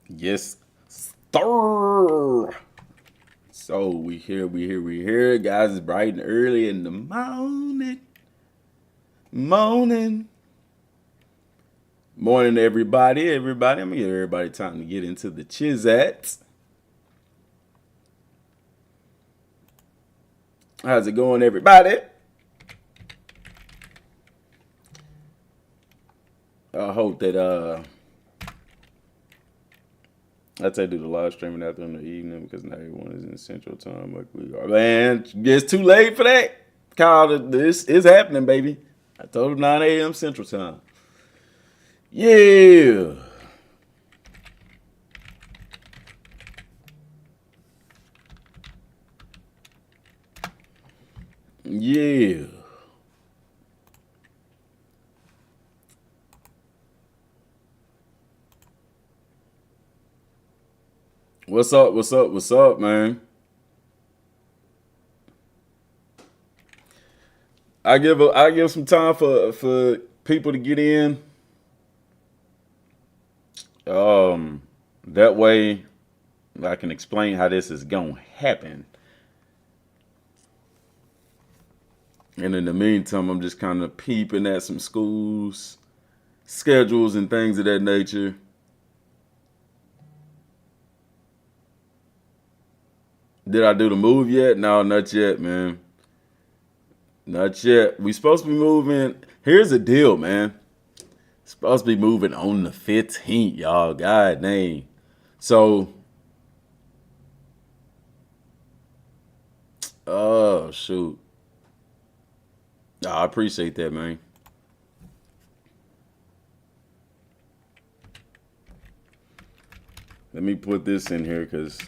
Yes, sir. So we here, guys. It's bright and early in the morning, everybody. I'm gonna give everybody time to get into the chizats. How's it going, everybody? I hope that I say do the live streaming after in the evening because now everyone is in Central Time like we are. Man, it's too late for that. Kyle, this is happening, baby. I told him 9 a.m. Central Time. Yeah. Yeah. What's up, man? I give some time for people to get in. That way I can explain how this is gonna happen. And in the meantime, I'm just kind of peeping at some schools, schedules, and things of that nature. Did I do the move yet? No, not yet, man. Not yet. We supposed to be moving. Here's the deal, man. Supposed to be moving on the 15th, y'all. God dang. So, oh shoot. I appreciate that, man. Let me put this in here because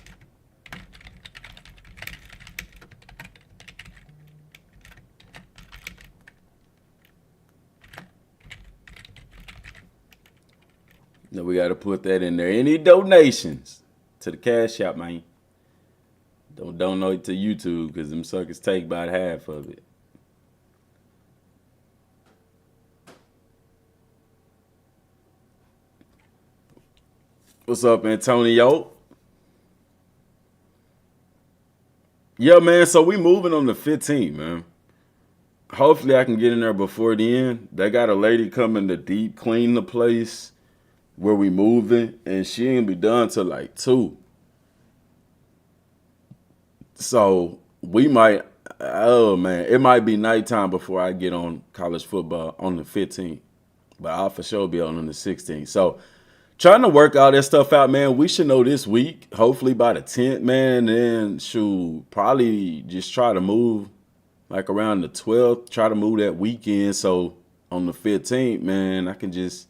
we got to put that in there. Any donations to the Cash App, man? Don't donate to YouTube because them suckers take about half of it. What's up, Antonio? Yeah, man. So we moving on the 15th, man. Hopefully I can get in there before the end. They got a lady coming to deep clean the place where we moving, and she ain't be done till like 2. So we might, oh man, it might be nighttime before I get on college football on the 15th. But I'll for sure be on the 16th. So trying to work all that stuff out, man. We should know this week, hopefully by the 10th, man. Then should probably just try to move like around the 12th, try to move that weekend. So on the 15th, man, I can just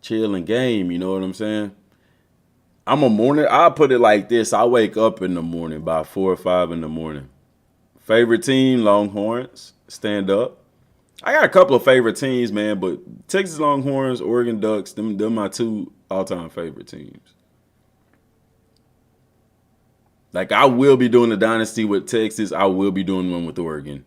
chill and game. You know what I'm saying? I'm a morning. I'll put it like this. I wake up in the morning by 4 or 5 in the morning. Favorite team, Longhorns. Stand up. I got a couple of favorite teams, man, but Texas Longhorns, Oregon Ducks, them my 2 all-time favorite teams. Like, I will be doing the dynasty with Texas. I will be doing one with Oregon.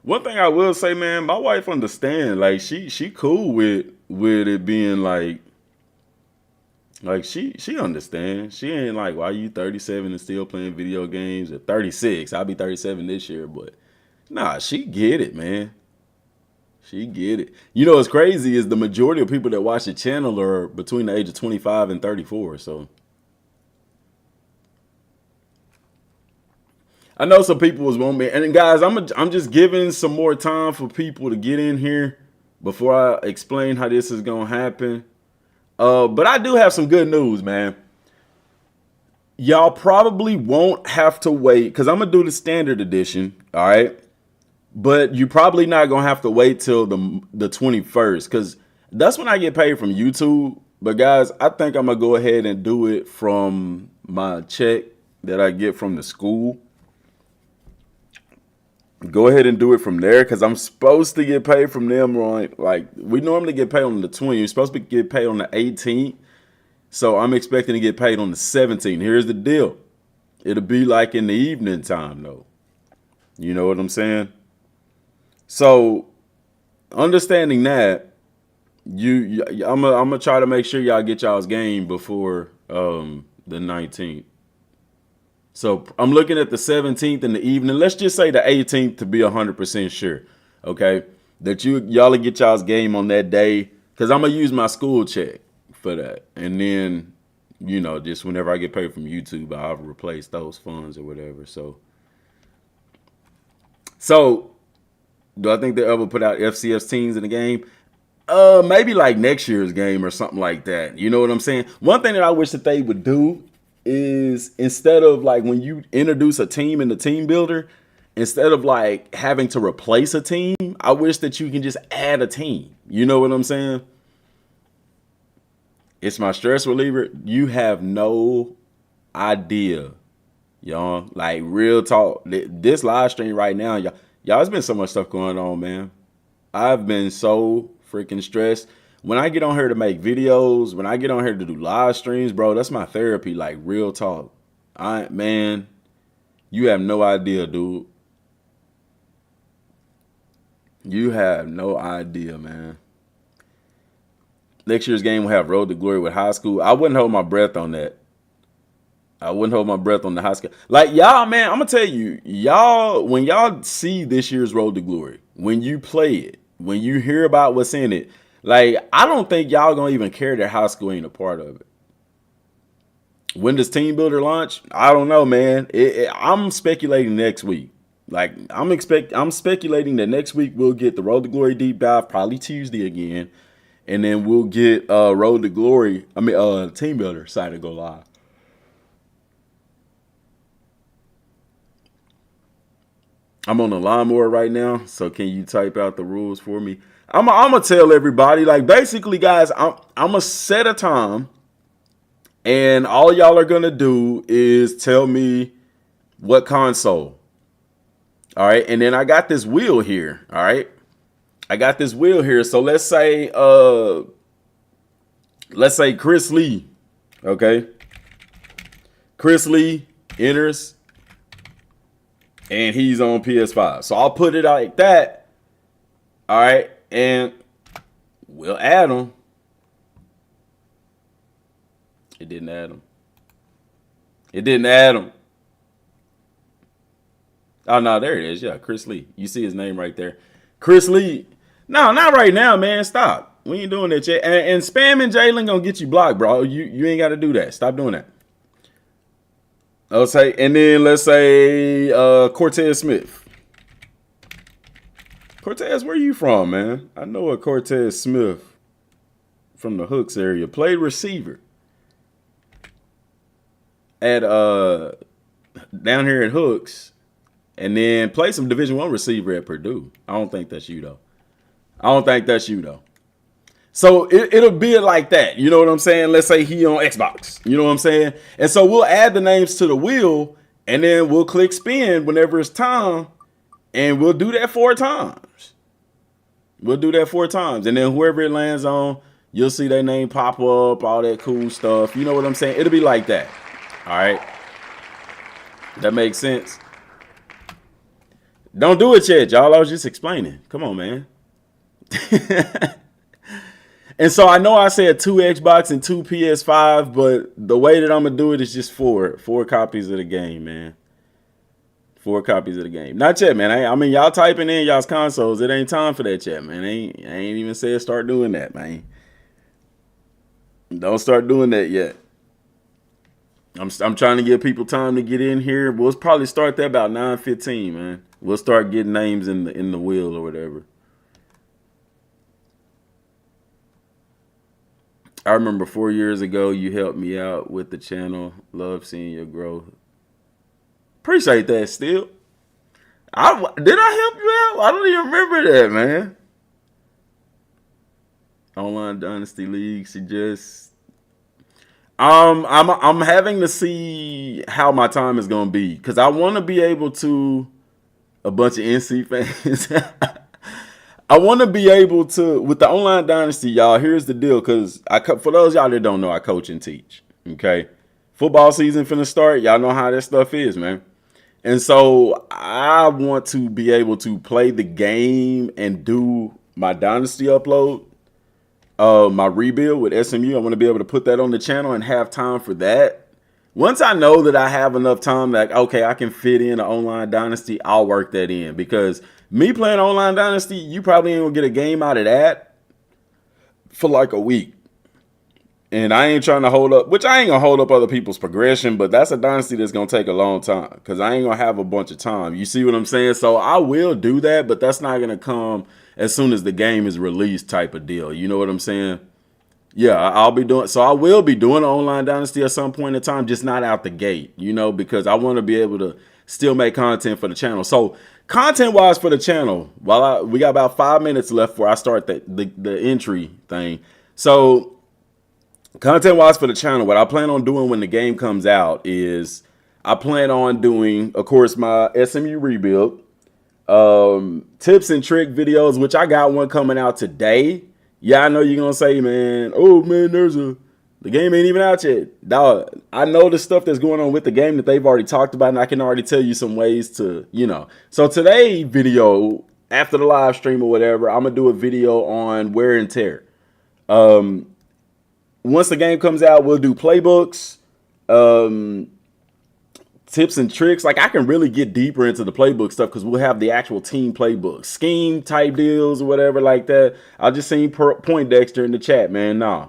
One thing I will say, man, my wife understands. Like, she cool with it being like she understands. She ain't like, why you 37 and still playing video games? At 36, I'll be 37 this year, but nah, she get it, man. She get it. You know what's crazy is the majority of people that watch the channel are between the age of 25 and 34. So I know some people was wanting me, and guys, I'm just giving some more time for people to get in here before I explain how this is gonna happen. But I do have some good news, man. Y'all probably won't have to wait because I'm gonna do the standard edition. All right. But you're probably not gonna have to wait till the 21st because that's when I get paid from YouTube. But guys, I think I'm gonna go ahead and do it from my check that I get from the school. Go ahead and do it from there because I'm supposed to get paid from them. Right? Like we normally get paid on the 20th. You're supposed to get paid on the 18th. So I'm expecting to get paid on the 17th. Here's the deal. It'll be like in the evening time though. You know what I'm saying? So understanding that, I'm gonna try to make sure y'all get y'all's game before the 19th. So I'm looking at the 17th in the evening. Let's just say the 18th to be 100% sure. Okay, that y'all get y'all's game on that day, because I'm gonna use my school check for that, and then just whenever I get paid from YouTube, I'll replace those funds or whatever. So do I think they ever put out FCS teams in the game? Maybe like next year's game or something like that. You know what I'm saying? One thing that I wish that they would do is, instead of like when you introduce a team in the team builder, instead of like having to replace a team, I wish that you can just add a team. You know what I'm saying? It's my stress reliever. You have no idea, y'all. Like, real talk. This live stream right now, y'all, it's been so much stuff going on, man. I've been so freaking stressed. When I get on here to make videos, when I get on here to do live streams, bro, that's my therapy. Like, real talk. Man, you have no idea, dude. You have no idea, man. Next year's game will have Road to Glory with high school. I wouldn't hold my breath on that. I wouldn't hold my breath on the high school. Like, y'all, man, I'm going to tell you, y'all, when y'all see this year's Road to Glory, when you play it, when you hear about what's in it, like, I don't think y'all going to even care that high school ain't a part of it. When does Team Builder launch? I don't know, man. I'm speculating next week. Like, I'm speculating that next week we'll get the Road to Glory deep dive, probably Tuesday again. And then we'll get Road to Glory, Team Builder side to go live. I'm on the lawnmower right now, so can you type out the rules for me? I'm gonna tell everybody, like, basically, guys, I'm gonna set a time, and all y'all are gonna do is tell me what console. All right, and then I got this wheel here. All right, I got this wheel here. So let's say Chris Lee. Okay, Chris Lee enters, and he's on PS5. So I'll put it like that. All right, and we'll add him. It didn't add him. It didn't add him. Oh, no, there it is. Yeah, Chris Lee. You see his name right there. Chris Lee. No, not right now, man. Stop. We ain't doing that yet. And spamming Jalen gonna get you blocked, bro. You ain't got to do that. Stop doing that. Let's say, and then let's say Cortez Smith. Cortez, where you from, man? I know a Cortez Smith from the Hooks area. Played receiver at down here at Hooks. And then play some Division I receiver at Purdue. I don't think that's you, though. So it'll be like that. You know what I'm saying? Let's say he on Xbox. You know what I'm saying? And so we'll add the names to the wheel, and then we'll click spin whenever it's time, and we'll do that 4 times. And then whoever it lands on, you'll see their name pop up, all that cool stuff. You know what I'm saying? It'll be like that. All right? That makes sense? Don't do it yet, y'all. I was just explaining. Come on, man. And so I know I said 2 Xbox and 2 PS5, but the way that I'm going to do it is just 4 copies of the game, man. 4 copies of the game. Not yet, man. I mean, y'all typing in y'all's consoles. It ain't time for that yet, man. I ain't even said start doing that, man. Don't start doing that yet. I'm trying to give people time to get in here. We'll probably start that about 9:15, man. We'll start getting names in the wheel or whatever. I remember 4 years ago you helped me out with the channel. Love seeing your growth. Appreciate that, still. Did I help you out? I don't even remember that, man. Online Dynasty League suggests. I'm having to see how my time is gonna be, because I want to be able to. A bunch of NC fans. I want to be able to, with the Online Dynasty, y'all, here's the deal, because for those y'all that don't know, I coach and teach, okay? Football season finna start. Y'all know how that stuff is, man. And so I want to be able to play the game and do my dynasty upload, my rebuild with SMU. I want to be able to put that on the channel and have time for that. Once I know that I have enough time, like, okay, I can fit in an online dynasty, I'll work that in. Because me playing online dynasty, you probably ain't gonna get a game out of that for like a week. And I ain't trying to hold up, which I ain't gonna hold up other people's progression, but that's a dynasty that's gonna take a long time because I ain't gonna have a bunch of time. You see what I'm saying? So I will do that, but that's not gonna come as soon as the game is released type of deal. You know what I'm saying? Yeah, I'll be doing, so I will be doing an online dynasty at some point in time, just not out the gate, you know, because I want to be able to still make content for the channel. So content wise for the channel, we got about 5 minutes left before I start the entry thing. So content wise for the channel, what I plan on doing when the game comes out is I plan on doing, of course, my SMU rebuild, tips and trick videos, which I got one coming out today. Yeah, I know you're going to say, man, oh, man, the game ain't even out yet. Dog, I know the stuff that's going on with the game that they've already talked about, and I can already tell you some ways to, you know. So today video, after the live stream or whatever, I'm going to do a video on wear and tear. Once the game comes out, we'll do playbooks, tips and tricks. Like I can really get deeper into the playbook stuff because we'll have the actual team playbook, scheme type deals or whatever like that. I just seen Poindexter in the chat, man. Nah.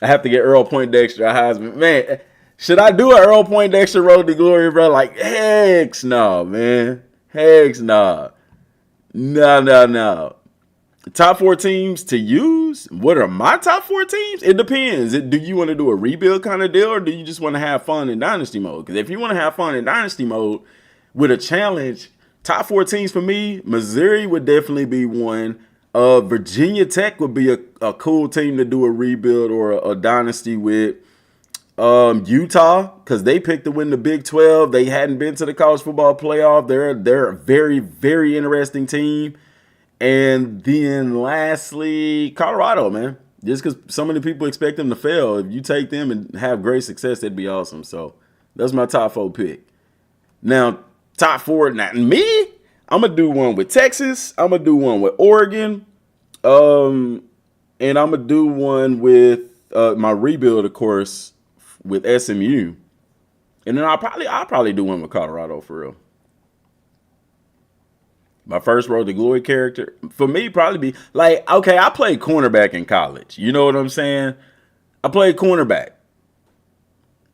I have to get Earl Poindexter a Heisman. Man, should I do an Earl Poindexter road to glory, bro? Like, heck no, man. Heck no. No. Top 4 teams to use? What are my top 4 teams? It depends. Do you want to do a rebuild kind of deal or do you just want to have fun in Dynasty mode? Because if you want to have fun in Dynasty mode with a challenge, top 4 teams for me, Missouri would definitely be one. Virginia Tech would be a cool team to do a rebuild or a Dynasty with. Utah, because they picked to win the Big 12. They hadn't been to the college football playoff. They're a very, very interesting team. And then lastly, Colorado, man. Just because so many people expect them to fail. If you take them and have great success, that'd be awesome. So that's my top 4 pick. Now, top 4, not me. I'm going to do one with Texas. I'm going to do one with Oregon. And I'm going to do one with my rebuild, of course, with SMU. And then I'll probably do one with Colorado for real. My first road to glory character for me probably be like, okay, I played cornerback in college. You know what I'm saying? I played cornerback.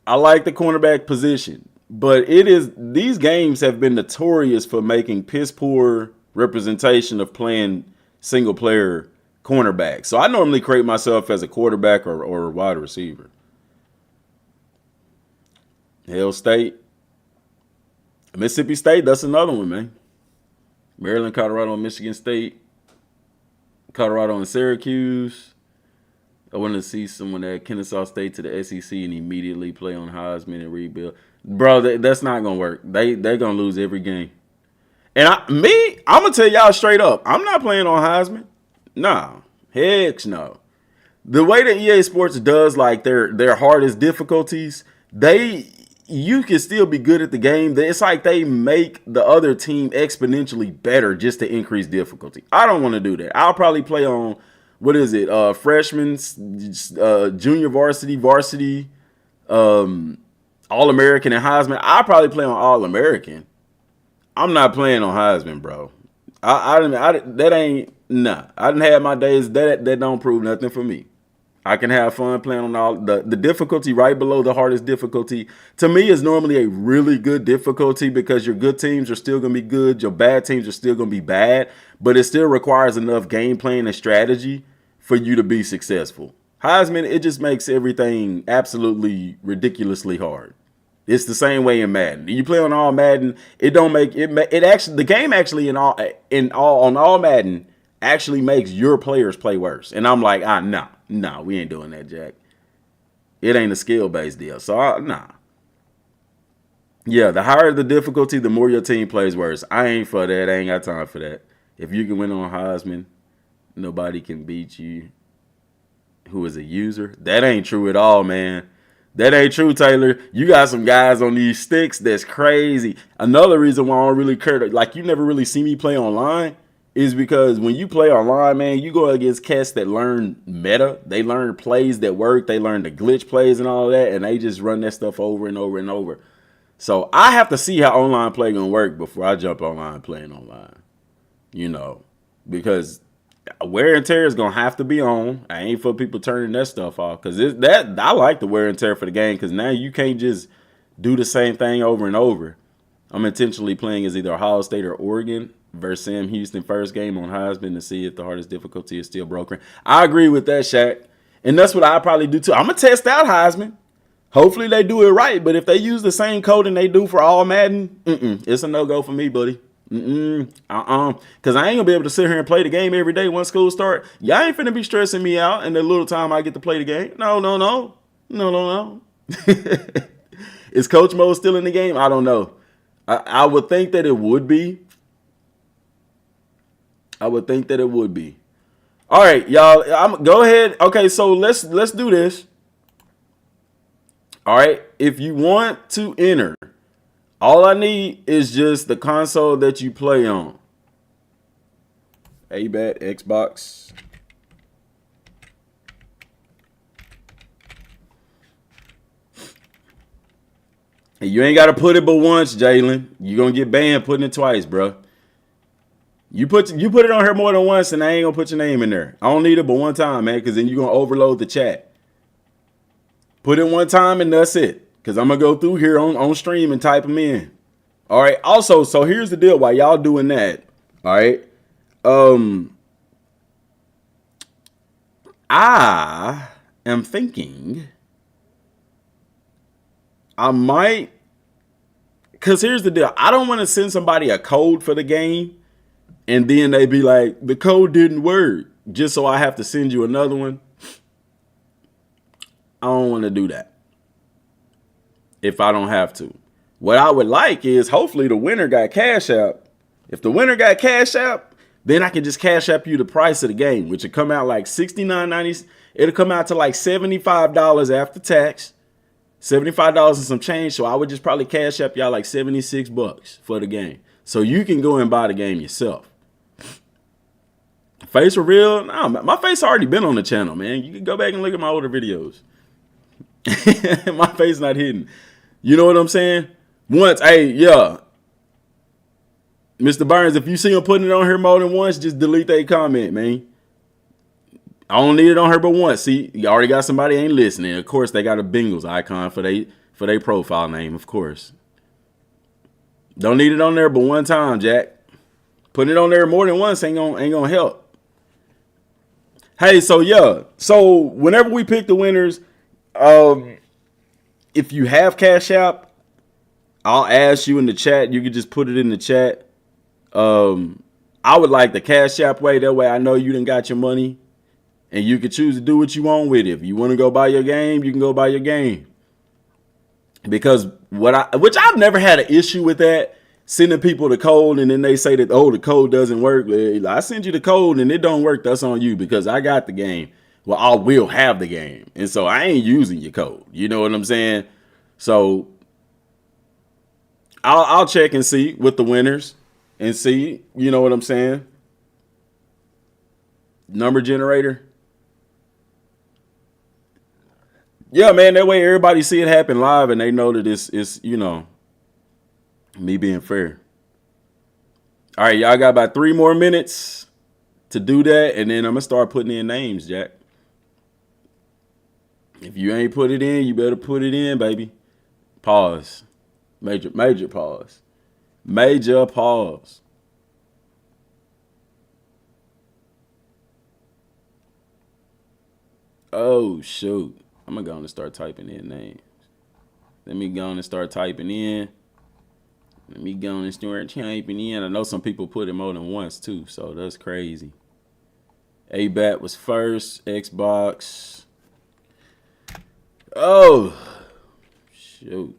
I like the cornerback position, but these games have been notorious for making piss poor representation of playing single player cornerback. So I normally create myself as a quarterback or a wide receiver. Hale State, Mississippi State, that's another one, man. Maryland, Colorado, and Michigan State. Colorado and Syracuse. I want to see someone at Kennesaw State to the SEC and immediately play on Heisman and rebuild. Bro, that's not going to work. They're going to lose every game. And I'm going to tell y'all straight up, I'm not playing on Heisman. Nah, heck no. The way that EA Sports does like their hardest difficulties, you can still be good at the game. It's like they make the other team exponentially better just to increase difficulty. I don't want to do that. I'll probably play on, freshman, junior varsity, All-American and Heisman. I'll probably play on All-American. I'm not playing on Heisman, bro. I didn't have my days. That don't prove nothing for me. I can have fun playing on all the difficulty right below the hardest difficulty. To me, is normally a really good difficulty because your good teams are still going to be good. Your bad teams are still going to be bad, but it still requires enough game plan and strategy for you to be successful. Heisman, it just makes everything absolutely ridiculously hard. It's the same way in Madden. You play on all Madden, it don't make it actually the game actually on all Madden actually makes your players play worse. And I'm like, nah, we ain't doing that, Jack. It ain't a skill-based deal. So, nah. Yeah, the higher the difficulty, the more your team plays worse. I ain't for that. I ain't got time for that. If you can win on Heisman, nobody can beat you who is a user. That ain't true at all, man. That ain't true, Taylor. You got some guys on these sticks that's crazy. Another reason why I don't really care, like you never really see me play online, is because when you play online, man, you go against cats that learn meta. They learn plays that work. They learn the glitch plays and all that, and they just run that stuff over and over and over. So I have to see how online play gonna work before I jump online playing online. You know, because wear and tear is gonna have to be on. I ain't for people turning that stuff off because that I like the wear and tear for the game because now you can't just do the same thing over and over. I'm intentionally playing as either Ohio State or Oregon versus Sam Houston first game on Heisman to see if the hardest difficulty is still broken. I agree with that, Shaq, and that's what I probably do too. I'm gonna test out Heisman. Hopefully they do it right, but if they use the same coding they do for all Madden, it's a no-go for me, buddy. Because I ain't gonna be able to sit here and play the game every day once school start. Y'all ain't finna be stressing me out in the little time I get to play the game. No. Is Coach Mo still in the game? I don't know. I would think that it would be. All right, y'all. Go ahead. Okay, so let's do this. All right. If you want to enter, all I need is just the console that you play on. ABAT, Xbox. And you ain't got to put it but once, Jalen. You're going to get banned putting it twice, bro. You put it on here more than once, and I ain't going to put your name in there. I don't need it but one time, man, because then you're going to overload the chat. Put it one time, and that's it. Because I'm going to go through here on stream and type them in. All right. Also, so here's the deal while y'all doing that. All right. I am thinking I might, because here's the deal. I don't want to send somebody a code for the game and then they be like, the code didn't work, just so I have to send you another one. I don't want to do that if I don't have to. What I would like is hopefully the winner got Cash App. If the winner got Cash App, then I can just Cash App you the price of the game, which would come out like $69.90. It'll come out to like $75 after tax, $75 and some change. So I would just probably Cash App y'all like $76 for the game, so you can go and buy the game yourself. Face reveal? Nah, my face already been on the channel, man. You can go back and look at my older videos. My face not hidden. You know what I'm saying? Once, hey, yeah. Mr. Burns, if you see him putting it on here more than once, just delete that comment, man. I don't need it on her but once. See, you already got somebody ain't listening. Of course, they got a Bengals icon for they profile name, of course. Don't need it on there but one time, Jack. Putting it on there more than once ain't gonna help. Hey, so yeah. So whenever we pick the winners, if you have Cash App, I'll ask you in the chat. You can just put it in the chat. I would like the Cash App way. That way I know you done got your money. And you can choose to do what you want with it. If you want to go buy your game, you can go buy your game. Because which I've never had an issue with that, sending people the code and then they say that, oh, the code doesn't work. I send you the code and it don't work. That's on you because I got the game. Well, I will have the game. And so I ain't using your code. You know what I'm saying? So I'll check and see with the winners and see, you know what I'm saying? Number generator. Yeah, man, that way everybody see it happen live and they know that it's you know, me being fair. All right, y'all got about 3 more minutes to do that, and then I'm going to start putting in names, Jack. If you ain't put it in, you better put it in, baby. Pause. Major pause. Major pause. Oh, shoot. I'm going to go and start typing in names. Let me go and start typing in. I know some people put it more than once, too, so that's crazy. ABAT was first. Xbox. Oh, shoot.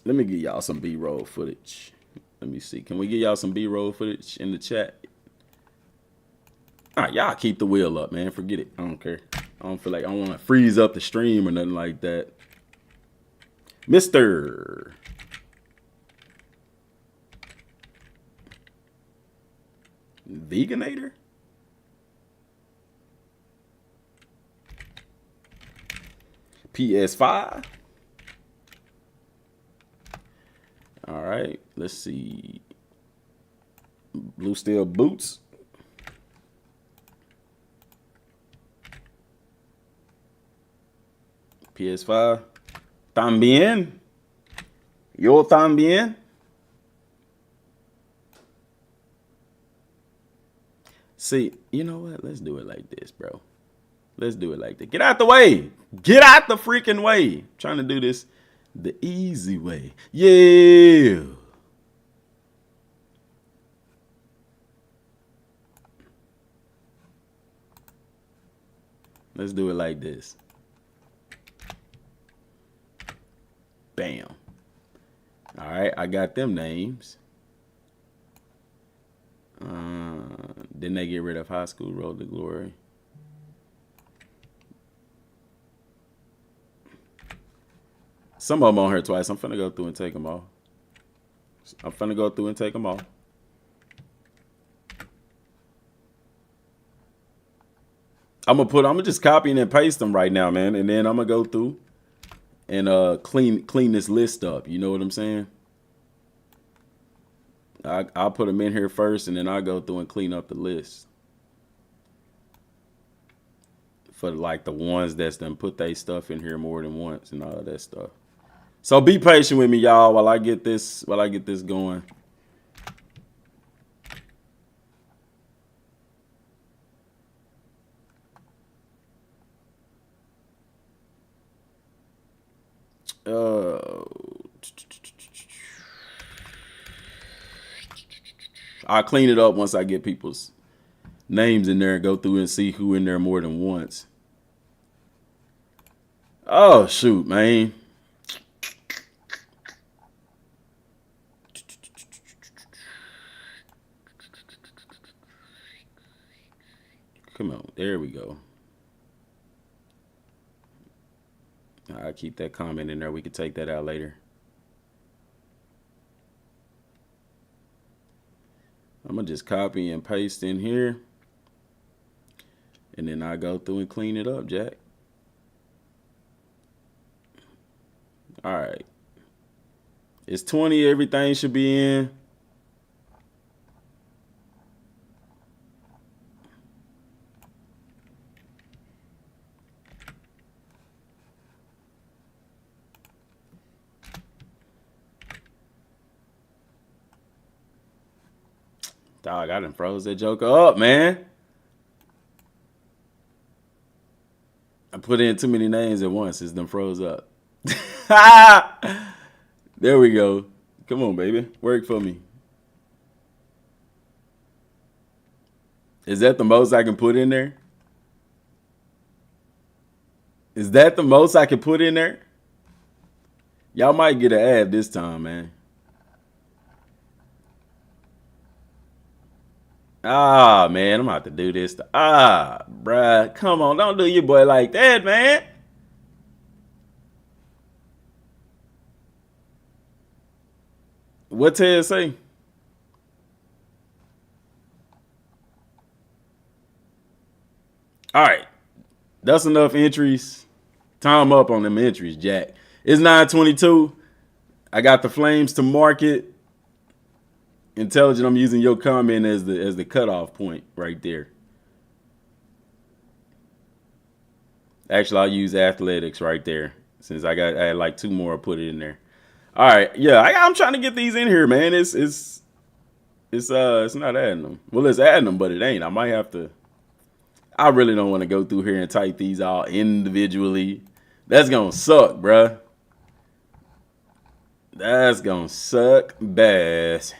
Let me give y'all some B-roll footage. Let me see. Can we get y'all some B-roll footage in the chat? All right, y'all keep the wheel up, man. Forget it. I don't care. I don't feel like I want to freeze up the stream or nothing like that. Mr. Veganator? PS5? All right, let's see. Blue Steel Boots. PS5. También. Yo también. See, you know what? Let's do it like this, bro. Let's do it like that. Get out the way. Get out the freaking way. I'm trying to do this the easy way. Yeah. Let's do it like this. Bam. All right, I got them names. Didn't they get rid of High School Road to Glory? Some of them on here twice. I'm finna go through and take them all. I'm gonna just copy and paste them right now, man. And then I'm gonna go through and clean this list up. You know what I'm saying? I'll put them in here first, and then I'll go through and clean up the list for like the ones that's done put their stuff in here more than once and all of that stuff. So be patient with me, y'all, while I get this going. I'll clean it up once I get people's names in there and go through and see who in there more than once. Oh, shoot, man. Come on. There we go. I'll keep that comment in there. We can take that out later. I'm going to just copy and paste in here. And then I go through and clean it up, Jack. All right. It's 20. Everything should be in. Dog, I done froze that joker up, man. I put in too many names at once. It's done froze up. There we go. Come on, baby. Work for me. Is that the most I can put in there? Is that the most I can put in there? Y'all might get an ad this time, man. Ah, man, I'm about to do this. Bruh, come on. Don't do your boy like that, man. What Ted say? All right. That's enough entries. Time up on them entries, Jack. It's 9:22. I got the Flames to market. Intelligent, I'm using your comment as the cutoff point right there. Actually, I'll use athletics right there since I had like two more. Put it in there. All right, yeah, I'm trying to get these in here, man. It's not adding them. Well, it's adding them, but it ain't. I might have to. I really don't want to go through here and type these all individually. That's gonna suck, bruh. That's gonna suck bass.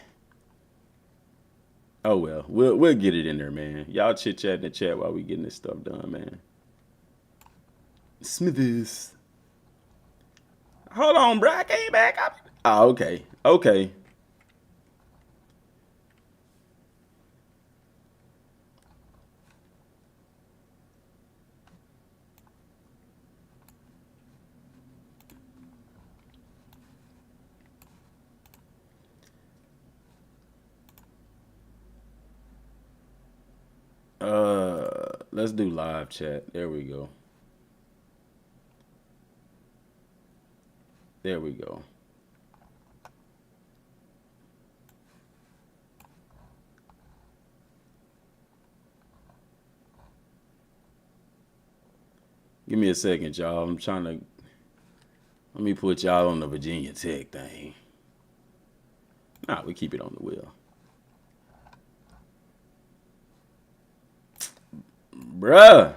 Oh well, we'll get it in there, man. Y'all chit chat in the chat while we getting this stuff done, man. Smithers. Hold on, bro. I came back up. Oh, okay. Okay. Let's do live chat. There we go. There we go. Give me a second, y'all. I'm trying to. Let me put y'all on the Virginia Tech thing. Nah, we keep it on the wheel. Bruh.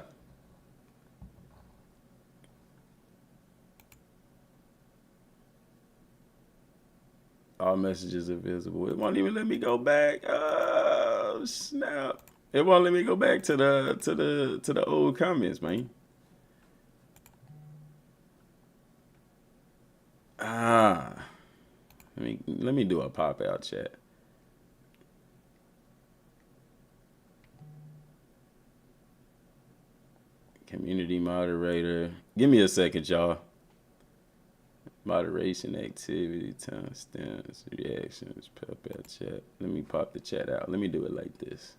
All messages are visible. It won't even let me go back. Oh snap! It won't let me go back to the old comments, man. Ah, let me do a pop out chat. Community moderator. Give me a second, y'all. Moderation activity, timestamps, reactions, pop out chat. Let me pop the chat out. Let me do it like this.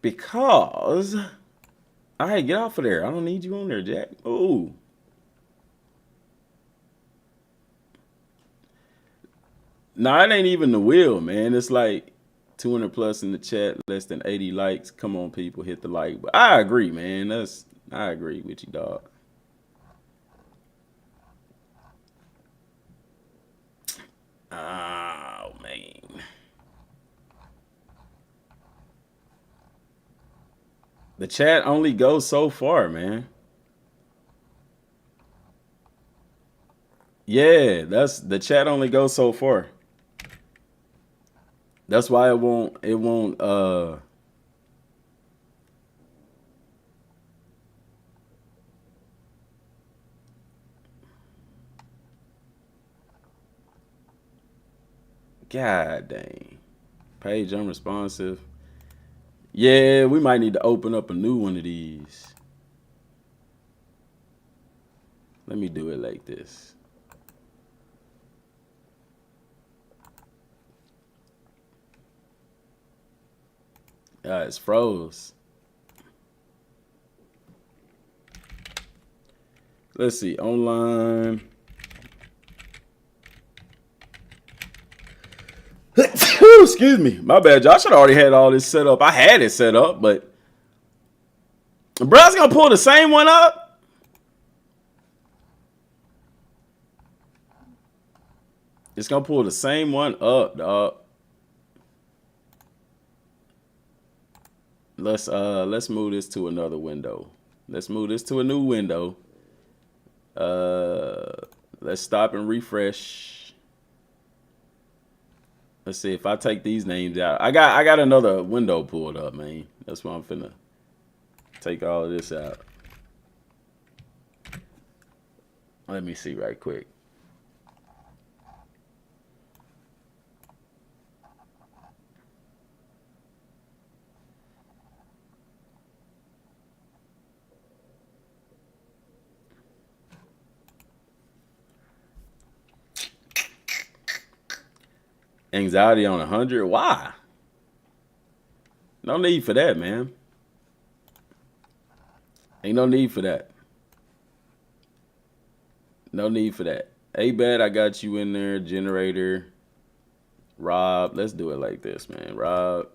Because, all right, get off of there. I don't need you on there, Jack. Ooh. Nah, it ain't even the wheel, man. It's like 200 plus in the chat, less than 80 likes. Come on, people, hit the like. But I agree, man. I agree with you, dog. Oh man. The chat only goes so far, man. Yeah, that's the chat only goes so far. That's why it won't God dang. Page unresponsive. Yeah, we might need to open up a new one of these. Let me do it like this. It's froze. Let's see. Online. Excuse me. My bad, y'all. I should have already had all this set up. I had it set up, but bruh's gonna pull the same one up. It's gonna pull the same one up, dog. Let's move this to another window. Let's move this to a new window. Let's stop and refresh. Let's see if I take these names out. I got another window pulled up, man. That's why I'm finna take all of this out. Let me see right quick. Anxiety on 100? Why? No need for that, man. Ain't no need for that. No need for that. Hey, bad, I got you in there. Generator. Rob. Let's do it like this, man. Rob.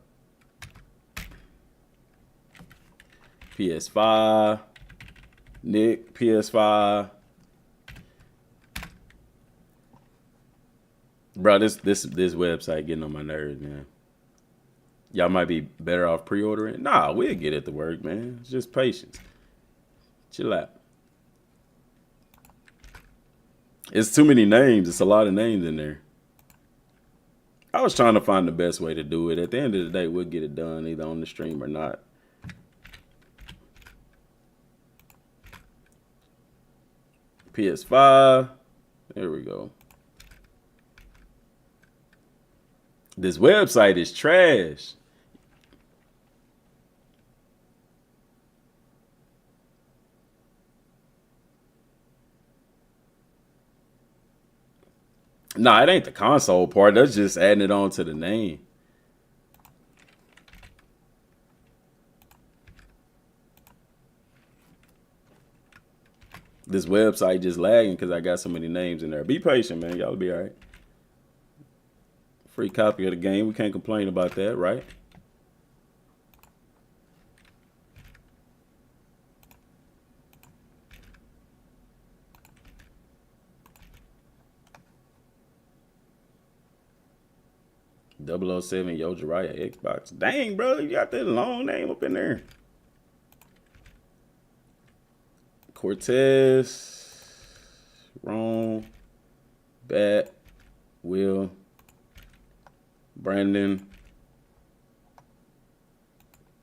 PS5. Nick, PS5. Bro, this website getting on my nerves, man. Y'all might be better off pre-ordering. Nah, we'll get it to work, man. It's just patience. Chill out. It's too many names. It's a lot of names in there. I was trying to find the best way to do it. At the end of the day, we'll get it done either on the stream or not. PS5. There we go. This website is trash. Nah, it ain't the console part. That's just adding it on to the name. This website just lagging because I got so many names in there. Be patient, man. Y'all be all right. Free copy of the game. We can't complain about that, right? Double O 007 Yo Jiraiya Xbox. Dang, bro, you got that long name up in there. Cortez, Ron, Bat, Will, Brandon.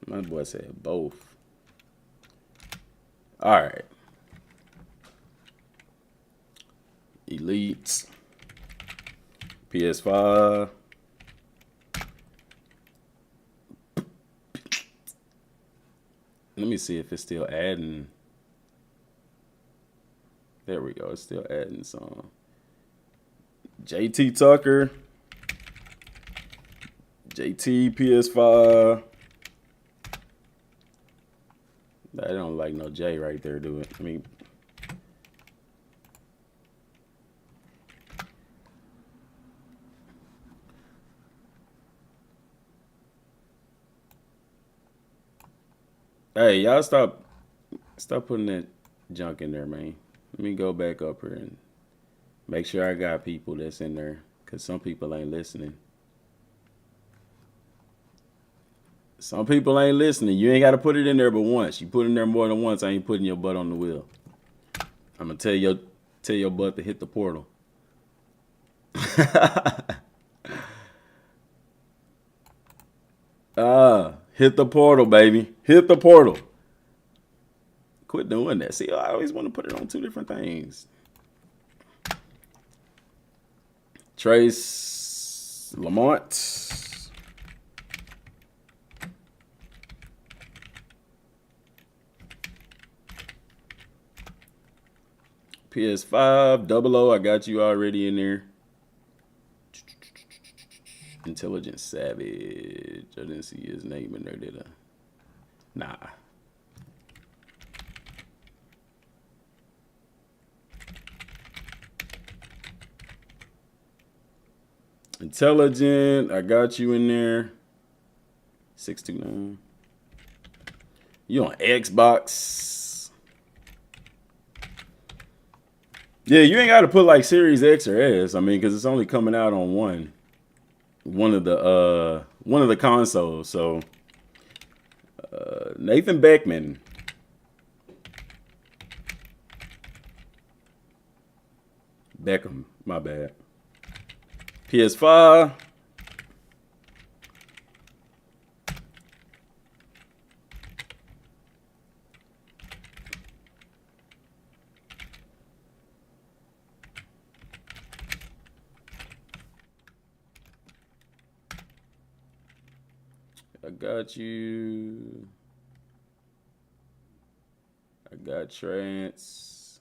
My boy said both. All right. Elites. PS5. Let me see if it's still adding. There we go. It's still adding some. JT Tucker. JT PS5. I don't like no J right there, do it. I mean, hey, y'all stop putting that junk in there, man. Let me go back up here and make sure I got people that's in there, because some people ain't listening. Some people ain't listening. You ain't got to put it in there but once. You put it in there more than once, I ain't putting your butt on the wheel. I'm going to tell your butt to hit the portal. Hit the portal, baby. Hit the portal. Quit doing that. See, I always want to put it on two different things. Trace Lamont. PS5, Double O, I got you already in there. Intelligent Savage. I didn't see his name in there, did I? Nah. Intelligent, I got you in there. 629. You on Xbox? Yeah, you ain't got to put like Series X or S. I mean, because it's only coming out on one of the consoles. So Nathan Beckman. Beckham, my bad. PS5. I got you. I got Trance.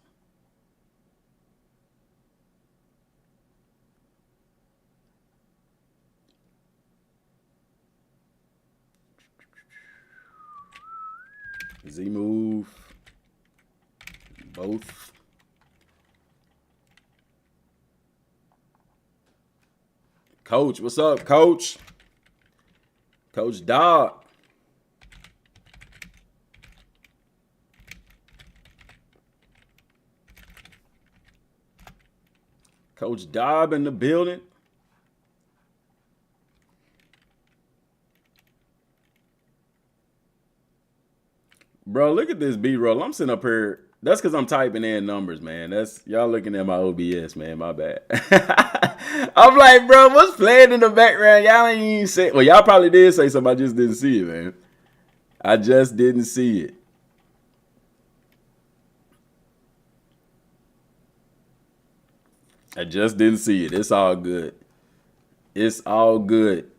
Z-Move. Both. Coach, what's up, Coach? Coach Dog. Coach Dobb in the building. Bro, look at this B-roll. I'm sitting up here. That's because I'm typing in numbers, man. That's y'all looking at my OBS, man. My bad. I'm like, bro, what's playing in the background? Y'all ain't even say. Well, y'all probably did say something. I just didn't see it, man. I just didn't see it. I just didn't see it. It's all good. It's all good.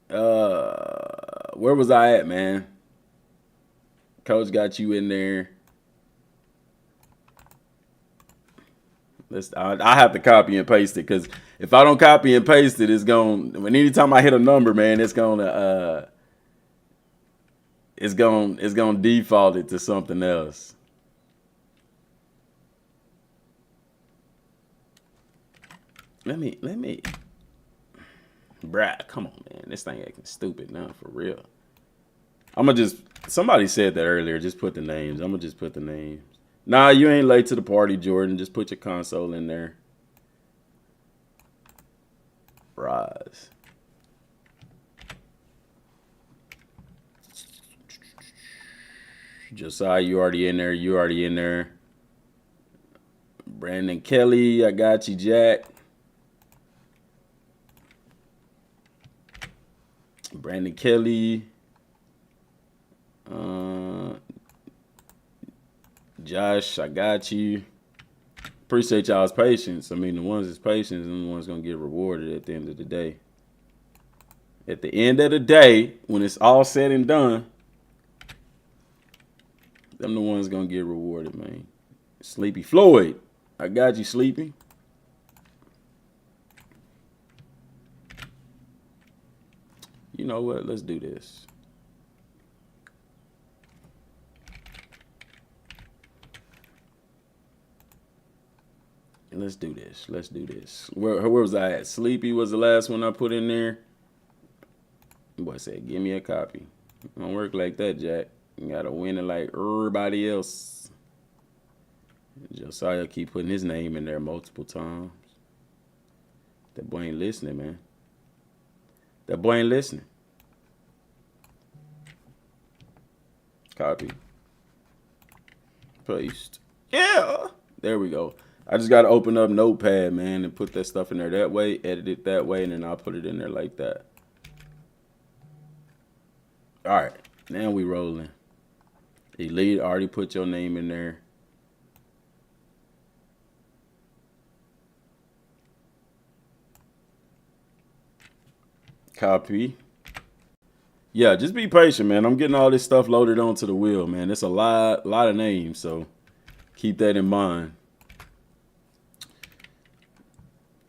Where was I at, man? Coach got you in there. I have to copy and paste it, because if I don't copy and paste it, it's going. When anytime I hit a number, man, it's gonna default it to something else. Let me. Bruh, come on, man. This thing acting stupid now, for real. I'm gonna just. Somebody said that earlier. Just put the names. I'm gonna just put the names. Nah, you ain't late to the party, Jordan. Just put your console in there. Rise. Josiah, you already in there. You already in there. Brandon Kelly, I got you, Jack. Brandon Kelly. Josh, I got you. Appreciate y'all's patience. I mean, the ones that's patient and the ones going to get rewarded at the end of the day. At the end of the day, when it's all said and done, them the ones going to get rewarded, man. Sleepy Floyd, I got you, Sleepy. You know what? Let's do this. Let's do this. Let's do this. Where was I at? Sleepy was the last one I put in there. Boy said, give me a copy. Don't work like that, Jack. You gotta win it like everybody else. Josiah keep putting his name in there multiple times. That boy ain't listening, man. That boy ain't listening. Copy. Paste. Yeah. There we go. I just got to open up Notepad, man, and put that stuff in there that way, edit it that way, and then I'll put it in there like that. All right. Now we rolling. Elite, already put your name in there. Copy. Yeah, just be patient, man. I'm getting all this stuff loaded onto the wheel, man. It's a lot of names, so keep that in mind.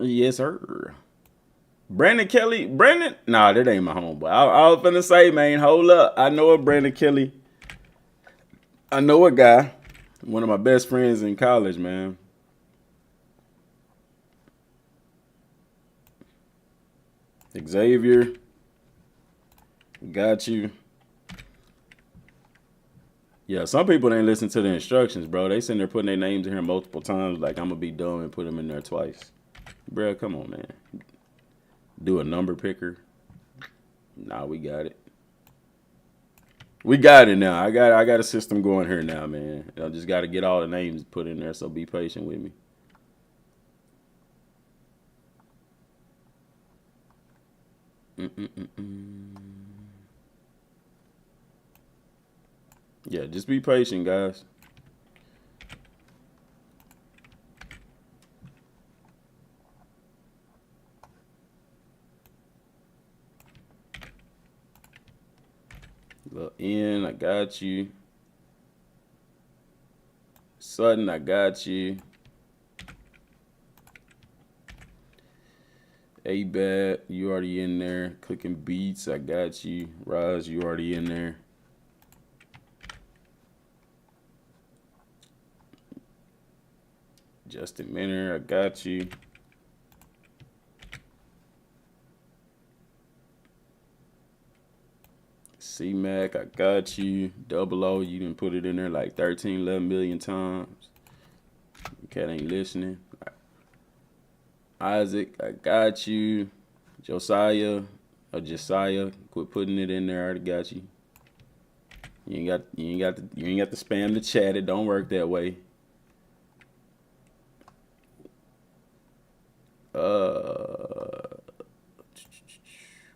Yes, sir. Brandon Kelly. Brandon? Nah, that ain't my homeboy. I was finna say, man, hold up. I know a Brandon Kelly. I know a guy. One of my best friends in college, man. Xavier. Got you. Yeah, some people ain't listen to the instructions, bro. They sitting there putting their names in here multiple times like I'm going to be dumb and put them in there twice. Bro, come on, man. Do a number picker. Nah, we got it. We got it now. I got a system going here now, man. I just got to get all the names put in there, so be patient with me. Yeah, just be patient, guys. Little N, I got you. Sutton, I got you. A-Bat, you already in there. Clicking Beats, I got you. Rise, you already in there. Justin Minner, I got you. C-Mac, I got you. Double O, you done put it in there like 13, 11 million times. Cat ain't listening. Isaac, I got you. Josiah, quit putting it in there. I already got you. You ain't got to spam the chat. It don't work that way.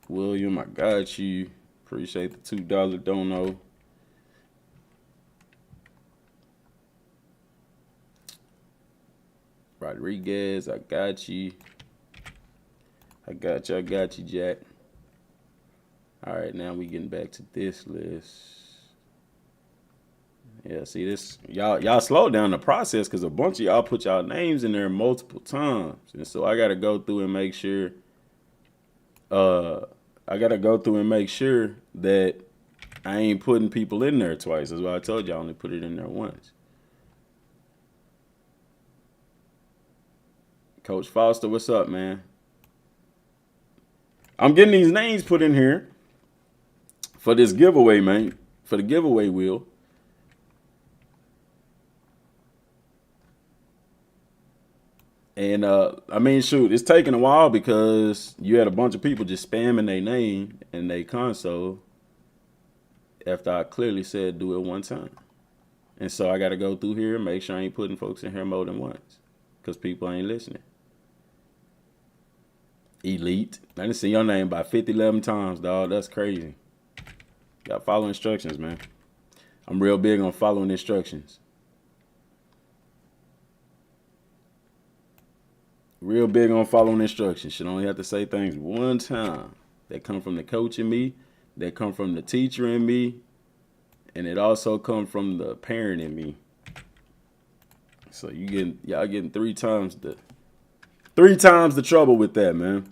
William, I got you. Appreciate the $2 dono. Rodriguez, I got you. I got you, Jack. All right, now we getting back to this list. Yeah, see this, y'all slow down the process because a bunch of y'all put y'all names in there multiple times, and so I gotta go through and make sure. That I ain't putting people in there twice. That's why I told you I only put it in there once. Coach Foster, what's up, man? I'm getting these names put in here for this giveaway, man. For the giveaway wheel. And I mean, shoot, it's taking a while because you had a bunch of people just spamming their name and their console after I clearly said do it one time. And so I got to go through here and make sure I ain't putting folks in here more than once because people ain't listening. Elite. I done seen your name about 50, 11 times, dog. That's crazy. Got to follow instructions, man. I'm real big on following instructions. Real big on following instructions. Should only have to say things one time that come from the coach in me, that come from the teacher in me, and it also come from the parent in me. So y'all getting three times the trouble with that, man.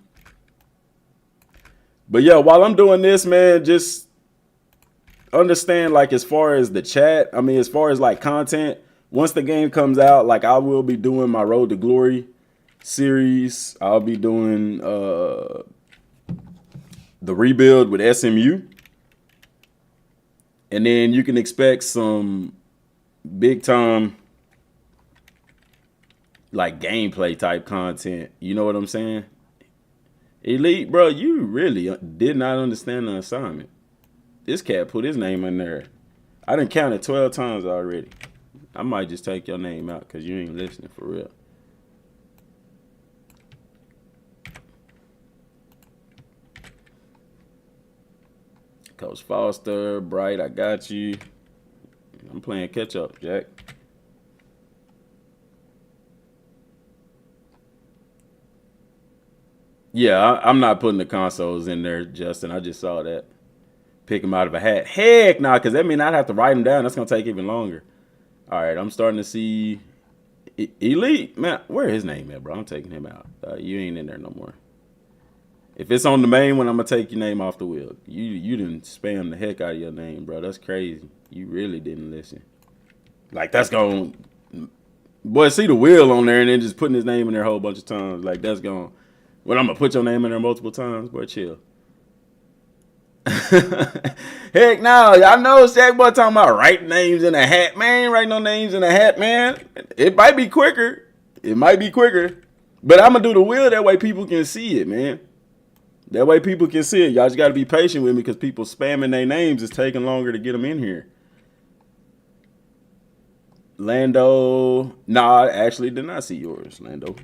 But yeah, while I'm doing this, man, just understand, like, as far as the chat, I mean, as far as like content, once the game comes out, like, I will be doing my Road to Glory series. I'll be doing the rebuild with SMU. And then you can expect some big time like gameplay type content. You know what I'm saying? Elite, bro, you really did not understand the assignment. This cat put his name in there. I done counted 12 times already. I might just take your name out because you ain't listening for real. Coach Foster, Bright, I got you. I'm playing catch up, Jack. Yeah, I'm not putting the consoles in there, Justin. I just saw that. Pick them out of a hat. Heck nah, because that means I'd have to write them down. That's going to take even longer. All right, I'm starting to see Elite. Man, where his name at, bro? I'm taking him out. You ain't in there no more. If it's on the main one, I'm going to take your name off the wheel. You didn't spam the heck out of your name, bro. That's crazy. You really didn't listen. Like, that's going to... Boy, see the wheel on there and then just putting his name in there a whole bunch of times. Like, that's going... Well, I'm going to put your name in there multiple times. Boy, chill. Heck no. Y'all know Shaq Boy talking about writing names in a hat. Man, ain't writing no names in a hat, man. It might be quicker. But I'm going to do the wheel that way people can see it, man. That way people can see it. Y'all just got to be patient with me because people spamming their names is taking longer to get them in here. Lando. Nah, I actually did not see yours, Lando.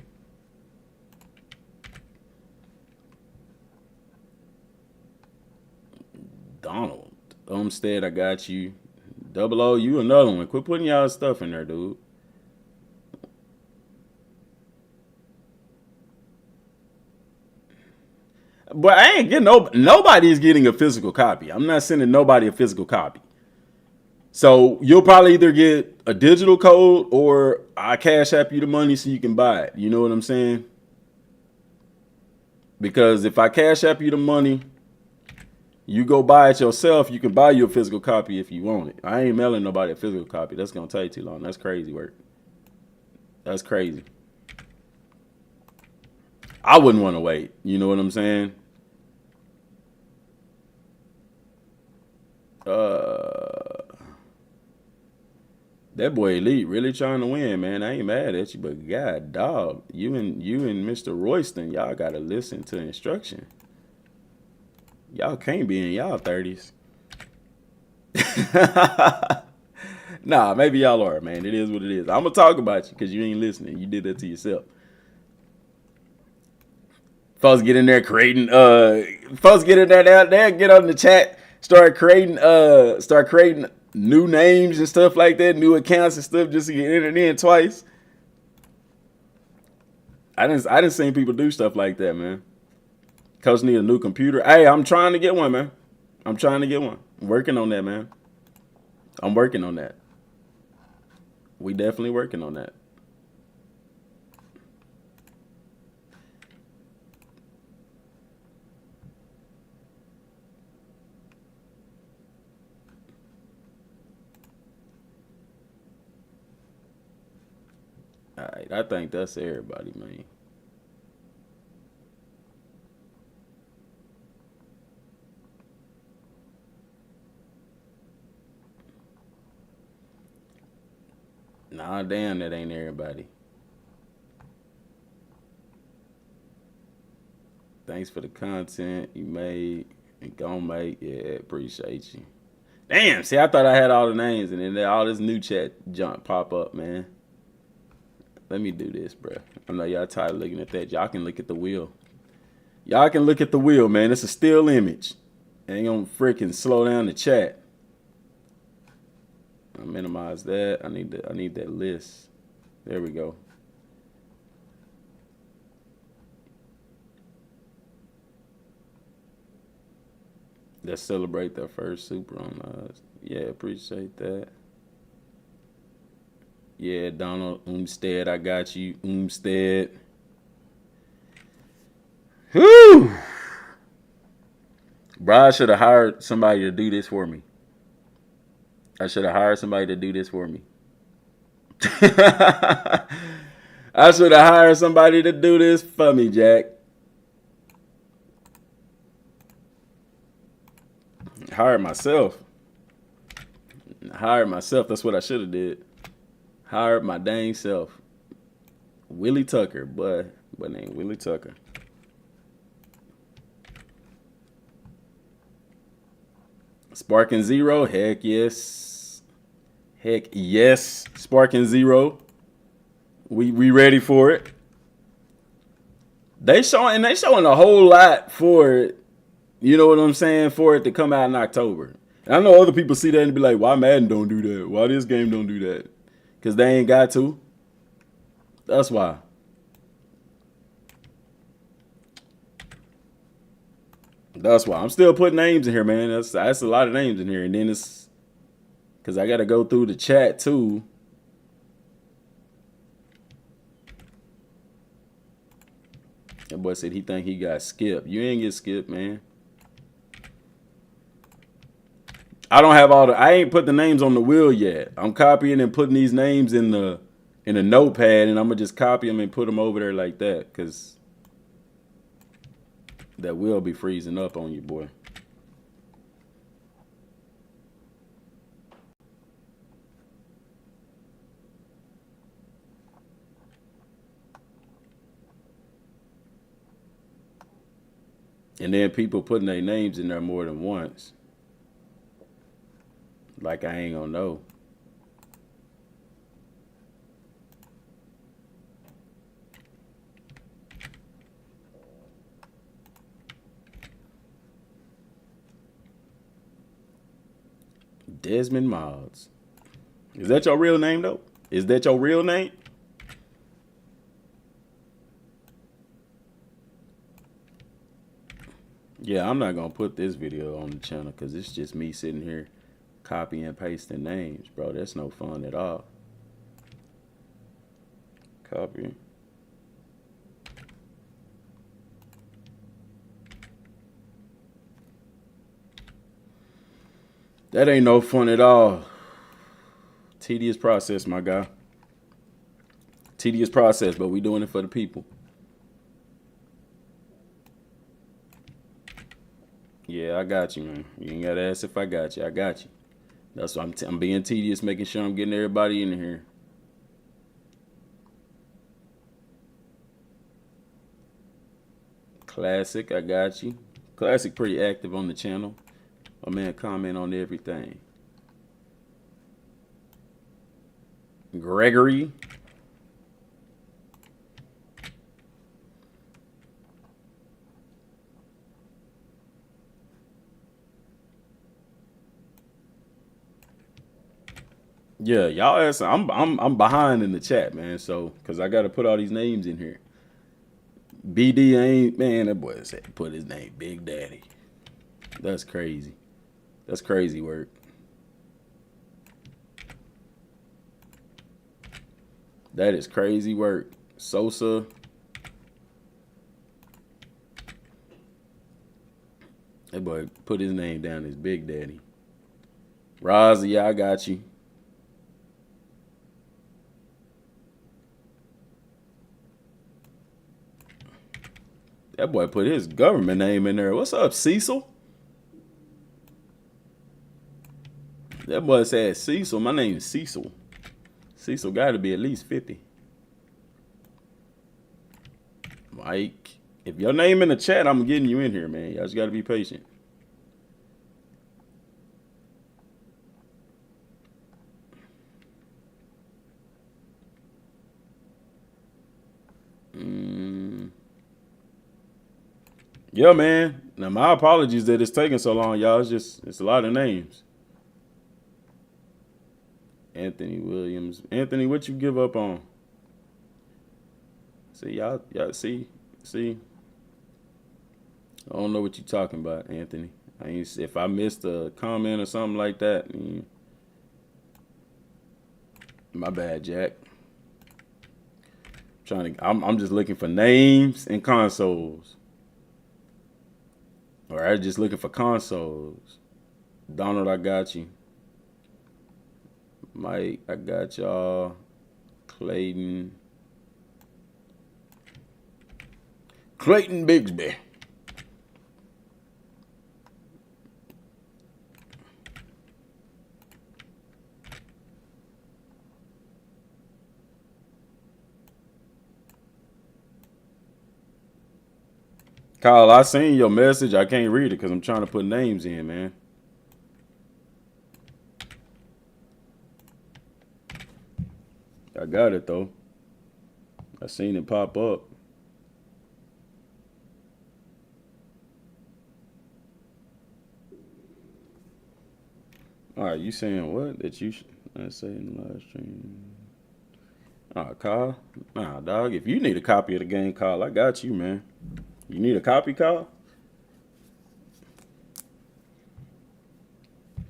Donald. Umstead, I got you. Double O, you another one. Quit putting y'all stuff in there, dude. But I ain't getting nobody's getting a physical copy. I'm not sending nobody a physical copy. So you'll probably either get a digital code or I cash app you the money so you can buy it. You know what I'm saying? Because if I cash app you the money, you go buy it yourself, you can buy you a physical copy if you want it. I ain't mailing nobody a physical copy. That's going to take too long. That's crazy work. That's crazy. I wouldn't want to wait. You know what I'm saying? That boy Elite really trying to win, man. I ain't mad at you, but God, dog, you and Mr. Royston, y'all gotta listen to instruction. Y'all can't be in y'all 30s. Nah, maybe y'all are, man. It is what it is. I'm gonna talk about you because you ain't listening. You did that to yourself. Folks get in there creating folks get in there out there, get on the chat, start creating new names and stuff like that, new accounts and stuff just to get entered in twice. I didn't see people do stuff like that, man. Coach need a new computer. Hey, I'm trying to get one, man. I'm working on that, man. I'm working on that. We definitely working on that. All right, I think that's everybody, man. Nah, damn, that ain't everybody. Thanks for the content you made and gon' make. Yeah, appreciate you. Damn, see, I thought I had all the names, and then all this new chat junk pop up, man. Let me do this, bro. I know y'all tired of looking at that. Y'all can look at the wheel. Y'all can look at the wheel, man. It's a still image. Ain't gonna freaking slow down the chat. I'll minimize that. I need that list. There we go. Let's celebrate their first super on us. Yeah, appreciate that. Yeah, Donald Umstead, I got you. Umstead. Whew. Bro, I should have hired somebody to do this for me. I should have hired somebody to do this for me. I should have hired somebody to do this for me, Jack. Hired myself. That's what I should have did. Hired my dang self. Willie Tucker, boy. But name Willie Tucker. Sparking Zero, heck yes. Heck yes. Sparking Zero. We ready for it. They showing a whole lot for it. You know what I'm saying? For it to come out in October. And I know other people see that and be like, why Madden don't do that? Why this game don't do that? Because they ain't got to. That's why. That's why. I'm still putting names in here, man. That's a lot of names in here. And then it's because I got to go through the chat, too. That boy said he think he got skipped. You ain't get skipped, man. I don't have I ain't put the names on the wheel yet. I'm copying and putting these names in a notepad, and I'm gonna just copy them and put them over there like that, cause that will be freezing up on you, boy. And then people putting their names in there more than once. Like I ain't gonna know. Desmond Miles. Is that your real name, though? Is that your real name? Yeah, I'm not going to put this video on the channel because it's just me sitting here copying and pasting names, bro. That's no fun at all. Copy. That ain't no fun at all. Tedious process, my guy. Tedious process, but we doing it for the people. Yeah, I got you, man. You ain't got to ask if I got you. I got you. That's why I'm being tedious, making sure I'm getting everybody in here. Classic, I got you. Classic pretty active on the channel. My man comment on everything. Gregory. Yeah, y'all ask. I'm behind in the chat, man. So, cause I got to put all these names in here. BD ain't, man. That boy said put his name Big Daddy. That's crazy. That's crazy work. That is crazy work. Sosa. That boy put his name down as Big Daddy. Roz, yeah, I got you. That boy put his government name in there. What's up, Cecil? That boy said Cecil. My name is Cecil. Cecil got to be at least 50. Mike, if your name in the chat, I'm getting you in here, man. Y'all just got to be patient. Yeah, man. Now, my apologies that it's taking so long, y'all. It's a lot of names. Anthony Williams. Anthony, what you give up on? See, y'all see. I don't know what you're talking about, Anthony. If I missed a comment or something like that, my bad, Jack. I'm just looking for names and consoles. All right, just looking for consoles. Donald, I got you. Mike, I got y'all. Clayton Bigsby. Kyle, I seen your message. I can't read it because I'm trying to put names in, man. I got it, though. I seen it pop up. All right, you saying what? That you should I say in the live stream. Kyle. Nah, dog. If you need a copy of the game, Kyle, I got you, man. You need a copy, Kyle?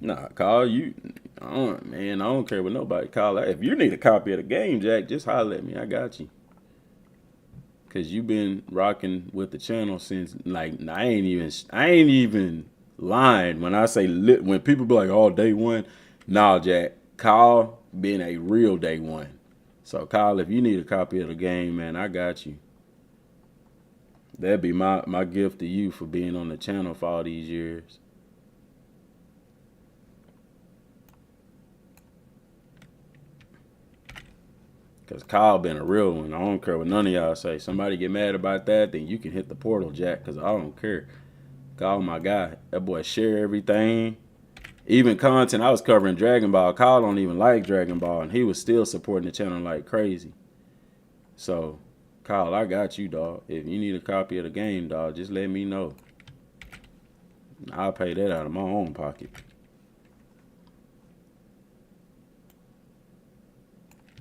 Nah, Kyle, I don't care what nobody, Kyle. If you need a copy of the game, Jack, just holler at me. I got you. Cause you've been rocking with the channel since, like, I ain't even lying when I say when people be like, oh, day one. Nah, Jack, Kyle been a real day one. So, Kyle, if you need a copy of the game, man, I got you. That'd be my gift to you for being on the channel for all these years. Because Kyle been a real one. I don't care what none of y'all say. Somebody get mad about that, then you can hit the portal, Jack, because I don't care. Kyle, my guy. That boy share everything. Even content, I was covering Dragon Ball. Kyle don't even like Dragon Ball, and he was still supporting the channel like crazy. So, Kyle, I got you, dog. If you need a copy of the game, dog, just let me know. I'll pay that out of my own pocket.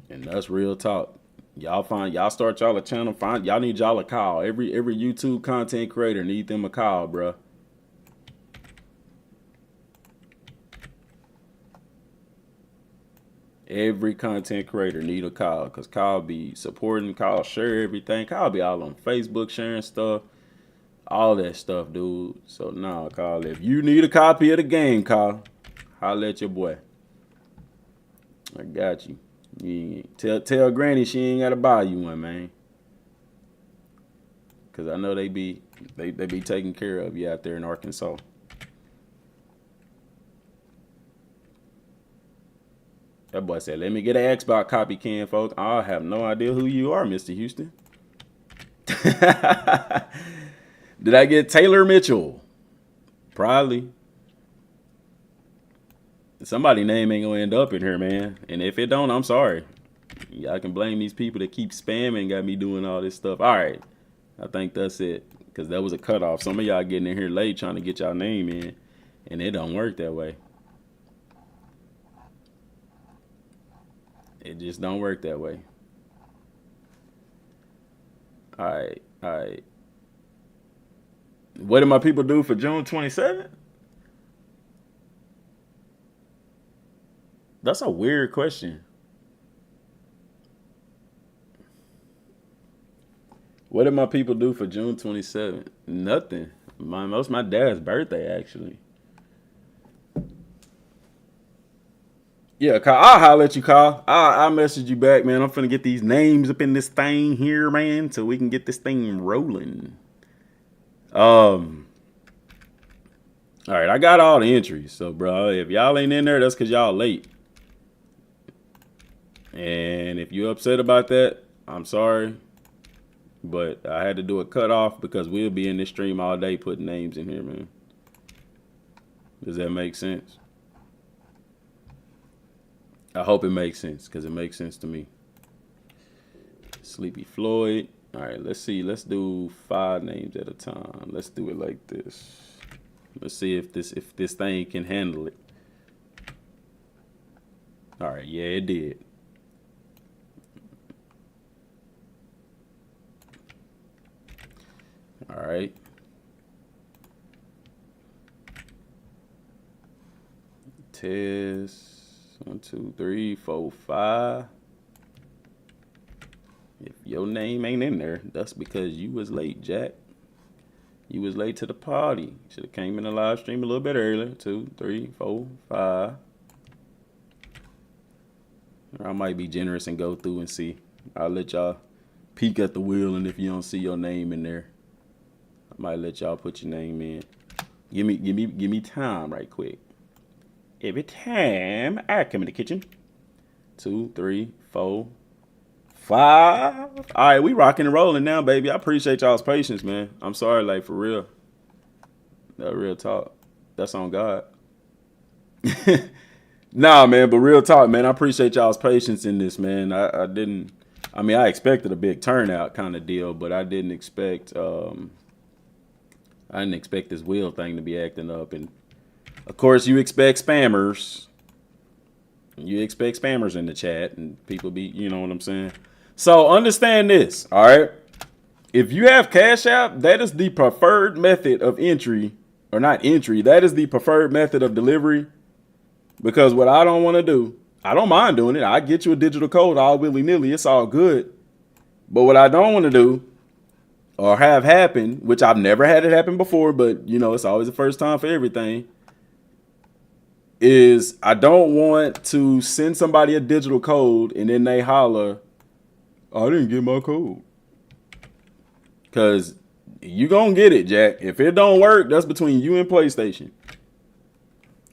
And that's real talk. Y'all start y'all a channel. Y'all need y'all a Kyle. Every YouTube content creator need them a Kyle, bruh. Every content creator need a Kyle, because Kyle be supporting, Kyle share everything. Kyle be all on Facebook sharing stuff, all that stuff, dude. So, nah, Kyle, if you need a copy of the game, Kyle, holla at your boy. I got you. Tell Granny she ain't got to buy you one, man. Because I know they be taking care of you out there in Arkansas. That boy said, let me get an Xbox copy, Ken, folks. I have no idea who you are, Mr. Houston. Did I get Taylor Mitchell? Probably. Somebody's name ain't going to end up in here, man. And if it don't, I'm sorry. Y'all can blame these people that keep spamming, got me doing all this stuff. All right. I think that's it. Because that was a cutoff. Some of y'all getting in here late trying to get y'all name in. And it don't work that way. It just don't work that way. All right. What did my people do for June 27th? That's a weird question. What did my people do for June 27th? Nothing. Most my dad's birthday, actually. Yeah, Kyle, I'll holler at you, Kyle. I'll message you back, man. I'm finna get these names up in this thing here, man, so we can get this thing rolling. All right, I got all the entries. So, bro, if y'all ain't in there, that's because y'all late. And if you're upset about that, I'm sorry. But I had to do a cutoff because we'll be in this stream all day putting names in here, man. Does that make sense? I hope it makes sense because it makes sense to me. Sleepy Floyd. All right, let's see. Let's do 5 names at a time. Let's do it like this. Let's see if this thing can handle it. All right, yeah, it did. All right. Test. 1, 2, 3, 4, 5. If your name ain't in there, that's because you was late, Jack. You was late to the party. Should have came in the live stream a little bit earlier. 2, 3, 4, 5. Or I might be generous and go through and see. I'll let y'all peek at the wheel, and if you don't see your name in there, I might let y'all put your name in. Give me time right quick. Every time I come in the kitchen. 2, 3, 4, 5. All right, we rocking and rolling now, baby. I appreciate y'all's patience, man. I'm sorry, like, for real. That real talk. That's on God. Nah, man, but real talk, man. I appreciate y'all's patience in this, man. I expected a big turnout kind of deal, but I didn't expect this wheel thing to be acting up. And of course, you expect spammers. You expect spammers in the chat, and people be, you know what I'm saying? So understand this, all right? If you have Cash App, that is the preferred method of entry, or not entry, that is the preferred method of delivery. Because what I don't want to do, I don't mind doing it. I get you a digital code all willy-nilly. It's all good. But what I don't want to do or have happen, which I've never had it happen before, but, you know, it's always the first time for everything, is I don't want to send somebody a digital code and then they holler, I didn't get my code. Because you going to get it, Jack. If it don't work, that's between you and PlayStation.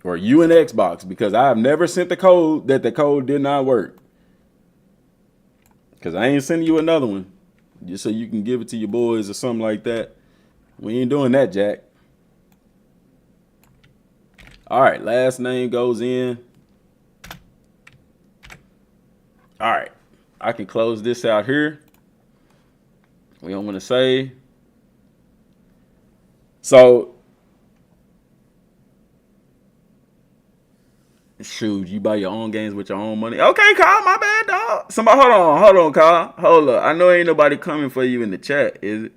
Or you and Xbox, because I have never sent the code that the code did not work. Because I ain't sending you another one just so you can give it to your boys or something like that. We ain't doing that, Jack. All right, last name goes in. All right, I can close this out here. We don't want to say. So, shoot, you buy your own games with your own money. Okay, Kyle, my bad, dog. Somebody, hold on, Kyle. Hold up. I know ain't nobody coming for you in the chat, is it?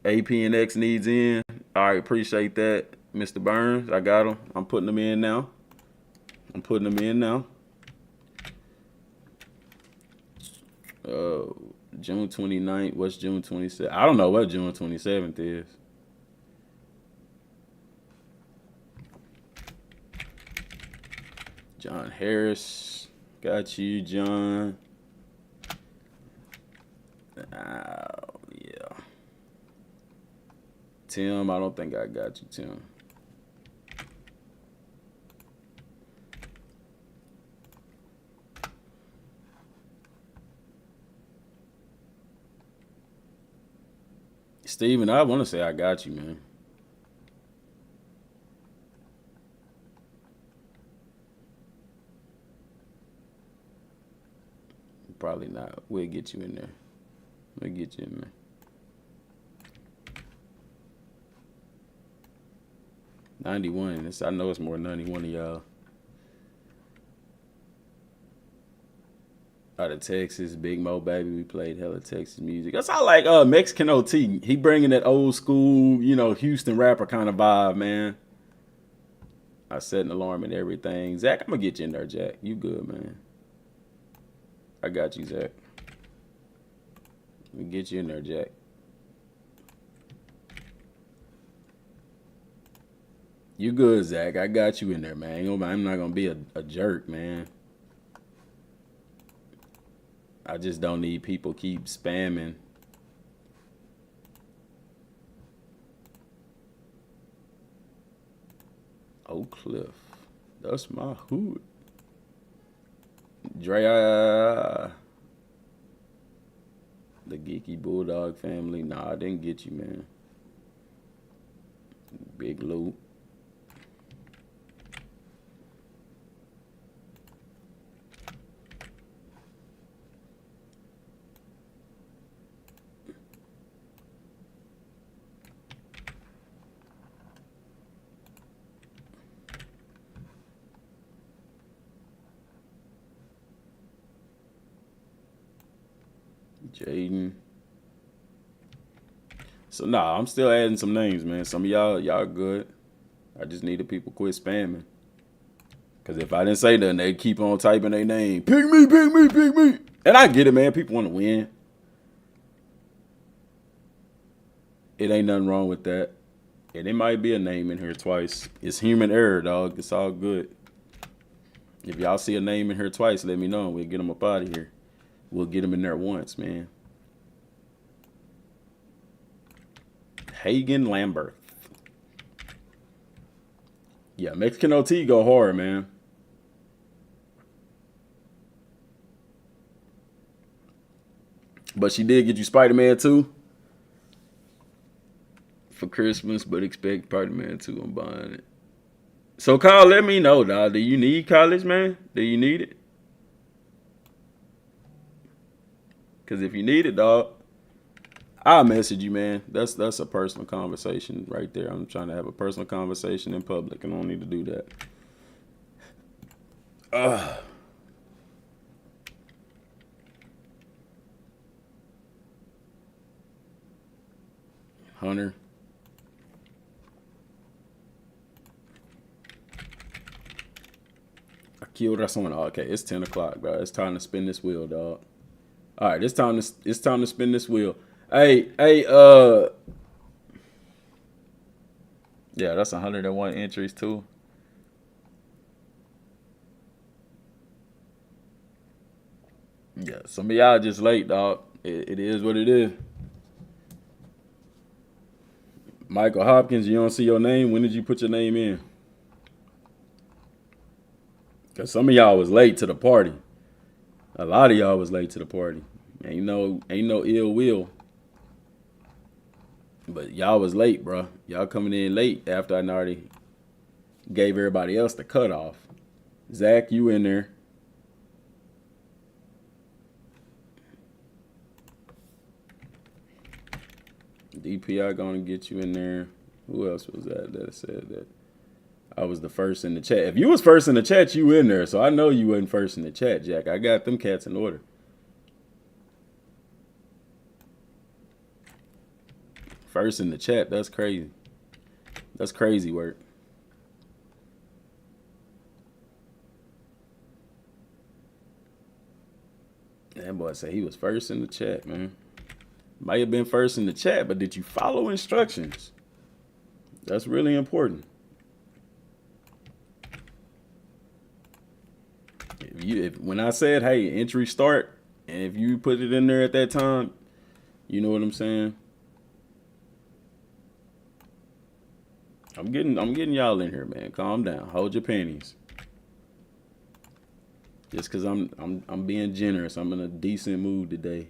AP and X needs in. All right, appreciate that, Mr. Burns. I got them. I'm putting them in now. June 29th. What's June 27th? I don't know what June 27th is. John Harris. Got you, John. Oh, yeah. Tim, I don't think I got you, Tim. Steven, I want to say I got you, man. Probably not. We'll get you in there. We'll get you in there. 91. I know it's more than 91 of y'all. Out of Texas, Big Mo Baby. We played hella Texas music. That's how I like Mexican OT. He bringing that old school, you know, Houston rapper kind of vibe, man. I set an alarm and everything. Zach, I'm gonna get you in there, Jack. You good, man. I got you, Zach. Let me get you in there, Jack. You good, Zach. I got you in there, man. I'm not gonna be a jerk, man. I just don't need people keep spamming. Oak Cliff. That's my hood. Drea. The Geeky Bulldog family. Nah, I didn't get you, man. Big Lou. Jaden. So nah, I'm still adding some names, man. Some of y'all good. I just need the people quit spamming. Cause if I didn't say nothing, they keep on typing their name. Pick me, pick me, pick me. And I get it, man. People want to win. It ain't nothing wrong with that. And it might be a name in here twice. It's human error, dog. It's all good. If y'all see a name in here twice, let me know. We'll get them up out of here. We'll get them in there once, man. Hagen Lambert. Yeah, Mexican OT go hard, man. But she did get you Spider-Man 2 for Christmas, but expect Spider-Man 2. I'm buying it. So, Kyle, let me know, dog. Do you need college, man? Do you need it? Because if you need it, dog, I'll message you, man. That's a personal conversation right there. I'm trying to have a personal conversation in public, and I don't need to do that. Hunter. Akil Rason. Okay, it's 10 o'clock, bro. It's time to spin this wheel, dog. All right, it's time to spin this wheel. Hey, yeah, that's 101 entries too. Yeah, some of y'all just late, dog. It is what it is. Michael Hopkins, you don't see your name. When did you put your name in? Because some of y'all was late to the party. A lot of y'all was late to the party. Ain't no ill will. But y'all was late, bro. Y'all coming in late after I already gave everybody else the cutoff. Zach, you in there. DPI gonna get you in there. Who else was that said that I was the first in the chat? If you was first in the chat, you in there. So I know you wasn't first in the chat, Jack. I got them cats in order. First in the chat, that's crazy. That's crazy work. That boy said he was first in the chat, man. Might have been first in the chat, but did you follow instructions? That's really important. When I said, hey, entry start, and if you put it in there at that time, you know what I'm saying? I'm getting y'all in here, man. Calm down. Hold your panties. Just cause I'm being generous. I'm in a decent mood today.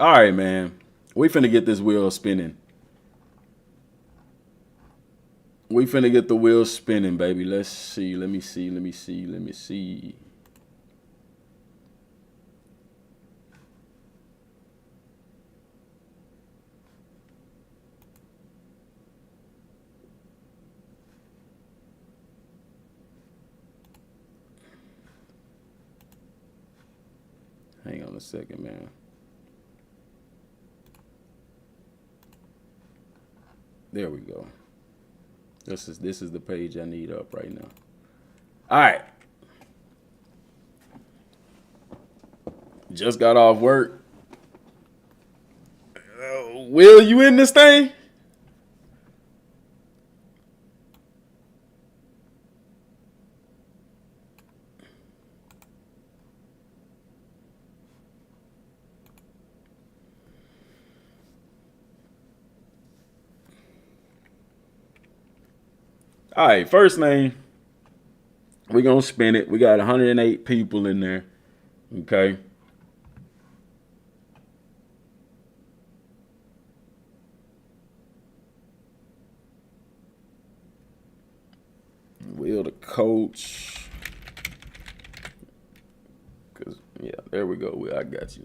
All right, man. We finna get this wheel spinning. We finna get the wheel spinning, baby. Let's see. Let me see. Hang on a second, man. There we go. This is the page I need up right now. All right. Just got off work. Will, you in this thing? All right, first name. We're going to spin it. We got 108 people in there. Okay. Will the coach. Cause yeah, there we go. Will, I got you.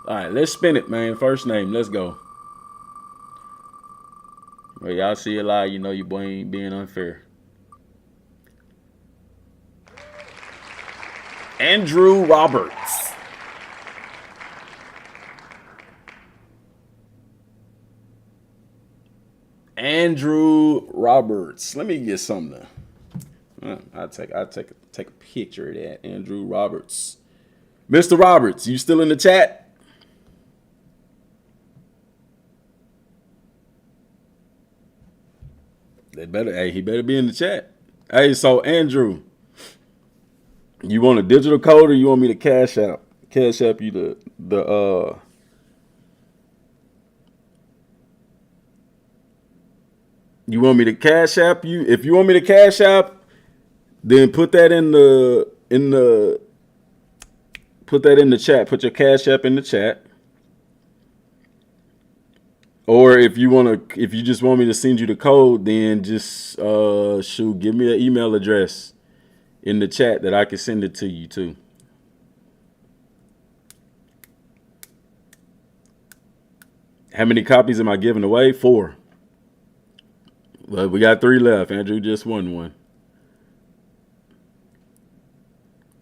All right, let's spin it, man. First name. Let's go. Well, y'all see a lot, you know your boy ain't being unfair. Andrew Roberts. Andrew Roberts. Let me get something. I'll take a picture of that. Andrew Roberts. Mr. Roberts, you still in the chat? He better be in the chat. Hey, so Andrew, you want a digital code or you want me to cash app you the you want me to cash app you? If you want me to cash app, then put that in the chat. Put your cash app in the chat. Or if you just want me to send you the code, then just give me an email address in the chat that I can send it to you too. How many copies am I giving away? 4. Well, we got 3 left. Andrew just won one.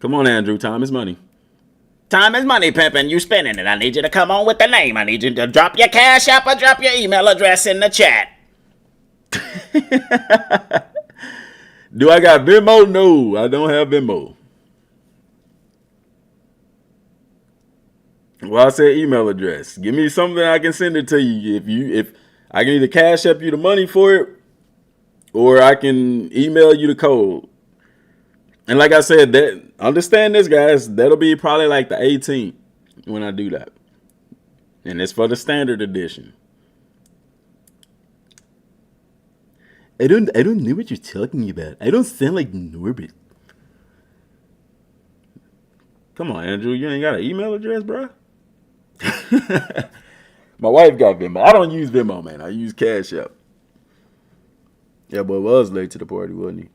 Come on, Andrew. Time is money. Time is money, pimpin'. You spending it. I need you to come on with the name. I need you to drop your cash app or drop your email address in the chat. Do I got Venmo? No, I don't have Venmo. Well, I said email address. Give me something I can send it to you. If I can either cash up you the money for it, or I can email you the code. And like I said, that understand this, guys. That'll be probably like the 18th when I do that, and it's for the standard edition. I don't know what you're talking about. I don't sound like Norbert. Come on, Andrew. You ain't got an email address, bro? My wife got Venmo. I don't use Venmo, man. I use Cash App. Yeah, boy was late to the party, wasn't he?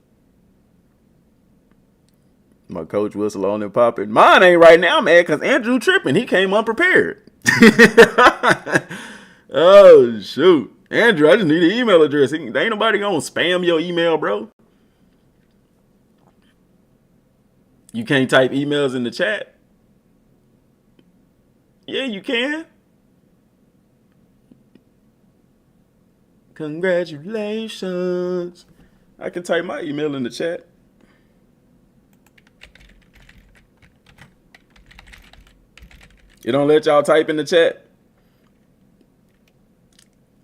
My coach whistle on and popping. Mine ain't right now, man, because Andrew tripping. He came unprepared. Oh, shoot. Andrew, I just need an email address. Ain't nobody gonna spam your email, bro. You can't type emails in the chat? Yeah, you can. Congratulations. I can type my email in the chat. You don't let y'all type in the chat?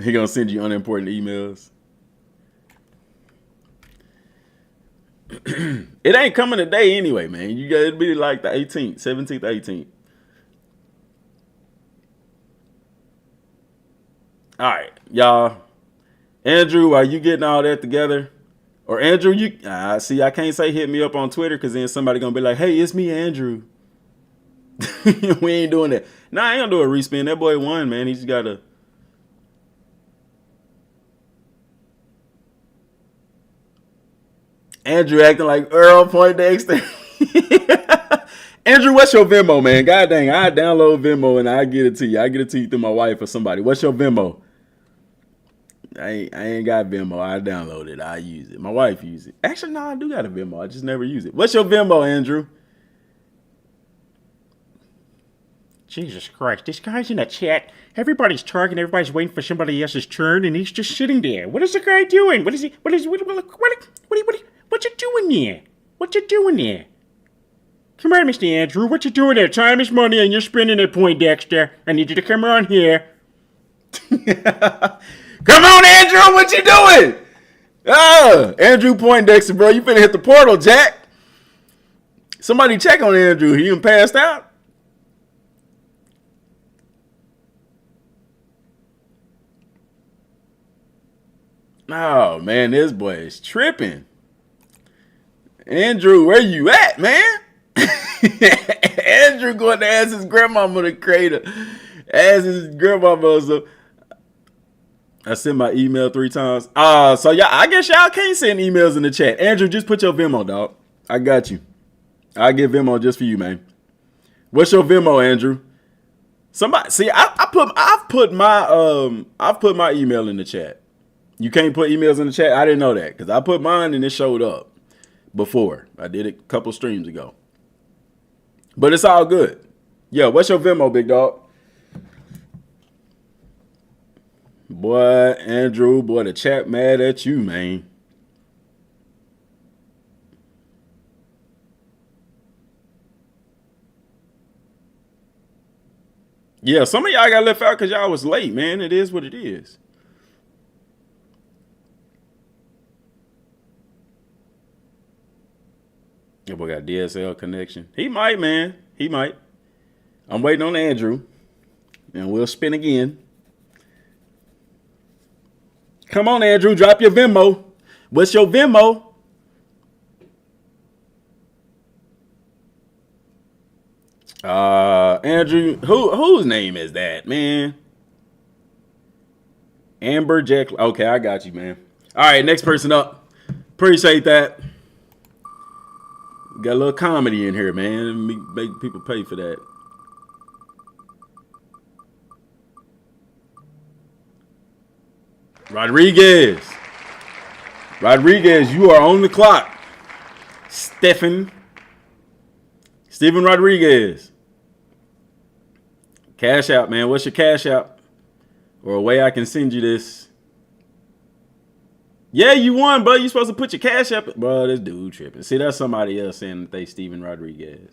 He gonna send you unimportant emails. It ain't coming today anyway, man. You gotta be like the 18th, 17th, 18th. All right, y'all. Andrew, are you getting all that together? Or Andrew, see, I can't say hit me up on Twitter because then somebody gonna be like, hey, it's me, Andrew. We ain't doing that. Nah, I ain't gonna do a respin. That boy won, man. He just gotta. Andrew acting like Earl Poindexter. Andrew, what's your Venmo, man? God dang, I download Venmo and I get it to you. I get it to you through my wife or somebody. What's your Venmo? I ain't got Venmo. I download it. I use it. My wife uses it. Actually, no, I do got a Venmo. I just never use it. What's your Venmo, Andrew? Jesus Christ, this guy's in a chat. Everybody's talking, everybody's waiting for somebody else's turn, and he's just sitting there. What is the guy doing? What you doing there? What you doing there? Come on, Mr. Andrew, what you doing there? Time is money and you're spending it, Poindexter. I need you to come on here. Come on, Andrew, what you doing? Andrew Poindexter, bro, you finna hit the portal, Jack. Somebody check on Andrew. He done passed out. Oh, man, this boy is tripping. Andrew, where you at, man? Andrew going to ask his grandmama to create ask his grandmama. So I sent my email 3 times. So y'all, I guess y'all can't send emails in the chat. Andrew, just put your Venmo, dog. I got you. I'll get Venmo just for you, man. What's your Venmo, Andrew? Somebody see, I've put my email in the chat. You can't put emails in the chat. I didn't know that because I put mine and it showed up before. I did it a couple streams ago. But it's all good. Yo, what's your Venmo, big dog? Boy, Andrew, boy, the chat mad at you, man. Yeah, some of y'all got left out because y'all was late, man. It is what it is. Your boy got DSL connection. He might, man. He might. I'm waiting on Andrew. And we'll spin again. Come on, Andrew. Drop your Venmo. What's your Venmo? Andrew, whose name is that, man? Amber Jack. Okay, I got you, man. All right, next person up. Appreciate that. Got a little comedy in here, man. Make people pay for that. Rodriguez, you are on the clock. Steven Rodriguez. Cash out, man. What's your cash out? Or a way I can send you this. Yeah, you won, bro. You supposed to put your cash up. Bro, this dude tripping. See, that's somebody else saying that they Steven Rodriguez.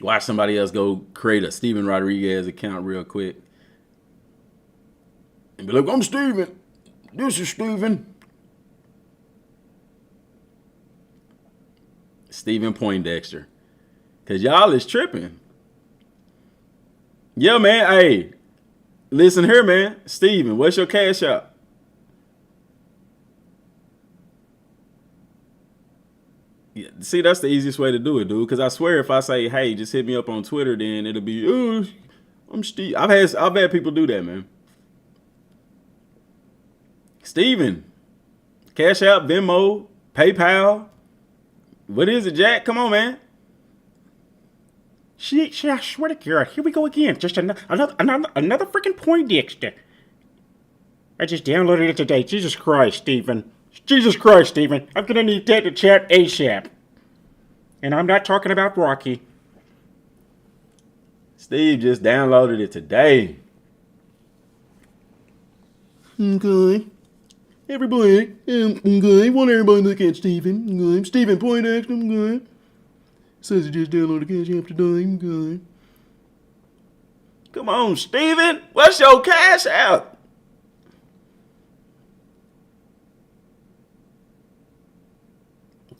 Watch somebody else go create a Steven Rodriguez account real quick. And be like, I'm Steven. This is Steven. Steven Poindexter. Because y'all is tripping. Yeah, man. Hey, listen here, man. Steven, what's your cash out? Yeah, see, that's the easiest way to do it, dude. Because I swear if I say, hey, just hit me up on Twitter, then it'll be, oh, I'm Steve. I've had people do that, man. Steven, Cash App, Venmo, PayPal. What is it, Jack? Come on, man. I swear to God, here we go again. Just another freaking Poindexter. I just downloaded it today. Jesus Christ, Steven. I'm gonna need that to chat ASAP. And I'm not talking about Rocky. Steve just downloaded it today. Okay. Everybody, okay. Want everybody to look at Steven. Okay. Steven Poindexter, okay. Says he just downloaded Cash App today, okay. Come on, Steven. What's your Cash App?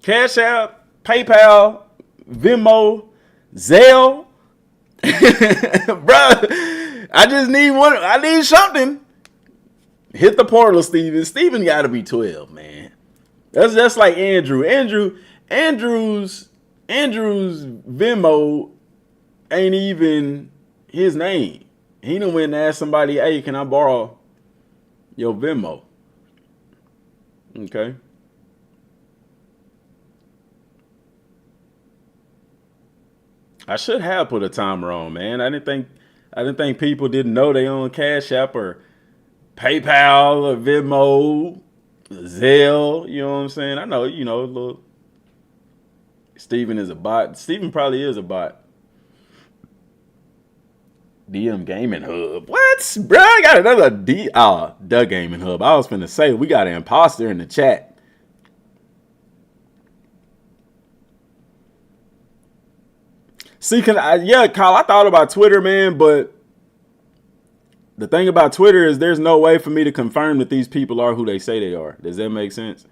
Cash App, PayPal, Venmo, Zelle. Bruh, I just need one. I need something. Hit the portal, Steven. Steven got to be 12, man. That's like Andrew. Andrew's Venmo ain't even his name. He done went and asked somebody, hey, can I borrow your Venmo? Okay. I should have put a timer on, man. I didn't think people didn't know they own Cash App or PayPal or Venmo, Zelle. You know what I'm saying? I know, little Steven is a bot. Steven probably is a bot. DM Gaming Hub. What? Bro, I got another the Gaming Hub. I was finna say, we got an imposter in the chat. See, Kyle, I thought about Twitter, man, but the thing about Twitter is there's no way for me to confirm that these people are who they say they are. Does that make sense?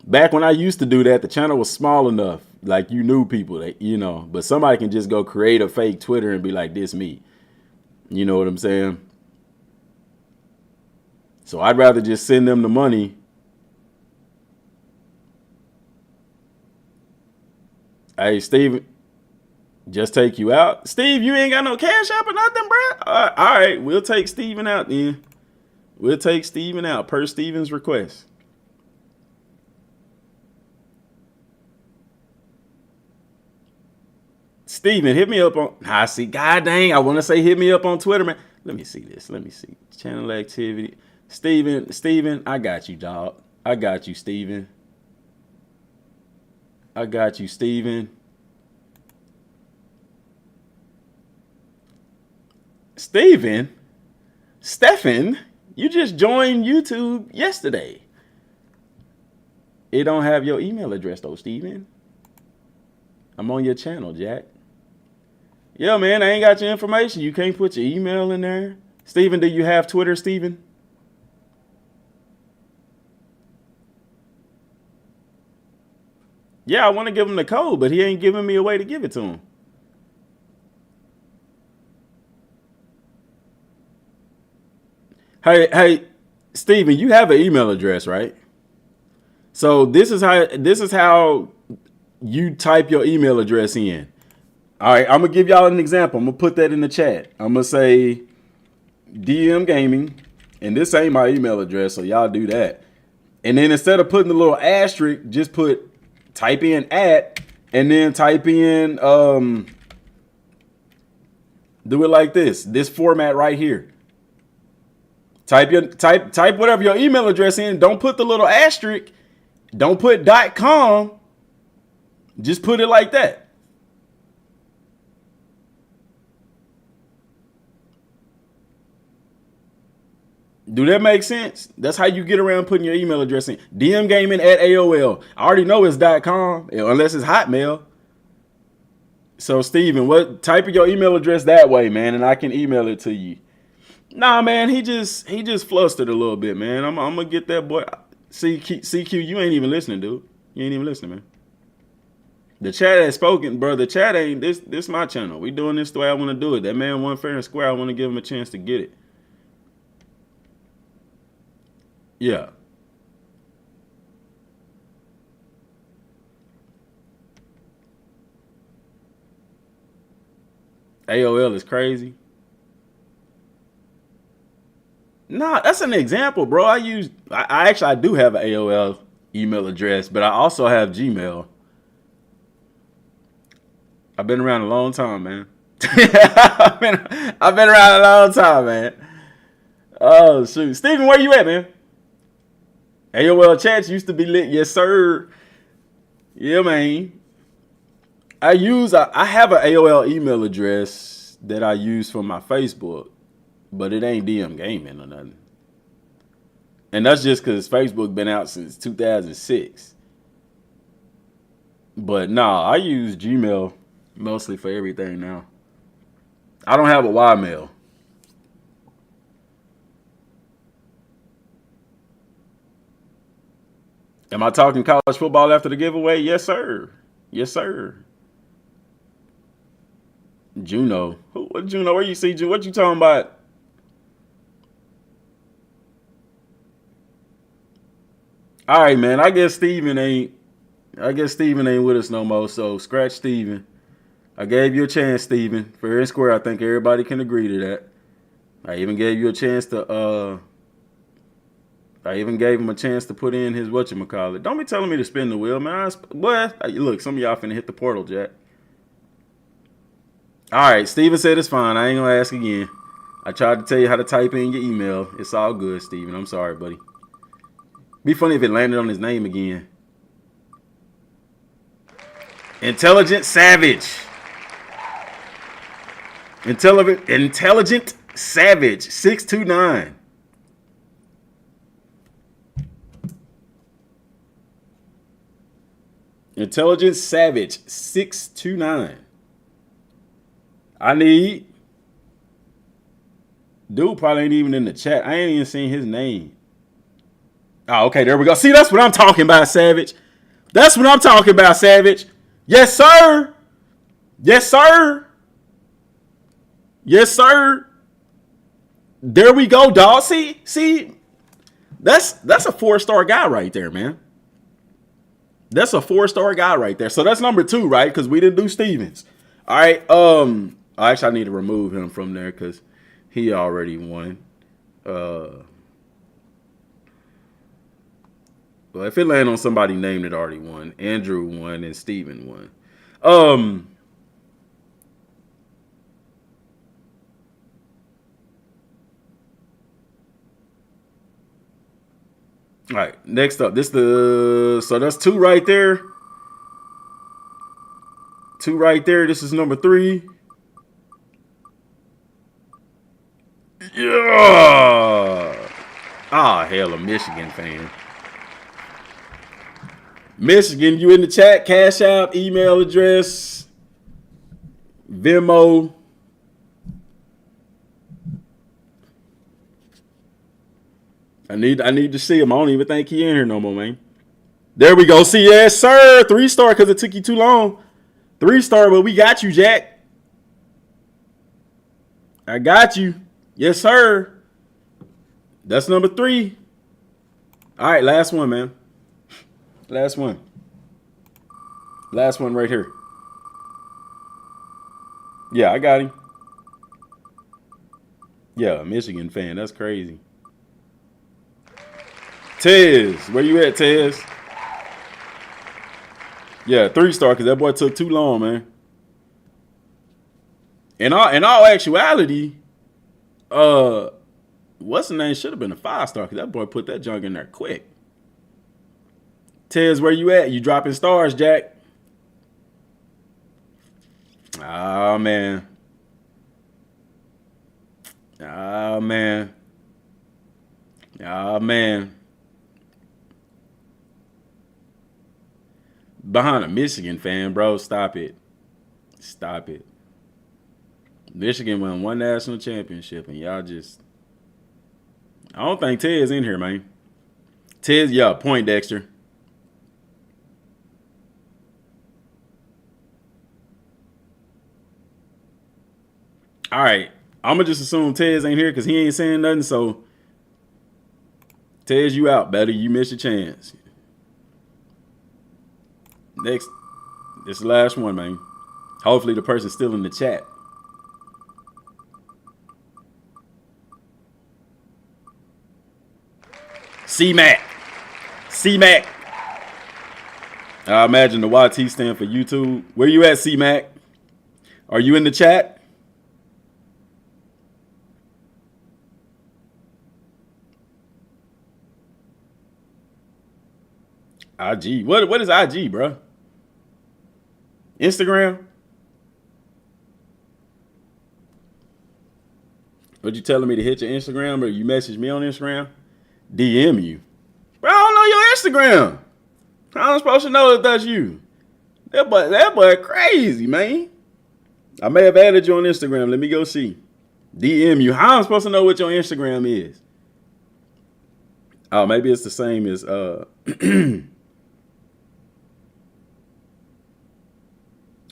Back when I used to do that, the channel was small enough. Like, you knew people that, but somebody can just go create a fake Twitter and be like, this me. You know what I'm saying? So I'd rather just send them the money. Hey, Steven, just take you out. Steve, you ain't got no cash app or nothing, bro? All right, we'll take Steven out then. We'll take Steven out per Steven's request. Steven, hit me up on. I see. God dang, I want to say hit me up on Twitter, man. Let me see this. Let me see. Channel activity. Steven, I got you, dog. I got you, Steven. I got you, Steven. Stefan, you just joined YouTube yesterday. It don't have your email address, though, Steven. I'm on your channel, Jack. Yeah, man, I ain't got your information. You can't put your email in there. Steven, do you have Twitter, Steven? Yeah, I want to give him the code, but he ain't giving me a way to give it to him. Hey, Steven, you have an email address, right? So this is how you type your email address in. All right, I'm gonna give y'all an example. I'm gonna put that in the chat. I'm gonna say DM Gaming, and this ain't my email address, so y'all do that. And then instead of putting the little asterisk, just type in @ and then type in do it like this format right here. Type whatever your email address in. Don't put the little asterisk. Don't put .com. Just put it like that. Do that make sense? That's how you get around putting your email address in. DMgaming@AOL. I already know it's .com unless it's Hotmail. So Steven, type your email address that way, man, and I can email it to you. Nah, man, he just flustered a little bit, man. I'm gonna get that boy. CQ, you ain't even listening, dude. You ain't even listening, man. The chat has spoken, bro. The chat ain't this my channel. We doing this the way I want to do it. That man won fair and square. I want to give him a chance to get it. Yeah. AOL is crazy. Nah, that's an example, bro. I do have an AOL email address, but I also have Gmail. I've been around a long time, man. I've been around a long time, man. Oh, shoot. Steven, where you at, man? AOL chats used to be lit. Yes, sir. Yeah, man. I have an AOL email address that I use for my Facebook, but it ain't DM Gaming or nothing. And that's just because Facebook been out since 2006. But nah, I use Gmail mostly for everything now. I don't have a Ymail. Am I talking college football after the giveaway? Yes, sir. Yes, sir. Juno. What Juno? Where you see Juno? What you talking about? All right, man. I guess Steven ain't with us no more. So scratch Steven. I gave you a chance, Steven. Fair and square. I think everybody can agree to that. I even gave you a chance to I even gave him a chance to put in his whatchamacallit. Don't be telling me to spin the wheel, man. Look, some of y'all finna hit the portal, Jack. All right, Steven said it's fine. I ain't gonna ask again. I tried to tell you how to type in your email. It's all good, Steven. I'm sorry, buddy. Be funny if it landed on his name again. Intelligent Savage. Intelligent Savage 629. Intelligent Savage 629. I need. Dude probably ain't even in the chat. I ain't even seen his name. Oh, okay, there we go. See, that's what I'm talking about, Savage. That's what I'm talking about, Savage. Yes, sir. Yes, sir. Yes, sir. There we go, dog. See, that's a 4-star guy right there, man. That's a 4-star guy right there. So that's number 2, right? Because we didn't do Stevens. All right. Actually, I need to remove him from there because he already won. Well, if it land on somebody named that already won, Andrew won and Steven won. All right, next up. So that's 2 right there. 2 right there. This is number 3. Yeah. Ah, hell, a Michigan fan. Michigan, you in the chat? Cash App, email address, Venmo. I need to see him. I don't even think he in here no more, man. There we go. See, yes, sir. 3-star because it took you too long. 3-star, but we got you, Jack. I got you. Yes, sir. That's number 3. All right, last one, man. Last one. Last one right here. Yeah, I got him. Yeah, a Michigan fan. That's crazy. Tez, where you at, Tez? Yeah, 3-star because that boy took too long, man. In all actuality, what's the name? Should have been a 5-star because that boy put that junk in there quick. Tez, where you at? You dropping stars, Jack? Oh, man. Oh, man. Oh, man. Behind a Michigan fan, bro. Stop it. Stop it. Michigan won 1 national championship, and y'all just... I don't think Ted's in here, man. Ted's, yeah, Point Dexter. All right. I'm going to just assume Ted's ain't here because he ain't saying nothing, so... Ted's, you out, buddy. You missed your chance. Next. This is the last one, man. Hopefully the person's still in the chat. C-Mac. C-Mac. I imagine the YT stand for YouTube. Where you at, C-Mac? Are you in the chat? IG. What is IG, bro? Instagram? What you telling me to hit your Instagram or you message me on Instagram? DM you. Bro, I don't know your Instagram. How am I supposed to know that that's you? That boy crazy, man. I may have added you on Instagram. Let me go see. DM you. How am I supposed to know what your Instagram is? Oh, maybe it's the same as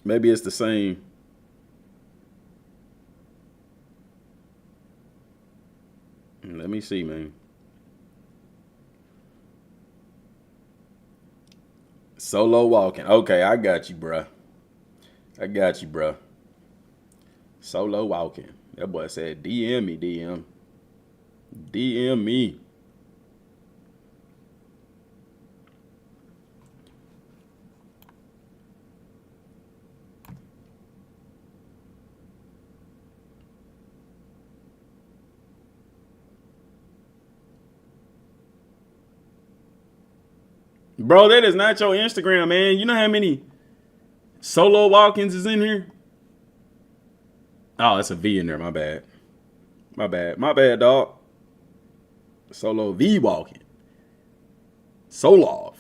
maybe it's the same. Let me see, man. Solo walking. Okay, I got you, bruh. I got you, bruh. Solo walking. That boy said, DM me, DM. DM me. Bro, that is not your Instagram, man. You know how many solo walk-ins is in here? Oh, it's a V in there. My bad. My bad, dog. Solo V walking. Solov.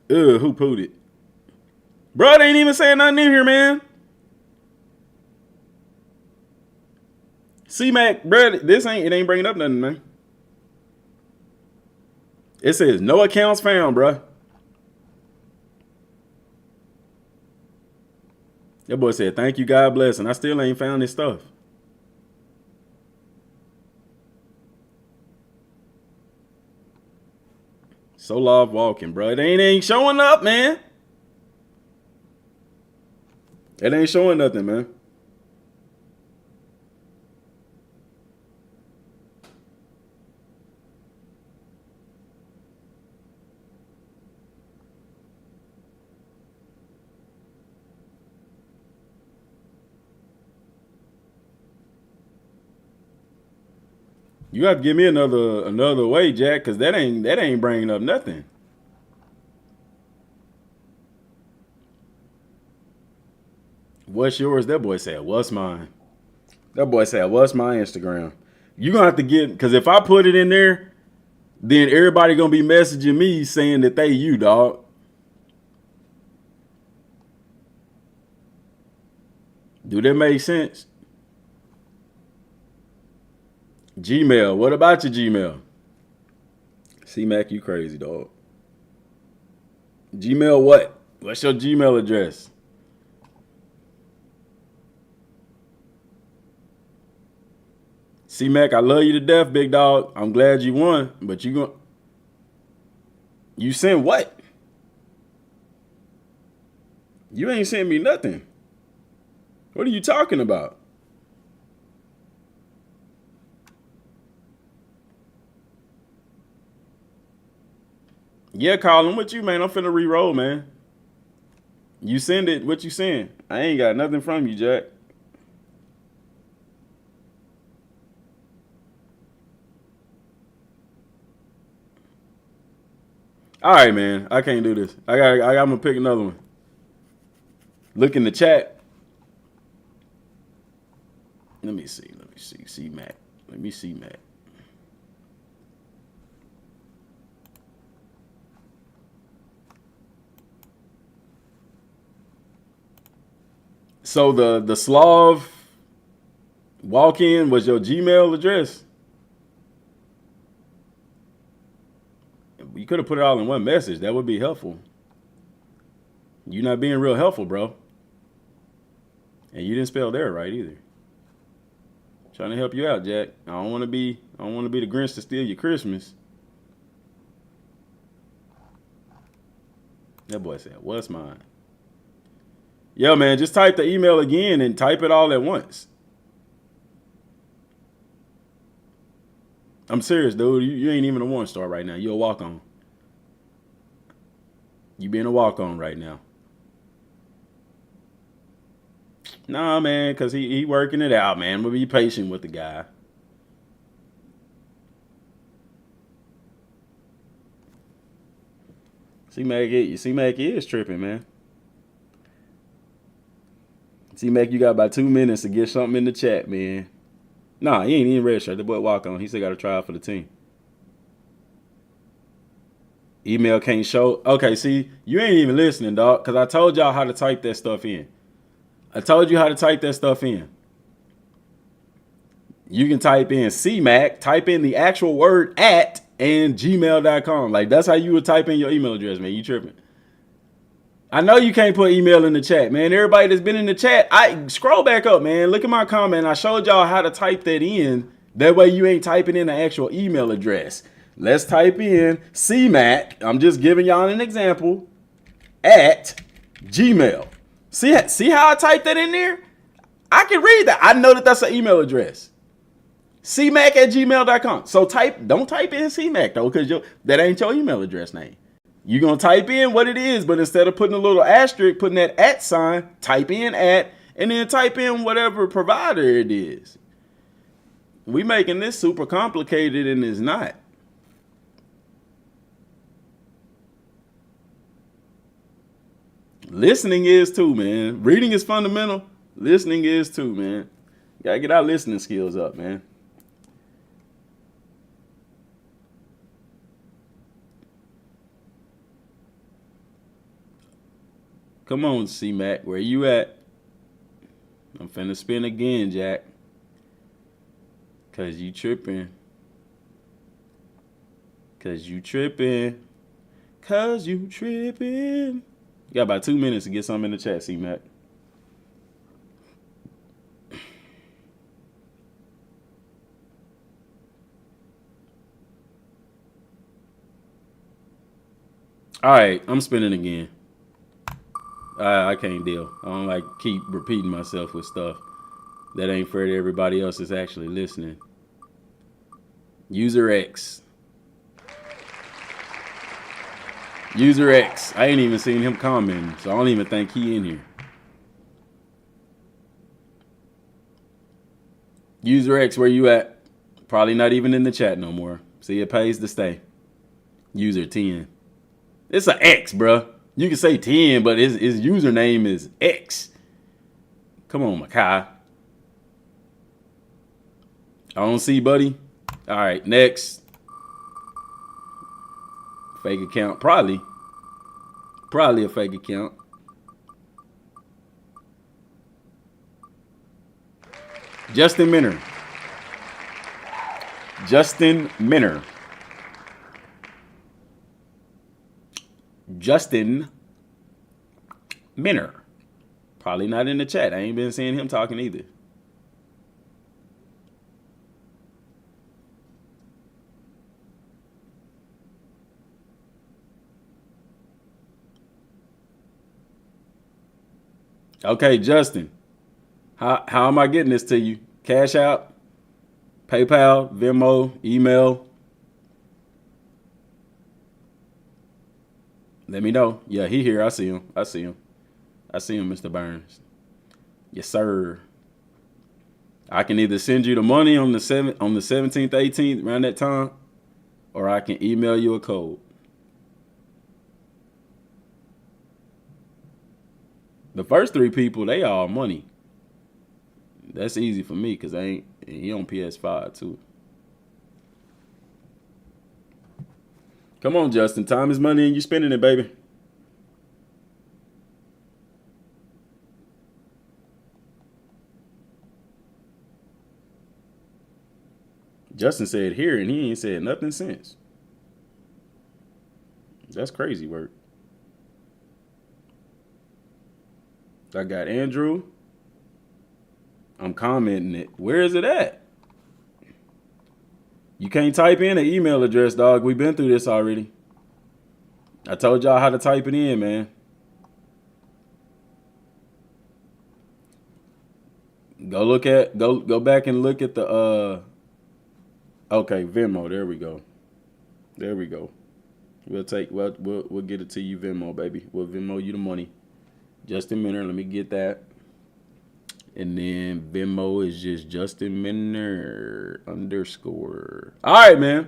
Who pooed it? Bro, they ain't even saying nothing in here, man. C-Mac, bro, it ain't bringing up nothing, man. It says no accounts found, bro. That boy said, thank you, God bless, and I still ain't found his stuff. So love walking, bro. It ain't showing up, man. It ain't showing nothing, man. You have to give me another way, Jack, because that ain't bringing up nothing. What's yours? That boy said, what's mine? That boy said, what's my Instagram? You gonna have to get, because if I put it in there, then everybody gonna be messaging me saying that they you, dog. Do that make sense? Gmail. What about your Gmail? C-Mac, you crazy, dog. Gmail what? What's your Gmail address? C-Mac, I love you to death, big dog. I'm glad you won, but you sent what? You ain't sent me nothing. What are you talking about? Yeah, Colin, what you, man? I'm finna re-roll, man. You send it, what you send? I ain't got nothing from you, Jack. All right, man. I can't do this. I'm gonna pick another one. Look in the chat. Let me see. See Mac. Let me see Mac. So the Slav walk-in was your Gmail address. You could have put it all in one message. That would be helpful. You're not being real helpful, bro. And you didn't spell there right either. Trying to help you out, Jack. I don't want to be the Grinch to steal your Christmas. That boy said, what's mine? Yo, man, just type the email again and type it all at once. I'm serious, dude. You ain't even a one star right now. You're a walk-on. You being a walk-on right now. Nah, man, because he working it out, man. We'll be patient with the guy. C-Mac is tripping, man. C-Mac, you got about 2 minutes to get something in the chat, man. Nah, he ain't even registered. The boy walk on. He still got to try out for the team. Email can't show. Okay, see, you ain't even listening, dog, because I told y'all how to type that stuff in. I told you how to type that stuff in. You can type in C-Mac, type in the actual word at, and gmail.com. Like, that's how you would type in your email address, man. You tripping. I know you can't put email in the chat, man. Everybody that's been in the chat, I scroll back up, man. Look at my comment. I showed y'all how to type that in. That way you ain't typing in the actual email address. Let's type in C-Mac. I'm just giving y'all an example. At Gmail. See how I typed that in there? I can read that. I know that that's an email address. CMac at gmail.com. So don't type in C-Mac though, because that ain't your email address name. You're going to type in what it is, but instead of putting a little asterisk, putting that at sign, type in at, and then type in whatever provider it is. We making this super complicated and it's not. Listening is too, man. Reading is fundamental. Listening is too, man. Gotta get our listening skills up, man. Come on, C-Mac. Where you at? I'm finna spin again, Jack. Cause you tripping. Cause you tripping. Cause you tripping. You got about 2 minutes to get something in the chat, C-Mac. All right, I'm spinning again. I can't deal. I don't like keep repeating myself with stuff that ain't fair to everybody else that's actually listening. User X. User X. I ain't even seen him commenting, so I don't even think he in here. User X, where you at? Probably not even in the chat no more. See, it pays to stay. User 10. It's an X, bruh. You can say 10, but his username is X. Come on, Makai. I don't see, buddy. All right, next. Fake account. Probably a fake account. Justin Minner. Justin Minner. Justin Minner. Probably not in the chat. I ain't been seeing him talking either. Okay, Justin. How am I getting this to you? Cash out, PayPal, Venmo, email. Let me know. Yeah, he here. I see him. I see him, Mr. Burns. Yes, sir. I can either send you the money on the 17th, 18th, around that time, or I can email you a code. The first 3 people, they all money. That's easy for me because he on PS5 too. Come on, Justin. Time is money and you spending it, baby. Justin said here and he ain't said nothing since. That's crazy work. I got Andrew. I'm commenting it. Where is it at? You can't type in an email address, dog. We've been through this already. I told y'all how to type it in, man. Go back and look at the okay, Venmo. There we go. We'll get it to you, Venmo, baby. We'll Venmo you the money. Justin Minner, let me get that. And then Venmo is just Justin Minner _ All right, man.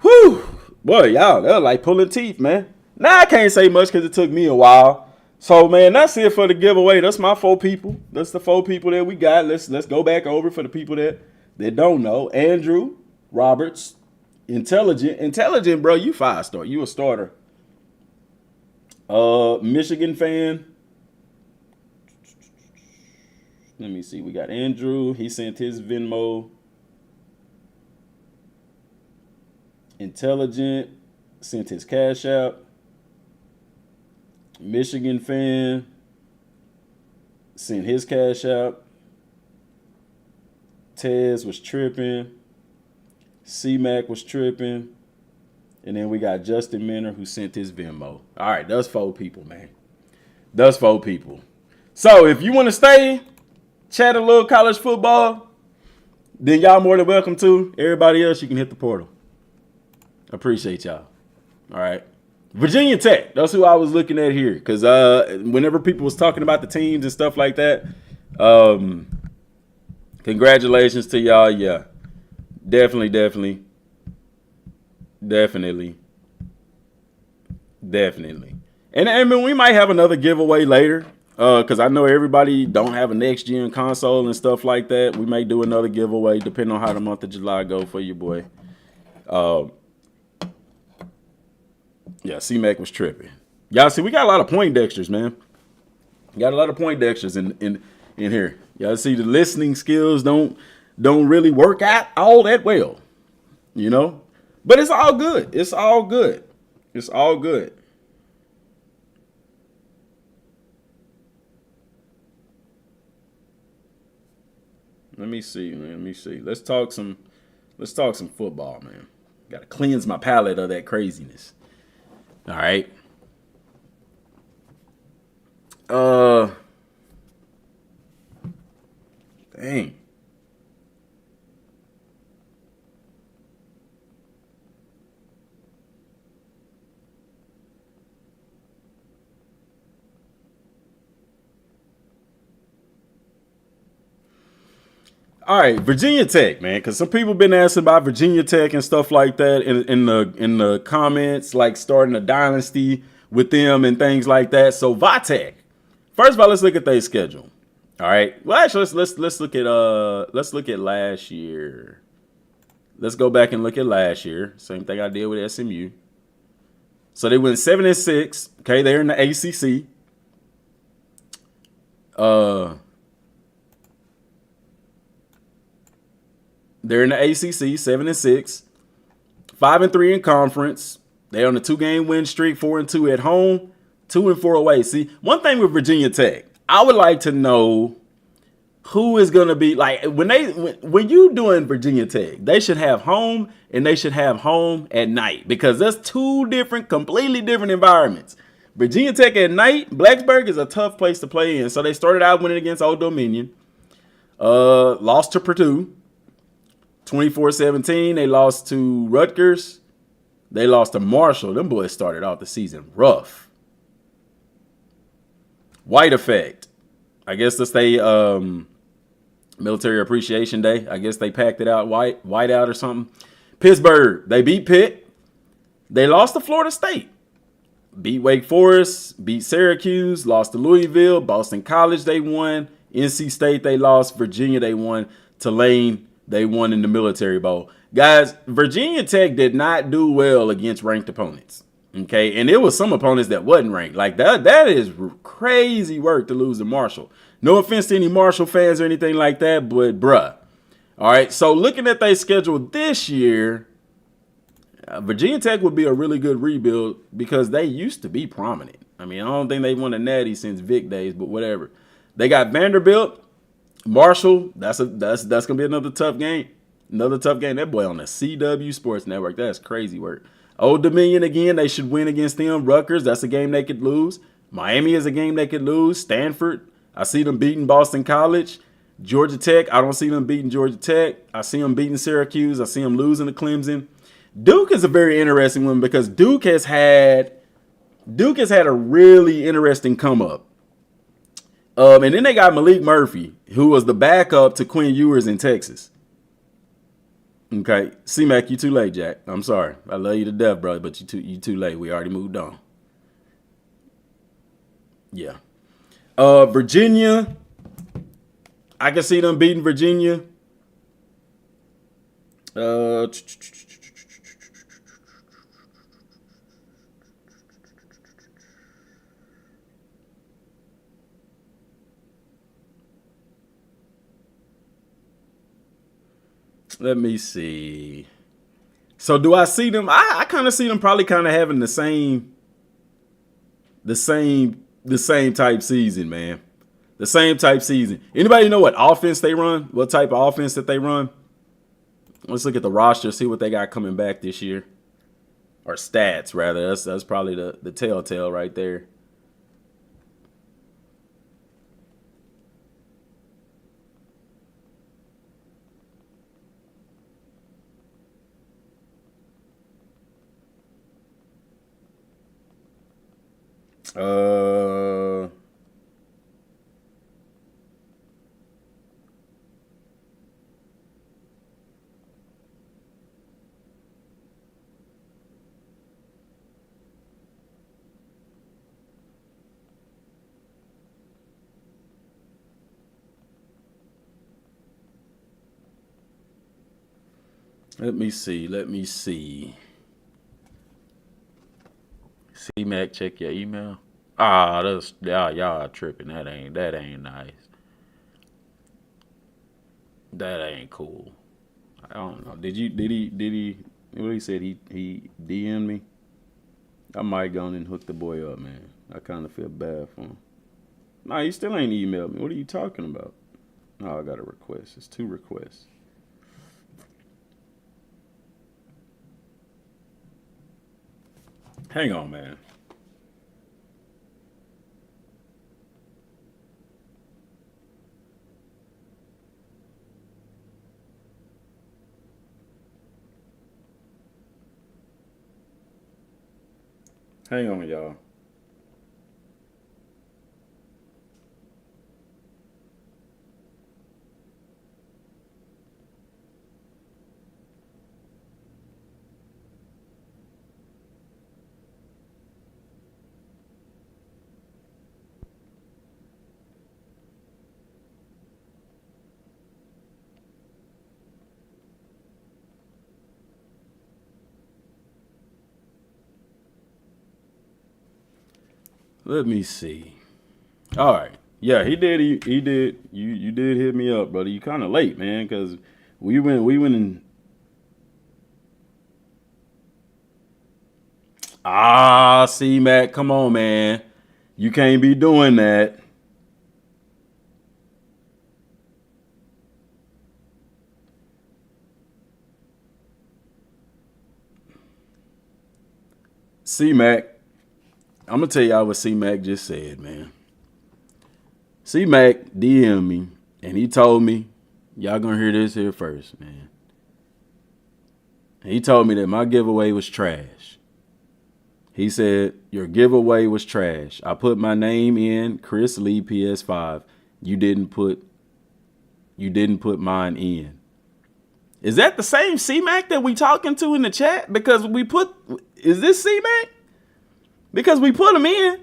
Whew. Boy, y'all, they're like pulling teeth, man. Now I can't say much because it took me a while. So, man, that's it for the giveaway. That's my 4 people. That's the 4 people that we got. Let's go back over for the people that don't know. Andrew Roberts, intelligent, bro. You 5-star. You a starter. Michigan fan. Let me see. We got Andrew. He sent his Venmo. Intelligent sent his Cash App. Michigan fan sent his Cash App. Tez was tripping. C-Mac was tripping. And then we got Justin Minner who sent his Venmo. All right, that's 4 people, man. That's 4 people. So if you want to stay, chat a little college football, then y'all more than welcome to. Everybody else, you can hit the portal. Appreciate y'all. All right. Virginia Tech. That's who I was looking at here. Because whenever people was talking about the teams and stuff like that, congratulations to y'all. Yeah. Definitely. And I mean, we might have another giveaway later. Because I know everybody don't have a next gen console and stuff like that. We may do another giveaway depending on how the month of July go for you, boy. Yeah, C-Mac was tripping. Y'all see, we got a lot of Poindexters, man. We got a lot of Poindexters in here. Y'all see, the listening skills don't really work out all that well, you know. But it's all good. It's all good. It's all good. Let me see. Let's talk some football, man. Got to cleanse my palate of that craziness. All right. Dang. All right, Virginia Tech, man, because some people been asking about Virginia Tech and stuff like that in the comments, like starting a dynasty with them and things like that. So Vatech, first of all, let's look at their schedule. All right, well, actually, let's look at last year. Let's go back and look at last year. Same thing I did with SMU. So they went 7-6. Okay, they're in the ACC. They're in the ACC, 7-6, 5-3 in conference. They're on a 2-game win streak, 4-2 at home, 2-4 away. See, one thing with Virginia Tech, I would like to know who is going to be like when you doing Virginia Tech, they should have home and they should have home at night because that's two completely different environments. Virginia Tech at night, Blacksburg is a tough place to play in. So they started out winning against Old Dominion, lost to Purdue. 24-17, they lost to Rutgers. They lost to Marshall. Them boys started off the season rough. White Effect. I guess that's they Military Appreciation Day. I guess they packed it out white out or something. Pittsburgh, they beat Pitt. They lost to Florida State. Beat Wake Forest, beat Syracuse, lost to Louisville. Boston College, they won. NC State, they lost. Virginia, they won. Tulane, they won in the Military Bowl. Guys, Virginia Tech did not do well against ranked opponents. Okay, and it was some opponents that wasn't ranked. Like that is crazy work to lose to Marshall. No offense to any Marshall fans or anything like that, but bruh. All right, so looking at their schedule this year, Virginia Tech would be a really good rebuild because they used to be prominent. I mean, I don't think they won a natty since Vic days, but whatever. They got Vanderbilt. Marshall, that's gonna be another tough game. Another tough game. That boy on the CW Sports Network. That's crazy work. Old Dominion again, they should win against them. Rutgers, that's a game they could lose. Miami is a game they could lose. Stanford, I see them beating Boston College. Georgia Tech, I don't see them beating Georgia Tech. I see them beating Syracuse. I see them losing to Clemson. Duke is a very interesting one because Duke has had a really interesting come up. And then they got Malik Murphy, who was the backup to Quinn Ewers in Texas. Okay, C-Mac, you too late, Jack. I'm sorry. I love you to death, brother, but you too late. We already moved on. Yeah. Virginia, I can see them beating Virginia. Let me see. So do I see them? I kind of see them probably kind of having the same type season, man. The same type season. Anybody know what offense they run? What type of offense that they run? Let's look at the roster, see what they got coming back this year. Or stats, rather. That's probably the telltale right there. Let me see. Let me see. C-Mac, check your email. That's y'all tripping. That ain't nice. That ain't cool. I don't know. Did he what he said he DM'd me? I might go on and hook the boy up, man. I kind of feel bad for him. Nah, he still ain't emailed me. What are you talking about? Oh, I got a request. It's 2 requests. Hang on, man. Hang on, y'all. Let me see. All right. Yeah, he did. He did. You did hit me up, brother. You kind of late, man, because we went in. C-Mac, come on, man. You can't be doing that. C-Mac, I'm going to tell y'all what C-Mac just said, man. C-Mac DM'd me, and he told me, y'all going to hear this here first, man. He told me that my giveaway was trash. He said, your giveaway was trash. I put my name in, Chris Lee PS5. You didn't put mine in. Is that the same C-Mac that we talking to in the chat? Because is this C-Mac? Because we put him in.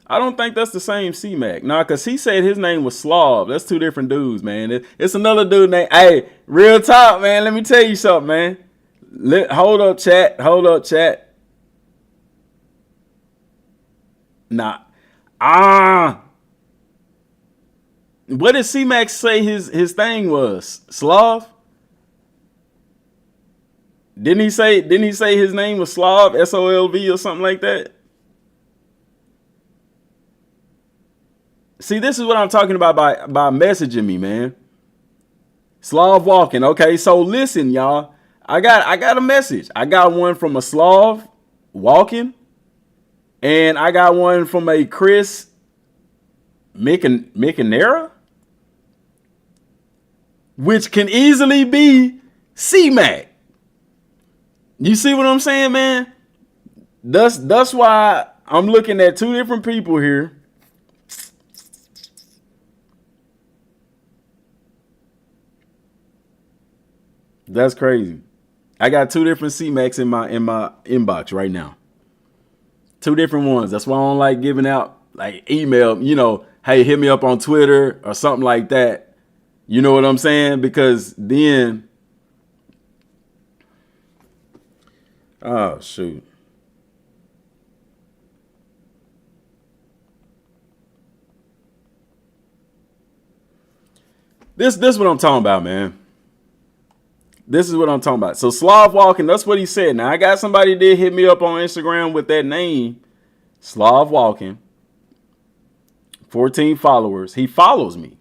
I don't think that's the same C-Mac. Nah, because he said his name was Slav. That's 2 different dudes, man. It's another dude named, hey, real talk, man. Let me tell you something, man. Hold up, chat. Nah. What did C-Mac say his thing was? Slav? Didn't he say his name was Slav, SOLV or something like that? See, this is what I'm talking about by messaging me, man. Slav walking. Okay, so listen, y'all. I got a message. I got one from a Slav walking, and I got one from a Chris Micanera, which can easily be C-Mac. You see what I'm saying, man? That's why I'm looking at 2 different people here. That's crazy. I got 2 different C-Macs in my inbox right now. 2 different ones. That's why I don't like giving out like email, hey, hit me up on Twitter or something like that. You know what I'm saying? Because then, oh shoot. This is what I'm talking about, man. This is what I'm talking about. So Slav Walking, that's what he said. Now I got somebody did hit me up on Instagram with that name, Slav Walking. 14 followers. He follows me.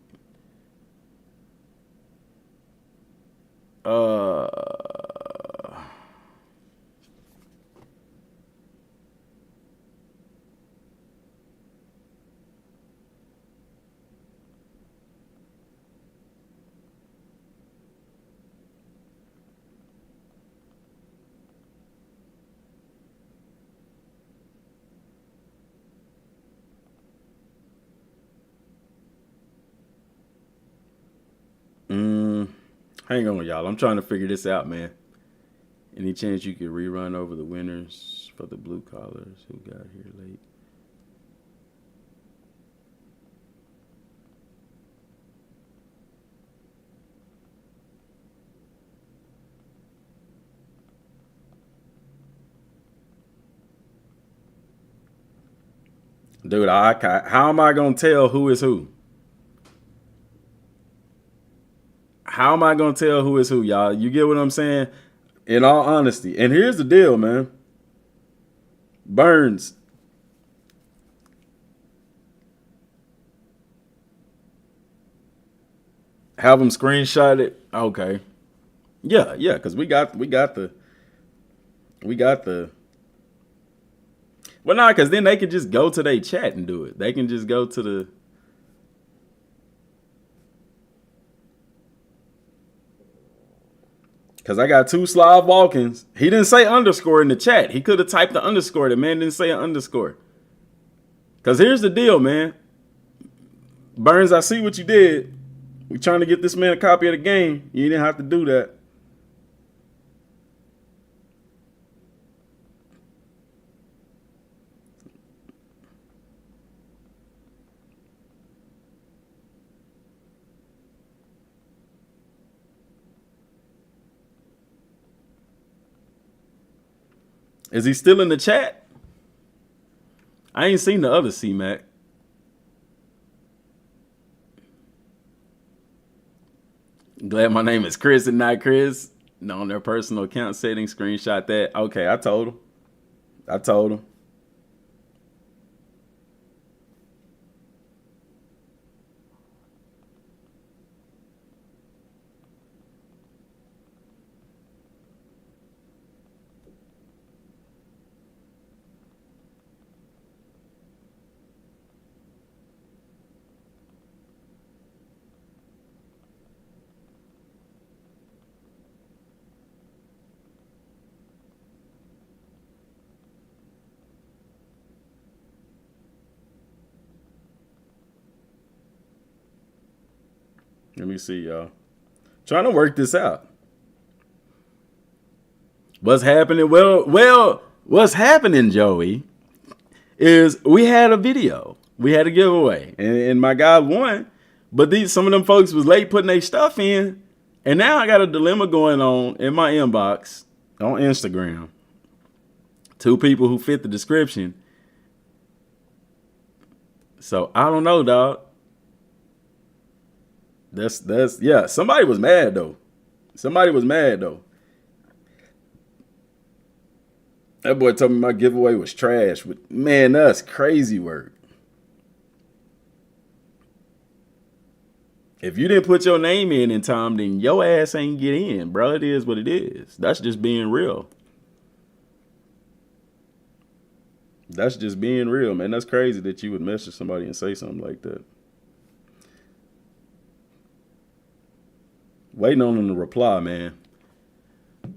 Hang on, y'all. I'm trying to figure this out, man. Any chance you could rerun over the winners for the blue collars who got here late? Dude, how am I gonna tell who is who? How am I gonna tell who is who, y'all? You get what I'm saying? In all honesty. And here's the deal, man. Burns. Have them screenshot it. Okay. Yeah, because we got the. Well, nah, because then they can just go to their chat and do it. They can just go to the. Because I got 2 Slav Walkins. He didn't say underscore in the chat. He could have typed the underscore. The man didn't say an underscore. Because here's the deal, man. Burns, I see what you did. We trying to get this man a copy of the game. You didn't have to do that. Is he still in the chat? I ain't seen the other C-Mac. Glad my name is Chris and not Chris. On their personal account settings, screenshot that. Okay, I told him. Let me see, y'all. Trying to work this out. What's happening? Well, what's happening, Joey, is we had a video. We had a giveaway. And my guy won. But some of them folks was late putting their stuff in. And now I got a dilemma going on in my inbox on Instagram. 2 people who fit the description. So I don't know, dog. That's yeah. Somebody was mad though. That boy told me my giveaway was trash. But man, that's crazy work. If you didn't put your name in time, then your ass ain't get in, bro. It is what it is. That's just being real. That's just being real, man. That's crazy that you would message somebody and say something like that. Waiting on them to reply, man.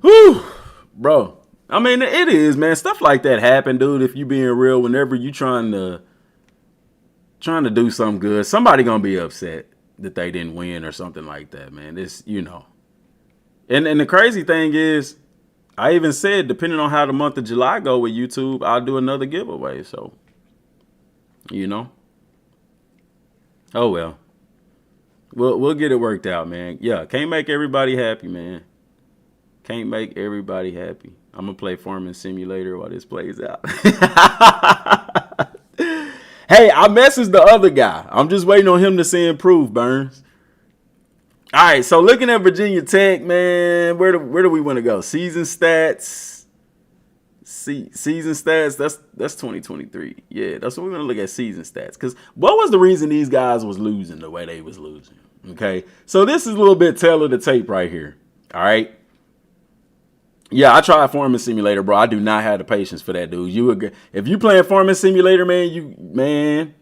Whew, bro. I mean, it is, man. Stuff like that happen, dude. If you being real, whenever you trying to do something good, somebody gonna be upset that they didn't win or something like that, man. It's, you know. And the crazy thing is, I even said, depending on how the month of July go with YouTube, I'll do another giveaway. So, you know. Oh well. We'll get it worked out, man. Yeah, can't make everybody happy, man. Can't make everybody happy. I'm going to play Farming Simulator while this plays out. Hey, I messaged the other guy. I'm just waiting on him to send proof, Burns. All right, so looking at Virginia Tech, man, where do we want to go? Season stats. Season stats, that's 2023. Yeah, that's what we're going to look at, season stats. Because what was the reason these guys was losing the way they was losing? Okay, so this is a little bit tail of the tape right here. All right. Yeah, I tried Farming Simulator, bro. I do not have the patience for that, dude. If you playing Farming Simulator, man,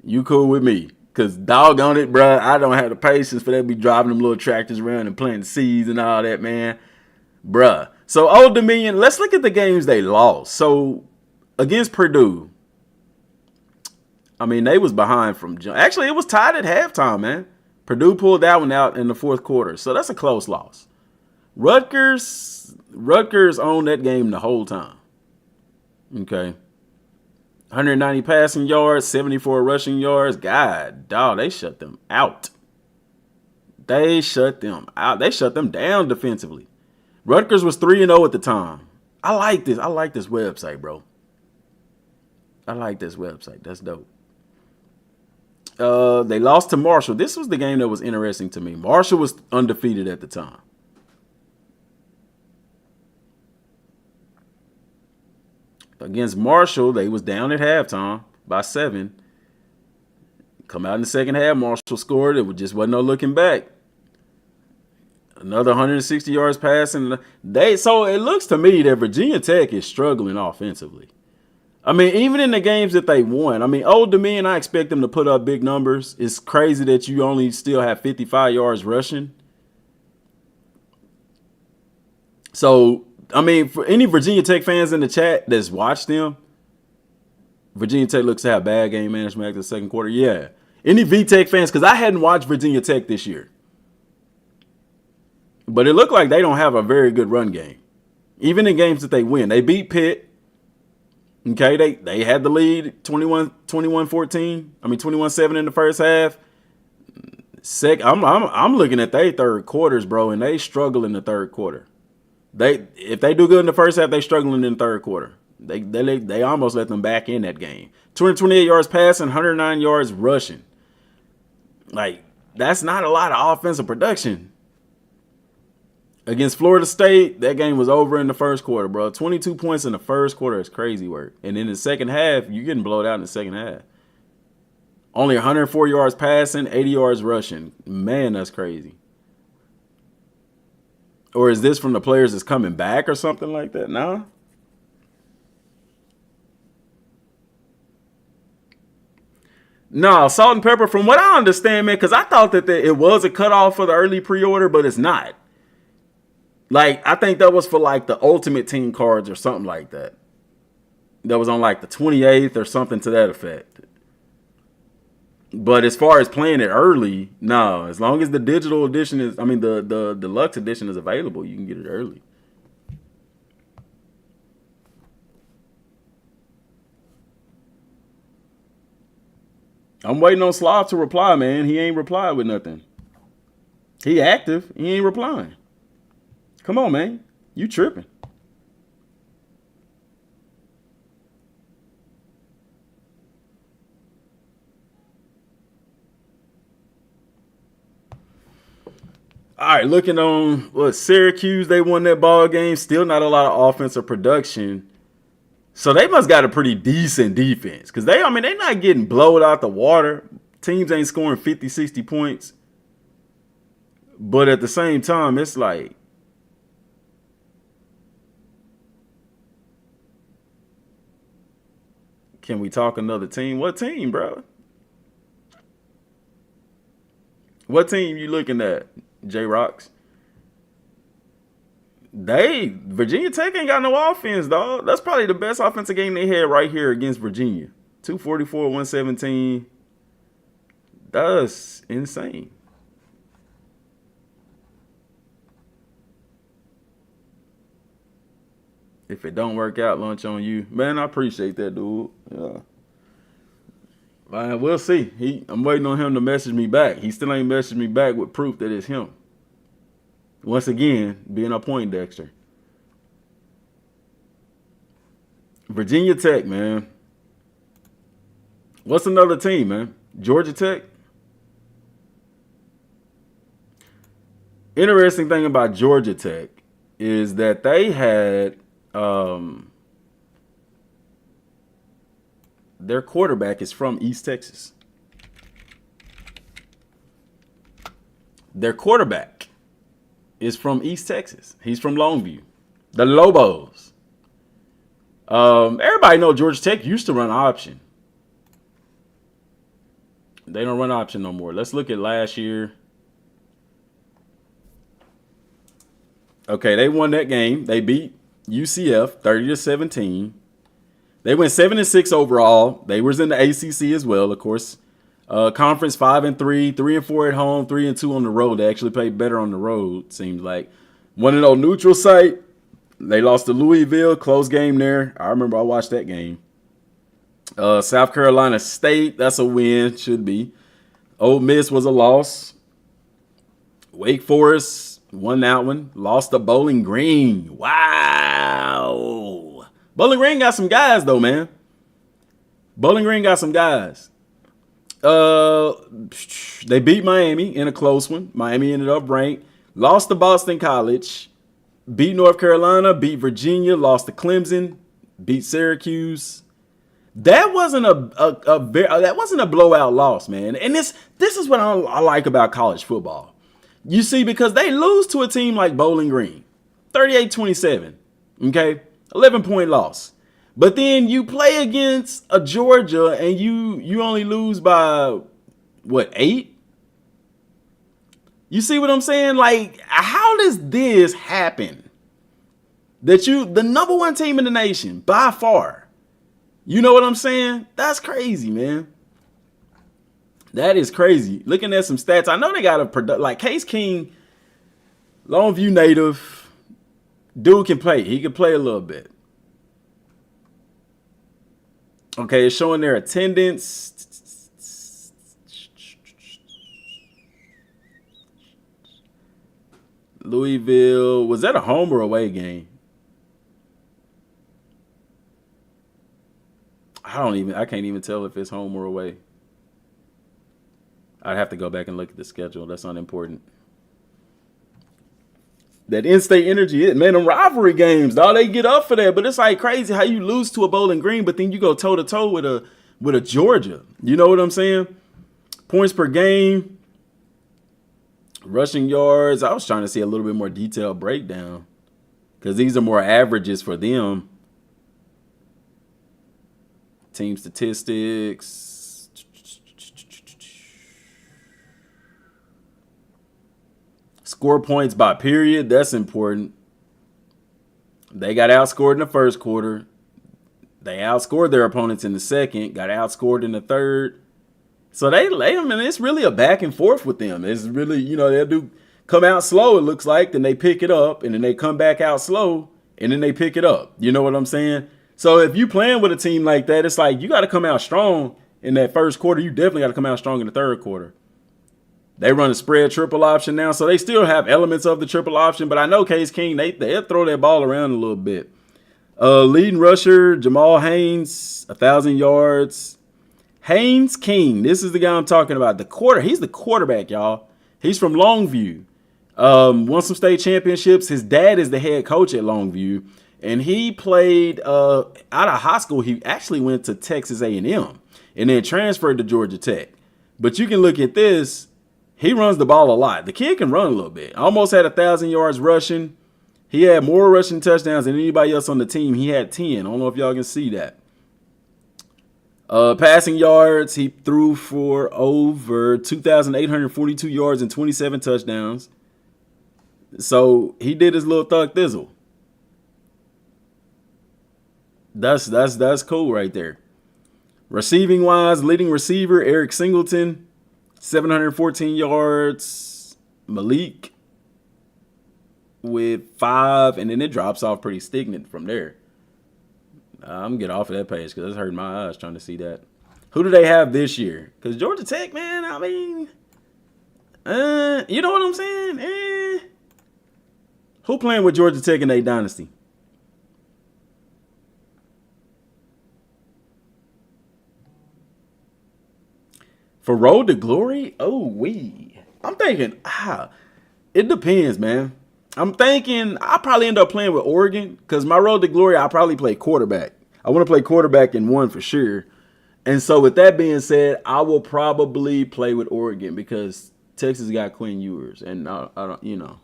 you cool with me. Because doggone it, bro, I don't have the patience for that. Be driving them little tractors around and planting seeds and all that, man. Bruh. So, Old Dominion, let's look at the games they lost. So, against Purdue, I mean, they was behind from – actually, it was tied at halftime, man. Purdue pulled that one out in the fourth quarter. So, that's a close loss. Rutgers owned that game the whole time. Okay. 190 passing yards, 74 rushing yards. God, dog, they shut them out. They shut them down defensively. Rutgers was 3-0 at the time. I like this website, bro. I like this website. That's dope. They lost to Marshall. This was the game that was interesting to me. Marshall was undefeated at the time. Against Marshall, they was down at halftime by 7. Come out in the second half, Marshall scored. It just wasn't no looking back. Another 160 yards passing. So it looks to me that Virginia Tech is struggling offensively. I mean, even in the games that they won, I mean, Old Dominion, I expect them to put up big numbers. It's crazy that you only still have 55 yards rushing. So, I mean, for any Virginia Tech fans in the chat that's watched them, Virginia Tech looks to have bad game management after the second quarter. Yeah. Any VTech fans, because I hadn't watched Virginia Tech this year. But it looked like they don't have a very good run game. Even in games that they win. They beat Pitt. Okay, they had the lead 21-14. I mean 21-7 in the first half. I'm looking at their third quarters, bro, and they struggle in the third quarter. If they do good in the first half, they struggling in the third quarter. They almost let them back in that game. 228 yards passing, 109 yards rushing. Like, that's not a lot of offensive production. Against Florida State, that game was over in the first quarter, bro. 22 points in the first quarter is crazy work. And in the second half, you're getting blown out in the second half. Only 104 yards passing, 80 yards rushing. Man, that's crazy. Or is this from the players that's coming back or something like that? No. No, Salt and Pepper, from what I understand, man, because I thought that it was a cutoff for the early pre-order, but it's not. Like, I think that was for, like, the Ultimate Team cards or something like that. That was on, like, the 28th or something to that effect. But as far as playing it early, no. As long as the digital edition is, I mean, the deluxe edition is available, you can get it early. I'm waiting on Slav to reply, man. He ain't replied with nothing. He active. He ain't replying. Come on, man. You tripping. All right, looking on Syracuse, they won that ball game. Still not a lot of offensive production. So they must got a pretty decent defense. Because they're not getting blown out the water. Teams ain't scoring 50, 60 points. But at the same time, it's like, can we talk another team? What team, bro? What team you looking at, J-Rocks? Virginia Tech ain't got no offense, dog. That's probably the best offensive game they had right here against Virginia. 244, 117. That's insane. If it don't work out, lunch on you. Man, I appreciate that, dude. Yeah. Man, we'll see. I'm waiting on him to message me back. He still ain't messaged me back with proof that it's him. Once again, being a Poindexter. Virginia Tech, man. What's another team, man? Georgia Tech? Interesting thing about Georgia Tech is that they had their quarterback is from East Texas. Their quarterback is from East Texas. He's from Longview. The Lobos. Everybody know Georgia Tech used to run option. They don't run option no more. Let's look at last year. Okay, they won that game. They beat UCF 30-17. They went 7-6 overall. They was in the ACC as well, of course. Conference 5-3, 3-4 at home, 3-2 on the road. They actually played better on the road, seems like. 1-0 neutral site. They lost to Louisville, close game there. I remember I watched that game. South Carolina State, that's a win, should be. Ole Miss was a loss. Wake Forest won that one. Lost to Bowling Green. Wow. Bowling Green got some guys, though, man. Bowling Green got some guys. They beat Miami in a close one. Miami ended up ranked. Lost to Boston College. Beat North Carolina. Beat Virginia. Lost to Clemson. Beat Syracuse. That wasn't that wasn't a blowout loss, man. And this is what I like about college football. You see, because they lose to a team like Bowling Green, 38-27. Okay, 11-point loss. But then you play against a Georgia and you only lose by what, 8? You see what I'm saying? Like, how does this happen? That the number one team in the nation by far. You know what I'm saying? That's crazy, man. That is crazy. Looking at some stats, I know they got like Case King, Longview native, dude can play. He can play a little bit. Okay, it's showing their attendance. Louisville, was that a home or away game? I can't even tell if it's home or away. I'd have to go back and look at the schedule. That's unimportant. That in-state energy, man, them rivalry games, dog, they get up for that. But it's like crazy how you lose to a Bowling Green, but then you go toe-to-toe with a Georgia. You know what I'm saying? Points per game, rushing yards. I was trying to see a little bit more detailed breakdown because these are more averages for them. Team statistics. Score points by period. That's important. They got outscored in the first quarter. They outscored their opponents in the second. Got outscored in the third. So they I mean, it's really a back and forth with them. It's really, they'll come out slow, it looks like. Then they pick it up. And then they come back out slow. And then they pick it up. You know what I'm saying? So if you playing with a team like that, it's like you got to come out strong in that first quarter. You definitely got to come out strong in the third quarter. They run a spread triple option now, so they still have elements of the triple option. But I know Case King, they'll throw that ball around a little bit. Leading rusher, Jamal Haynes, 1,000 yards. Haynes King, this is the guy I'm talking about. He's the quarterback, y'all. He's from Longview. Won some state championships. His dad is the head coach at Longview. And he played out of high school. He actually went to Texas A&M and then transferred to Georgia Tech. But you can look at this. He runs the ball a lot. The kid can run a little bit. Almost had 1,000 yards rushing. He had more rushing touchdowns than anybody else on the team. He had 10. I don't know if y'all can see that. Passing yards, he threw for over 2,842 yards and 27 touchdowns. So he did his little thug thizzle. That's cool right there. Receiving wise, leading receiver Eric Singleton, 714 yards. Malik with 5, and then it drops off pretty stagnant from there. I'm gonna get off of that page because it's hurting my eyes trying to see that. Who do they have this year? Because Georgia Tech, man, I mean, you know what I'm saying? Who playing with Georgia Tech in their dynasty? For Road to Glory? I'm thinking, it depends, man. I'm thinking I'll probably end up playing with Oregon because my Road to Glory, I'll probably play quarterback. I want to play quarterback in one for sure. And so with that being said, I will probably play with Oregon because Texas got Quinn Ewers. And I don't,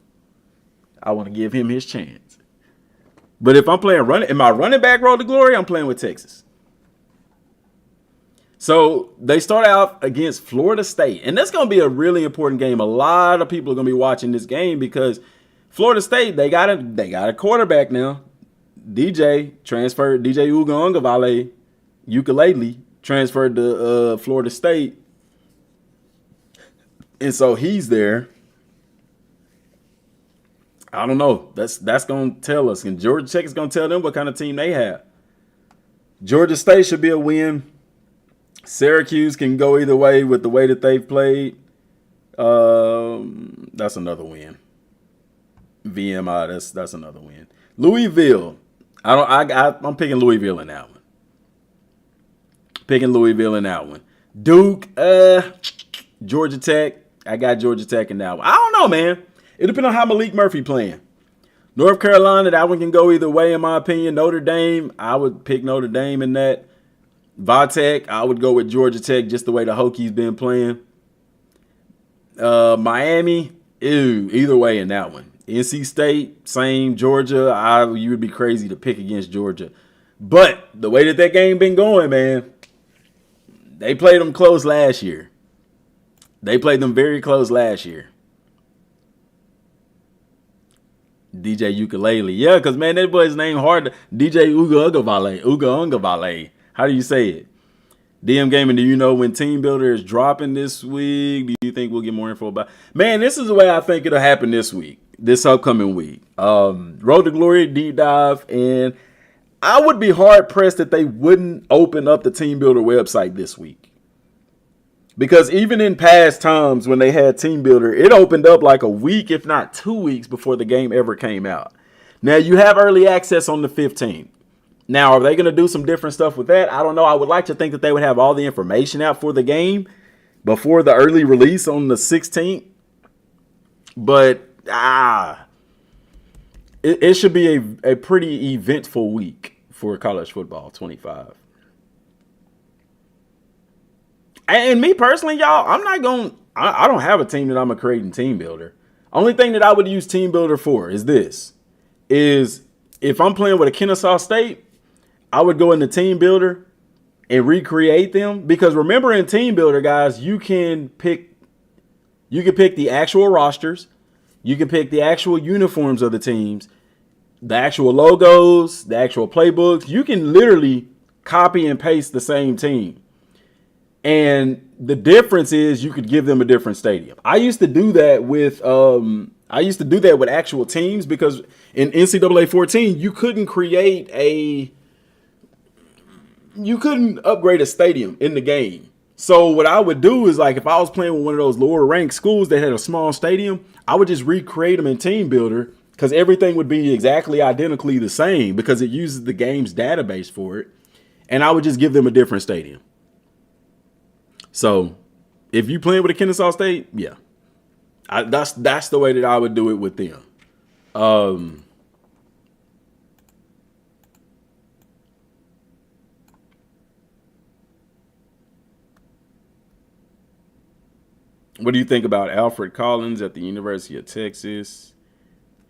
I want to give him his chance. But if I'm playing in my running back Road to Glory, I'm playing with Texas. So they start out against Florida State. And that's going to be a really important game. A lot of people are going to be watching this game because Florida State, they got a quarterback now. DJ Ugongalele, ukulele, transferred to Florida State. And so he's there. I don't know. That's going to tell us. And Georgia Tech is going to tell them what kind of team they have. Georgia State should be a win. Syracuse can go either way with the way that they've played. That's another win. VMI, that's another win. Louisville. I'm picking Louisville in that one. Picking Louisville in that one. Duke, Georgia Tech. I got Georgia Tech in that one. I don't know, man. It depends on how Malik Murphy playing. North Carolina, that one can go either way, in my opinion. Notre Dame, I would pick Notre Dame in that. Vatech, I would go with Georgia Tech, just the way the Hokies been playing. Miami, either way in that one. NC State, same. Georgia, you would be crazy to pick against Georgia. But the way that game been going, man, they played them close last year. They played them very close last year. DJ Ukulele. Yeah, because, man, that boy's name hard. DJ Uga Ungavale. How do you say it? DM Gaming, do you know when Team Builder is dropping this week? Do you think we'll get more info about? Man, this is the way I think it'll happen this week, this upcoming week. Road to Glory deep dive, and I would be hard pressed that they wouldn't open up the Team Builder website this week. Because even in past times when they had Team Builder, it opened up like a week, if not 2 weeks, before the game ever came out. Now, you have early access on the 15th. Now, are they going to do some different stuff with that? I don't know. I would like to think that they would have all the information out for the game before the early release on the 16th. But, it should be a pretty eventful week for college football 25. And me personally, y'all, I don't have a team that I'm going to create in Team Builder. Only thing that I would use Team Builder for is if I'm playing with a Kennesaw State, I would go into Team Builder and recreate them. Because remember, in Team Builder, guys, you can pick the actual rosters. You can pick the actual uniforms of the teams, the actual logos, the actual playbooks. You can literally copy and paste the same team. And the difference is you could give them a different stadium. I used to do that with actual teams, because in NCAA 14 you couldn't upgrade a stadium in the game. So what I would do is, like, if I was playing with one of those lower ranked schools that had a small stadium, I would just recreate them in Team Builder, because everything would be exactly identically the same because it uses the game's database for it. And I would just give them a different stadium. So if you playing with a Kennesaw State, yeah, that's the way that I would do it with them. What do you think about Alfred Collins at the University of Texas?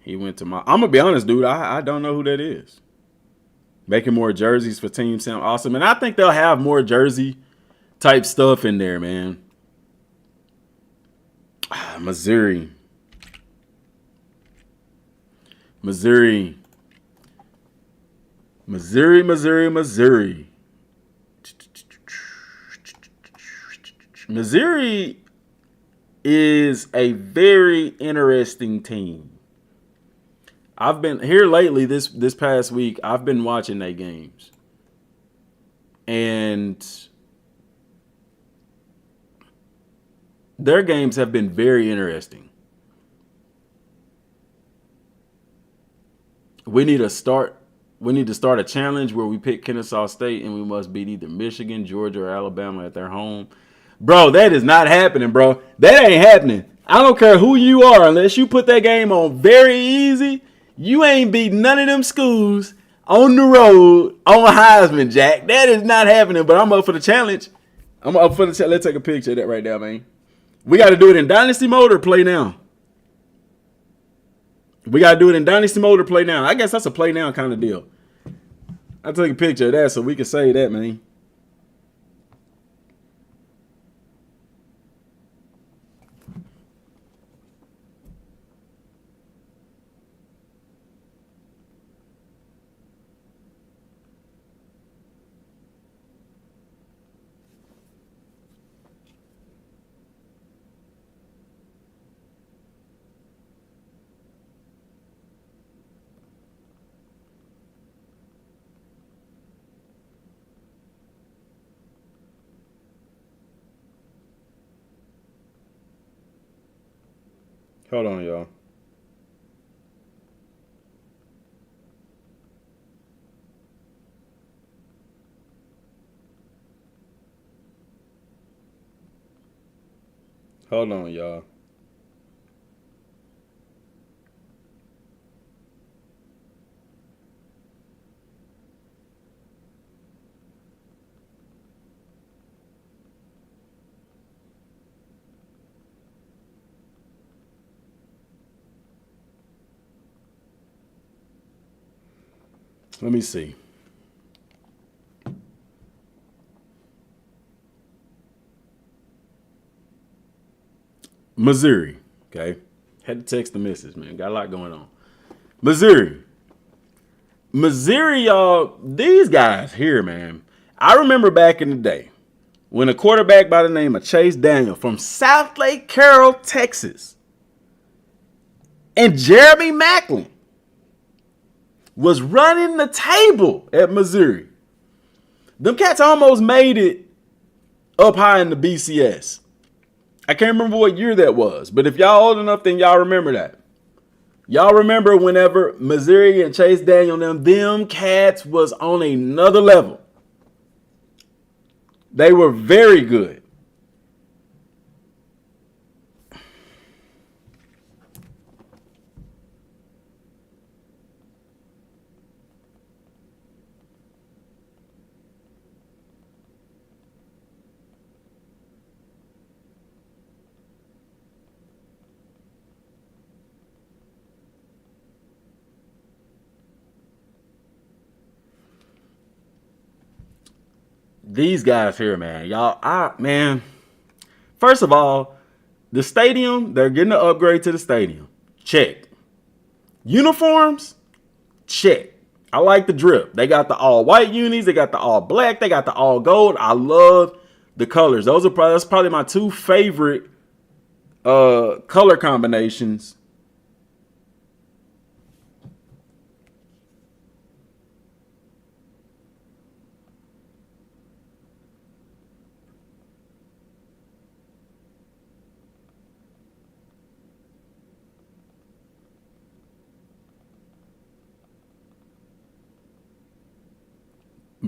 He went to I'm gonna be honest, dude. I don't know who that is. Making more jerseys for Team Sam Awesome, and I think they'll have more jersey type stuff in there, man. Missouri. Missouri is a very interesting team. I've been here lately this past week. I've been watching their games. And their games have been very interesting. We need to start a challenge where we pick Kennesaw State and we must beat either Michigan, Georgia, or Alabama at their home. Bro, that is not happening, bro. That ain't happening. I don't care who you are, unless you put that game on very easy. You ain't beat none of them schools on the road on Heisman, Jack. That is not happening, but I'm up for the challenge. Let's take a picture of that right now, man. We got to do it in Dynasty mode or play now. We got to do it in Dynasty mode or play now. I guess that's a play now kind of deal. I'll take a picture of that so we can say that, man. Hold on, y'all. Hold on, y'all. Let me see. Missouri. Okay. Had to text the missus, man. Got a lot going on. Missouri. Missouri, y'all, these guys here, man. I remember back in the day when a quarterback by the name of Chase Daniel from South Lake Carroll, Texas, and Jeremy Macklin was running the table at Missouri. Them cats almost made it up high in the BCS. I can't remember what year that was, but if y'all old enough, then y'all remember that. Y'all remember whenever Missouri and Chase Daniel, them cats was on another level. They were very good. These guys here, man, man. First of all, the stadium, they're getting an upgrade to the stadium. Check. Uniforms, check. I like the drip. They got the all white unis, they got the all black, they got the all gold. I love the colors. That's probably my two favorite color combinations.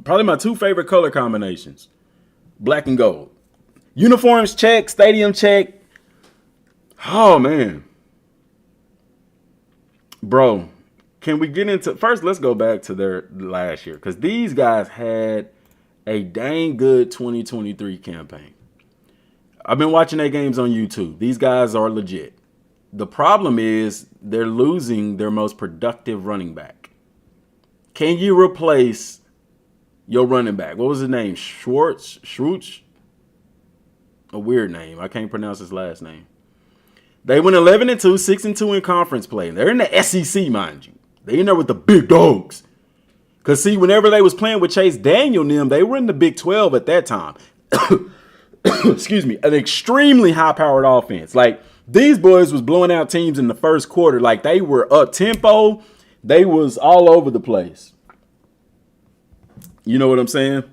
Probably my two favorite color combinations. Black and gold. Uniforms check, stadium check. Oh, man. Bro, can we get into... First, let's go back to their last year. Because these guys had a dang good 2023 campaign. I've been watching their games on YouTube. These guys are legit. The problem is they're losing their most productive running back. Can you replace your running back? What was his name? Schwartz? A weird name. I can't pronounce his last name. They went 11-2, 6-2 in conference play. They're in the SEC, mind you. They in there with the big dogs. Because, see, whenever they was playing with Chase Daniel and them, they were in the Big 12 at that time. Excuse me. An extremely high-powered offense. Like, these boys was blowing out teams in the first quarter. Like, they were up-tempo. They was all over the place. You know what I'm saying?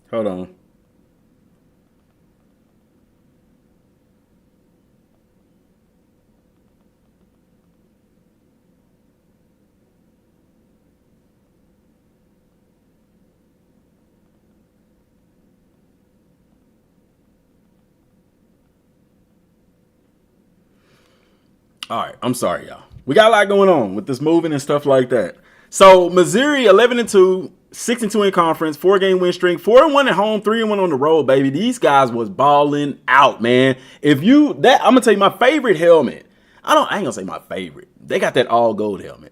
Hold on. All right, I'm sorry, y'all. We got a lot going on with this moving and stuff like that. So Missouri 11-2, 6-2 in conference, 4-game win streak, 4-1 at home, 3-1 on the road, baby. These guys was balling out, man. I'm gonna tell you my favorite helmet. I ain't gonna say my favorite. They got that all gold helmet.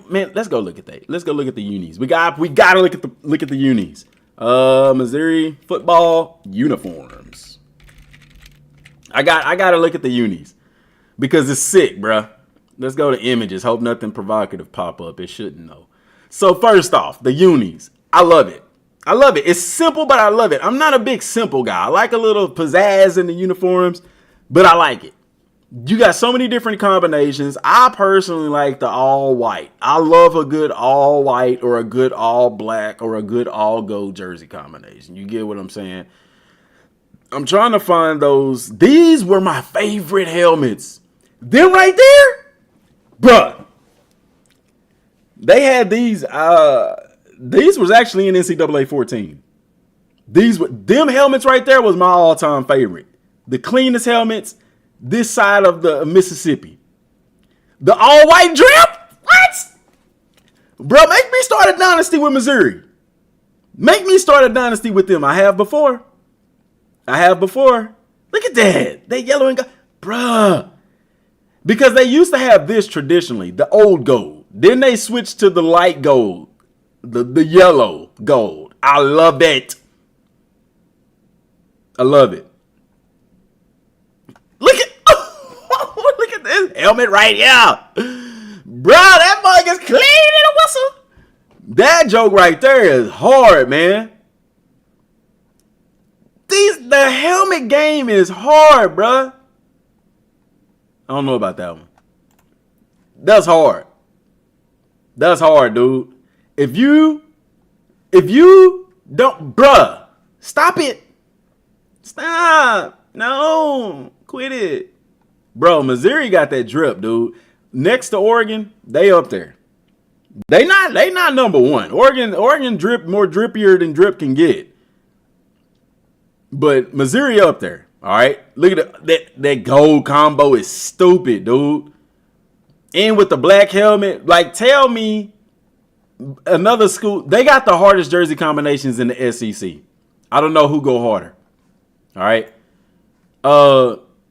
Man, let's go look at that. Let's go look at the unis. We gotta look at the unis. Missouri football uniforms. I gotta look at the unis. Because it's sick, bruh. Let's go to images. Hope nothing provocative pop up. It shouldn't, though. So first off, the unis. I love it. I love it. It's simple, but I love it. I'm not a big simple guy. I like a little pizzazz in the uniforms, but I like it. You got so many different combinations. I personally like the all white. I love a good all white or a good all black or a good all gold jersey combination. You get what I'm saying? I'm trying to find those. These were my favorite helmets. Them right there, bruh. They had these. These was actually in NCAA 14. Them helmets right there was my all-time favorite. The cleanest helmets this side of the Mississippi. The all-white drip? What? Bro, make me start a dynasty with Missouri. Make me start a dynasty with them. I have before. Look at that. They yellow and gold. Bruh. Because they used to have this traditionally, the old gold. Then they switched to the light gold. The yellow gold. I love it. I love it. Look at this helmet right here. Bro, that mug is clean in a whistle. That joke right there is hard, man. The helmet game is hard, bro. I don't know about that one. That's hard. That's hard, dude. If you don't, bruh, stop it. Stop. No, quit it. Bro, Missouri got that drip, dude. Next to Oregon, they up there. They not number one. Oregon drip more drippier than drip can get. But Missouri up there. All right. Look at that gold combo is stupid, dude. And with the black helmet, like tell me another school. They got the hardest jersey combinations in the SEC. I don't know who go harder. All right.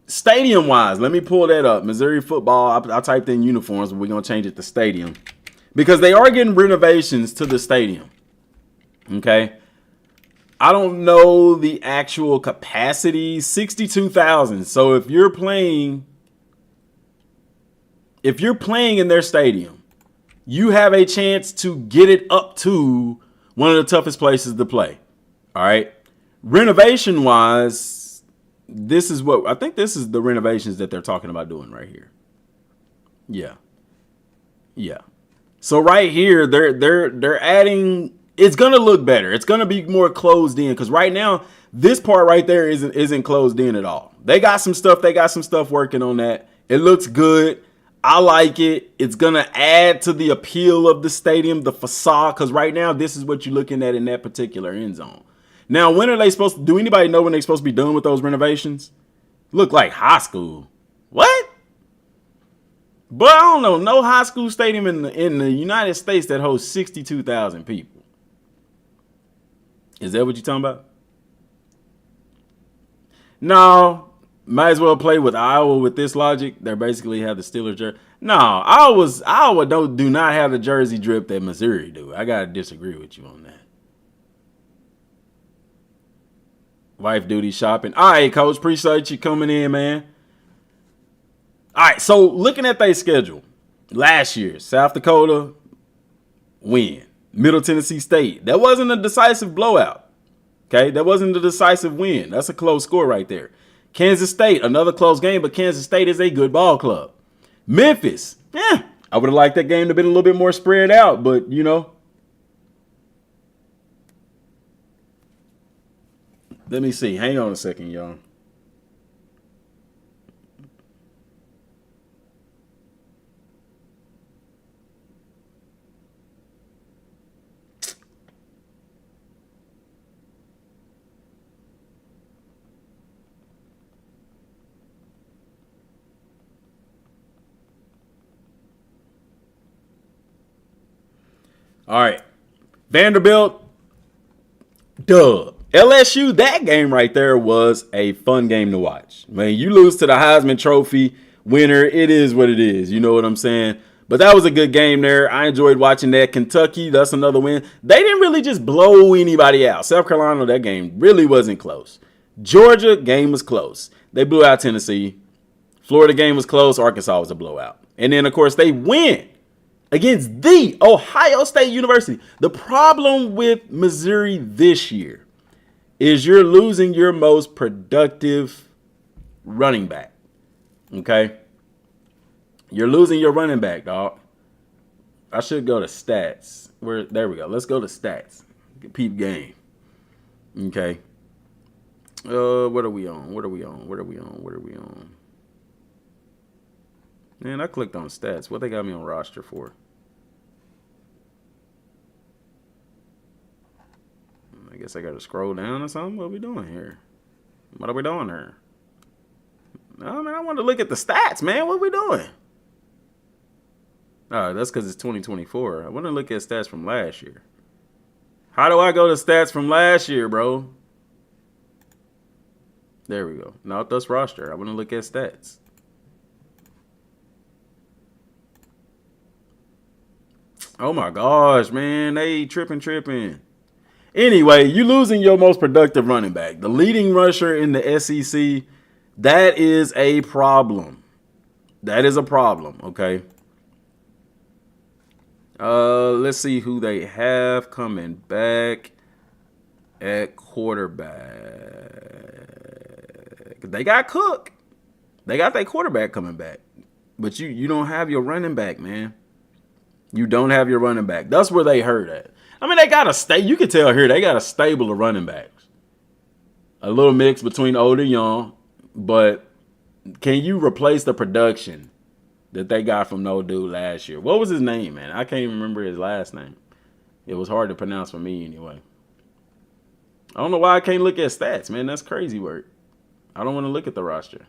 Stadium wise, let me pull that up. Missouri football. I typed in uniforms, but we're gonna change it to stadium because they are getting renovations to the stadium. Okay. I don't know the actual capacity, 62,000. So if you're playing in their stadium, you have a chance to get it up to one of the toughest places to play. All right. Renovation wise, this is the renovations that they're talking about doing right here. Yeah. So right here, they're adding. It's gonna look better. It's gonna be more closed in because right now this part right there isn't closed in at all. They got some stuff working on that. It looks good. I like it. It's gonna add to the appeal of the stadium, the facade. Because right now this is what you're looking at in that particular end zone. Now, when are they supposed to? Do anybody know when they're supposed to be done with those renovations? Look like high school. What? But I don't know. No high school stadium in the United States that hosts 62,000 people. Is that what you're talking about? No, might as well play with Iowa with this logic. They basically have the Steelers jersey. No, Iowa do not have the jersey drip that Missouri do. I gotta disagree with you on that. Wife duty shopping. All right, coach, appreciate you coming in, man. All right, so looking at their schedule, last year, South Dakota win. Middle Tennessee State. That wasn't a decisive blowout. Okay, that wasn't a decisive win. That's a close score right there. Kansas State, another close game, but Kansas State is a good ball club. Memphis, I would have liked that game to have been a little bit more spread out, but you know. Let me see. Hang on a second, y'all. All right. Vanderbilt, dub. LSU, that game right there was a fun game to watch. Man, you lose to the Heisman Trophy winner. It is what it is. You know what I'm saying? But that was a good game there. I enjoyed watching that. Kentucky, that's another win. They didn't really just blow anybody out. South Carolina, that game really wasn't close. Georgia, game was close. They blew out Tennessee. Florida game was close. Arkansas was a blowout. And then, of course, they win against the Ohio State University. The problem with Missouri this year is you're losing your most productive running back. Okay? You're losing your running back, dog. I should go to stats. There we go. Let's go to stats. Peep game. Okay. What are we on? Man, I clicked on stats. What they got me on roster for? I guess I got to scroll down or something. What are we doing here? What are we doing here? No, man, I want to look at the stats, man. What are we doing? All right, that's because it's 2024. I want to look at stats from last year. How do I go to stats from last year, bro? There we go. Not this roster. I want to look at stats. Oh my gosh, man. They tripping. Anyway, you losing your most productive running back. The leading rusher in the SEC. That is a problem. That is a problem, okay? Let's see who they have coming back at quarterback. They got Cook. They got their quarterback coming back. But you don't have your running back, man. You don't have your running back. That's where they hurt at. I mean, they got a you can tell here, they got a stable of running backs. A little mix between old and young. But can you replace the production that they got from no dude last year? What was his name, man? I can't even remember his last name. It was hard to pronounce for me anyway. I don't know why I can't look at stats, man. That's crazy work. I don't want to look at the roster.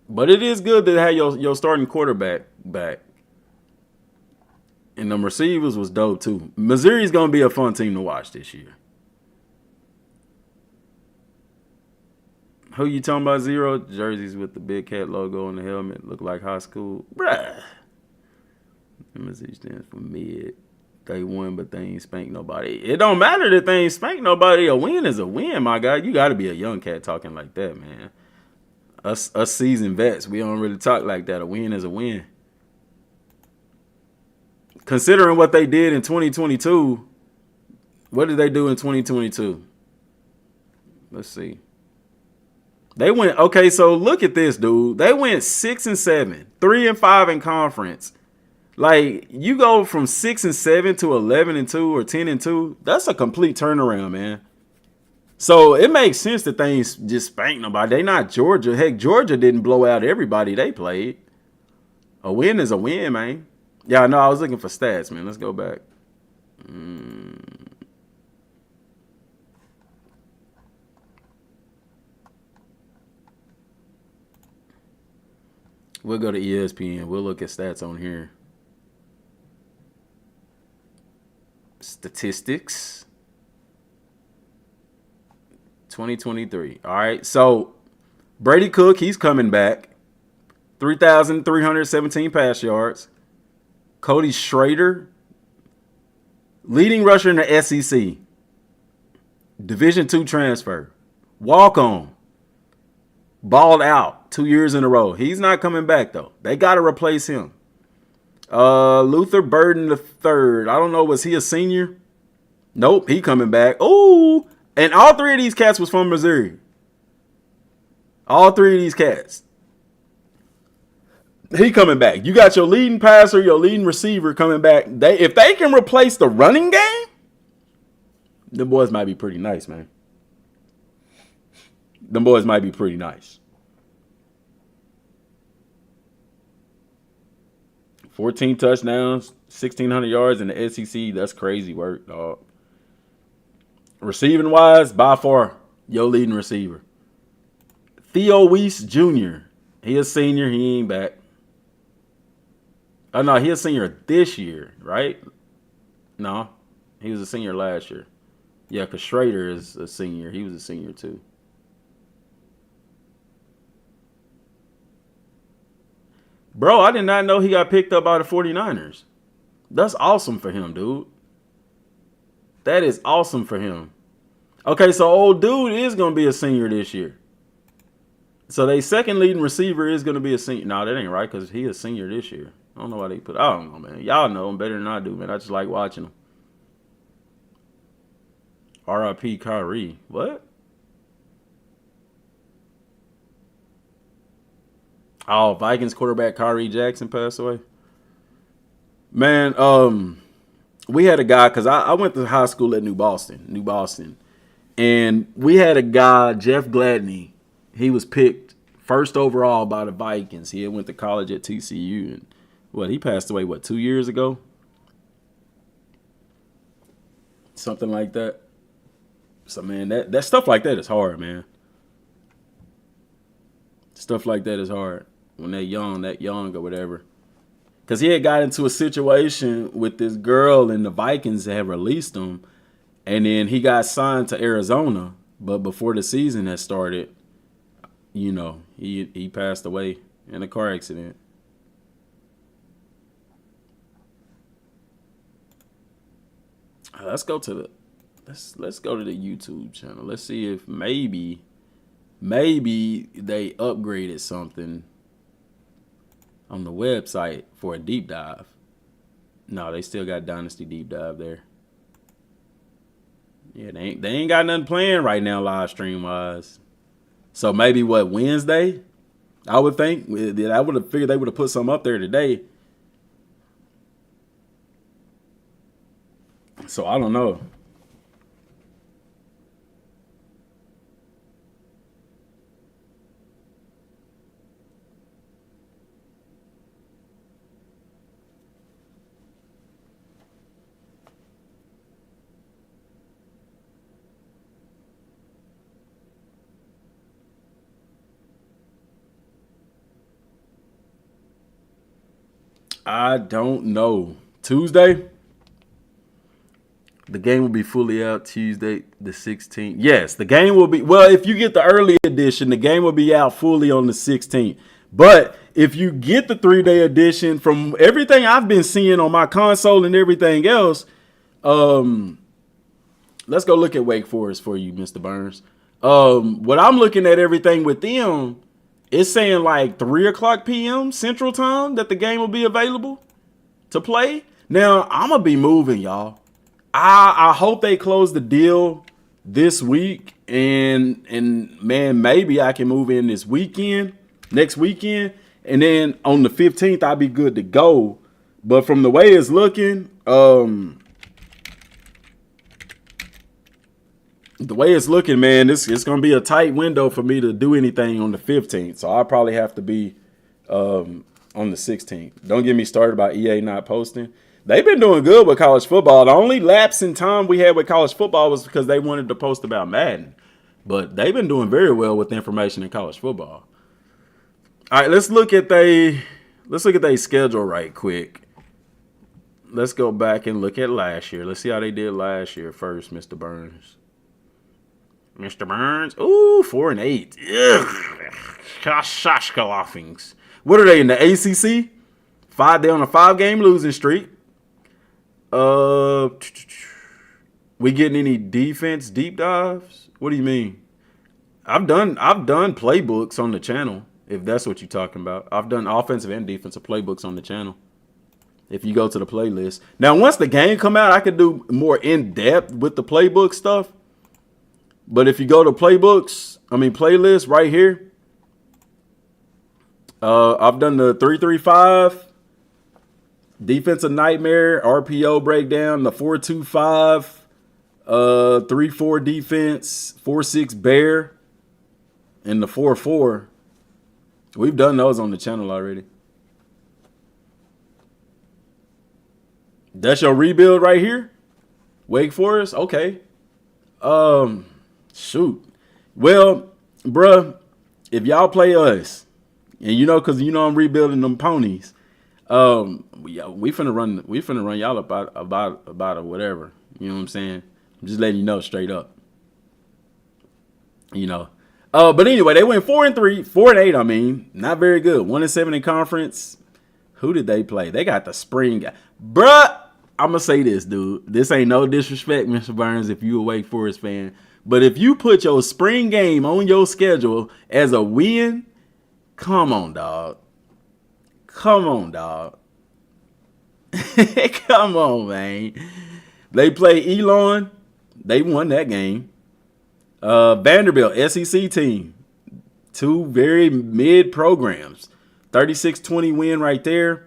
But it is good to have your starting quarterback back. And them receivers was dope, too. Missouri's going to be a fun team to watch this year. Who you talking about, Zero? Jerseys with the Big Cat logo on the helmet. Look like high school. Bruh. MSC stands for mid. They won, but they ain't spanked nobody. It don't matter that they ain't spanked nobody. A win is a win, my guy. You got to be a young cat talking like that, man. Us seasoned vets, we don't really talk like that. A win is a win. Considering what they did in 2022, what did they do in 2022? Let's see. They went, okay, so look at this, dude. They went 6-7, 3-5 in conference. Like, you go from 6-7 to 11-2 or 10-2. That's a complete turnaround, man. So it makes sense that they ain't just spanked nobody. They not Georgia. Heck, Georgia didn't blow out everybody they played. A win is a win, man. Yeah, no, I was looking for stats, man. Let's go back. We'll go to ESPN. We'll look at stats on here. Statistics. 2023. All right. So Brady Cook, he's coming back. 3,317 pass yards. Cody Schrader, leading rusher in the SEC. Division II transfer. Walk on. Balled out 2 years in a row. He's not coming back, though. They got to replace him. Luther Burden III. I don't know. Was he a senior? Nope. He coming back. Oh, and all three of these cats was from Missouri. All three of these cats. He coming back. You got your leading passer, your leading receiver coming back. If they can replace the running game, the boys might be pretty nice, man. Them boys might be pretty nice. 14 touchdowns, 1,600 yards in the SEC. That's crazy work, dog. Receiving wise, by far, your leading receiver. Theo Weiss Jr. He a senior. He ain't back. Oh, no, he a senior this year, right? No, he was a senior last year. Yeah, because Schrader is a senior. He was a senior, too. Bro, I did not know he got picked up by the 49ers. That's awesome for him, dude. That is awesome for him. Okay, so old dude is going to be a senior this year. So they second leading receiver is going to be a senior. No, that ain't right because he a senior this year. I don't know why they put. I don't know, man. Y'all know him better than I do, man. I just like watching him. R.I.P. Kyrie. What? Oh, Vikings quarterback Kyrie Jackson passed away. Man, we had a guy because I went to high school at New Boston, and we had a guy, Jeff Gladney. He was picked first overall by the Vikings. He had went to college at TCU, and he passed away 2 years ago, something like that. So man, that stuff like that is hard, man. Stuff like that is hard when they're young, or whatever. Because he had got into a situation with this girl, and the Vikings had released him, and then he got signed to Arizona. But before the season had started, he passed away in a car accident. Let's go to the YouTube channel. Let's see if maybe they upgraded something on the website for a deep dive. No, they still got Dynasty Deep Dive there. Yeah, they ain't got nothing planned right now live stream wise. So maybe Wednesday? I would think. I would have figured they would have put something up there today. So I don't know. I don't know. Tuesday? The game will be fully out Tuesday, the 16th. Yes, the game will be. Well, if you get the early edition, the game will be out fully on the 16th. But if you get the 3-day edition, from everything I've been seeing on my console and everything else, let's go look at Wake Forest for you, Mr. Burns. What I'm looking at everything with them, it's saying like 3:00 p.m. Central Time that the game will be available to play. Now, I'm going to be moving, y'all. I hope they close the deal this week. And man, maybe I can move in this weekend, next weekend. And then on the 15th, I'll be good to go. But from the way it's looking, man, it's going to be a tight window for me to do anything on the 15th. So I'll probably have to be on the 16th. Don't get me started about EA not posting. They've been doing good with college football. The only lapse in time we had with college football was because they wanted to post about Madden. But they've been doing very well with information in college football. All right, let's look at their schedule right quick. Let's go back and look at last year. Let's see how they did last year first, Mr. Burns. Mr. Burns, 4-8. Ugh. What are they in the ACC? They're on a 5-game losing streak. We getting any defense deep dives? What do you mean? I've done playbooks on the channel, if that's what you're talking about. I've done offensive and defensive playbooks on the channel. If you go to the playlist. Now, once the game come out, I could do more in-depth with the playbook stuff. But if you go to playlist right here, I've done the 3-3-5, defensive nightmare, RPO breakdown, the 4-2-5, 3-4 defense, 4-6 bear, and the 4-4. We've done those on the channel already. That's your rebuild right here? Wake Forest? Okay. Shoot. Well, bruh, if y'all play us, and because I'm rebuilding them ponies, we finna run y'all about or whatever. You know what I'm saying? I'm just letting you know straight up. But anyway, they went 4-3, 4-8. I mean, not very good. 1-7 in conference. Who did they play? They got the spring guy, bruh. I'm gonna say this, dude. This ain't no disrespect, Mr. Burns, if you a Wake Forest fan. But if you put your spring game on your schedule as a win, come on, dog. Come on, dog. Come on, man. They play Elon. They won that game. Vanderbilt, SEC team. Two very mid programs. 36-20 win right there.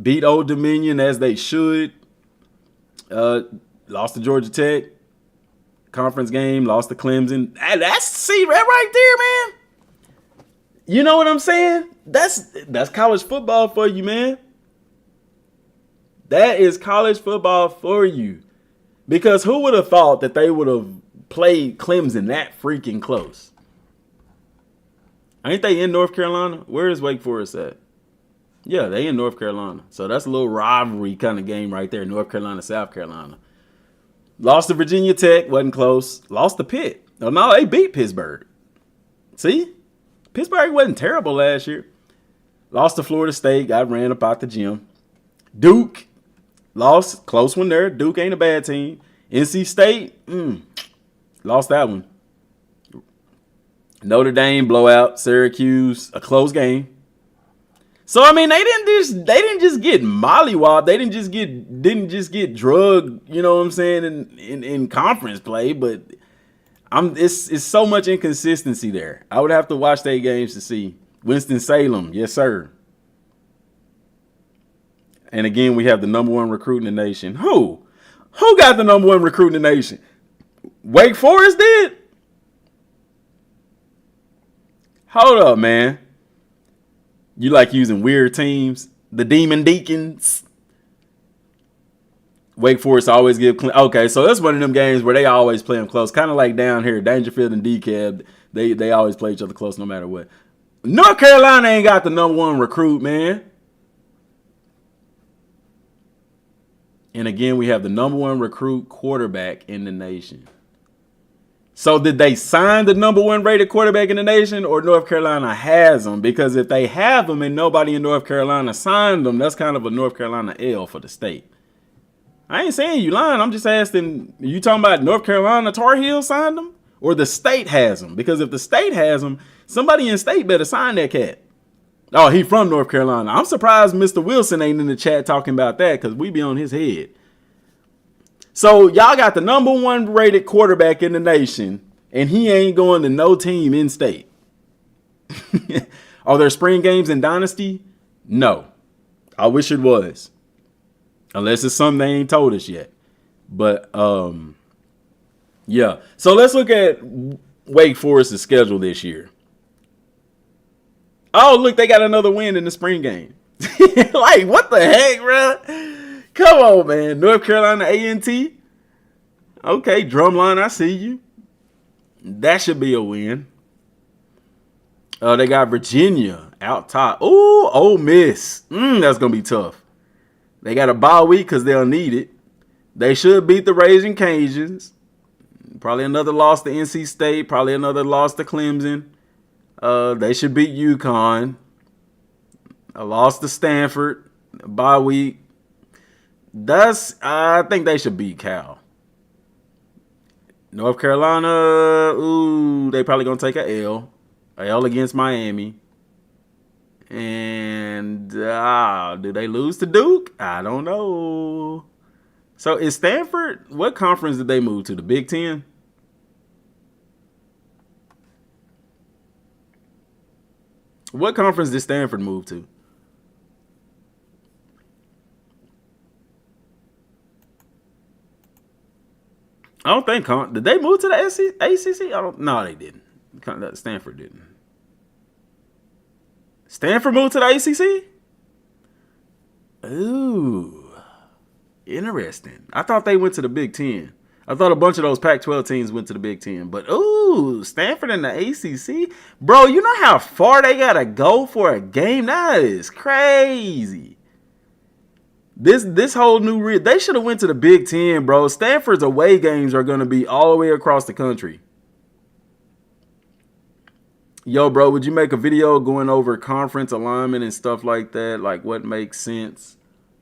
Beat Old Dominion as they should. Lost to Georgia Tech. Conference game. Lost to Clemson. That's right there, man. You know what I'm saying? That's college football for you, man. That is college football for you. Because who would have thought that they would have played Clemson that freaking close? Ain't they in North Carolina? Where is Wake Forest at? Yeah, they in North Carolina. So that's a little rivalry kind of game right there. North Carolina, South Carolina. Lost to Virginia Tech, wasn't close. Lost to Pitt. Oh, no, they beat Pittsburgh. See? Pittsburgh wasn't terrible last year. Lost to Florida State, got ran up out the gym. Duke, lost, close one there. Duke ain't a bad team. NC State, lost that one. Notre Dame, blowout. Syracuse, a close game. So I mean, they didn't just get mollywopped. They didn't just get drugged. You know what I'm saying in conference play. But it's so much inconsistency there. I would have to watch their games to see. Winston-Salem, yes sir. And again, we have the number one recruit in the nation. Who got the number one recruit in the nation? Wake Forest did. Hold up, man. You like using weird teams? The Demon Deacons. Wake Forest always give. Okay, so that's one of them games where they always play them close. Kind of like down here, Dangerfield and DeKalb. They always play each other close no matter what. North Carolina ain't got the number one recruit, man. And again, we have the number one recruit quarterback in the nation. So did they sign the number one rated quarterback in the nation, or North Carolina has them? Because if they have them and nobody in North Carolina signed them, that's kind of a North Carolina L for the state. I ain't saying you lying. I'm just asking, you talking about North Carolina Tar Heels signed them, or the state has them? Because if the state has them, somebody in state better sign that cat. Oh, he from North Carolina. I'm surprised Mr. Wilson ain't in the chat talking about that, because we be on his head. So y'all got the number one rated quarterback in the nation, and he ain't going to no team in state. Are there spring games in Dynasty? No. I wish it was. Unless it's something they ain't told us yet. But, yeah. So let's look at Wake Forest's schedule this year. Oh, look, they got another win in the spring game. Like, what the heck, bro? Come on, man. North Carolina A&T. Okay, Drumline, I see you. That should be a win. They got Virginia out top. Ooh, Ole Miss. That's going to be tough. They got a bye week because they'll need it. They should beat the Raging Cajuns. Probably another loss to NC State. Probably another loss to Clemson. They should beat UConn. A loss to Stanford. Bye week. I think they should beat Cal. North Carolina, they probably going to take a L. A L against Miami. And do they lose to Duke? I don't know. So is Stanford, what conference did they move to? The Big Ten? What conference did Stanford move to? I don't think. Did they move to the ACC? No, they didn't. Stanford didn't. Stanford moved to the ACC? Ooh. Interesting. I thought they went to the Big Ten. I thought a bunch of those Pac-12 teams went to the Big Ten. But, Stanford and the ACC? Bro, you know how far they got to go for a game? That is crazy. This whole new they should have went to the Big Ten, bro. Stanford's away games are going to be all the way across the country. Yo, bro, would you make a video going over conference alignment and stuff like that? Like what makes sense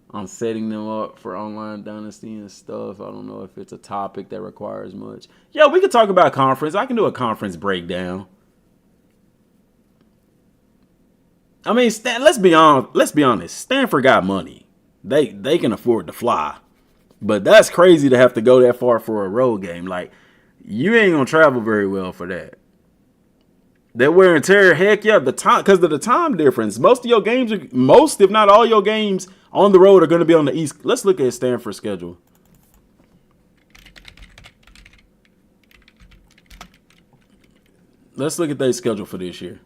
on setting them up for online dynasty and stuff? I don't know if it's a topic that requires much. Yeah, we could talk about conference. I can do a conference breakdown. I mean, let's be honest. Stanford got money. They can afford to fly. But that's crazy to have to go that far for a road game. Like, you ain't going to travel very well for that. That wear and tear, heck yeah, the time, because of the time difference. Most, if not all your games on the road are going to be on the East. Let's look at Stanford's schedule. Let's look at their schedule for this year.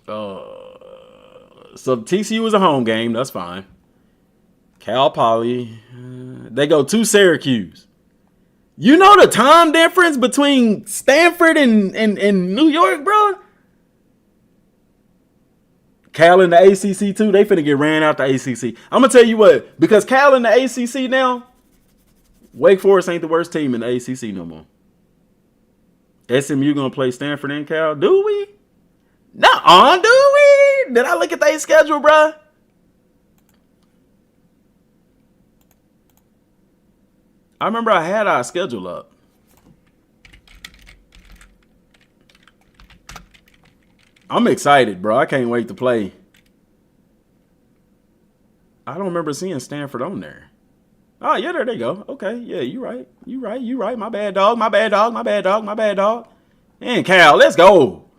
So TCU was a home game. That's fine. Cal Poly. They go to Syracuse. You know the time difference between Stanford and New York, bro? Cal in the ACC too. They finna get ran out the ACC. I'm gonna tell you what, because Cal in the ACC now, Wake Forest ain't the worst team in the ACC no more. SMU gonna play Stanford and Cal? Do we? Nuh-uh, do we? Did I look at their schedule, bro? I remember I had our schedule up. I'm excited, bro. I can't wait to play. I don't remember seeing Stanford on there. Oh, yeah, there they go. Okay, yeah, you right. You right. My bad, dog. And Cal, let's go.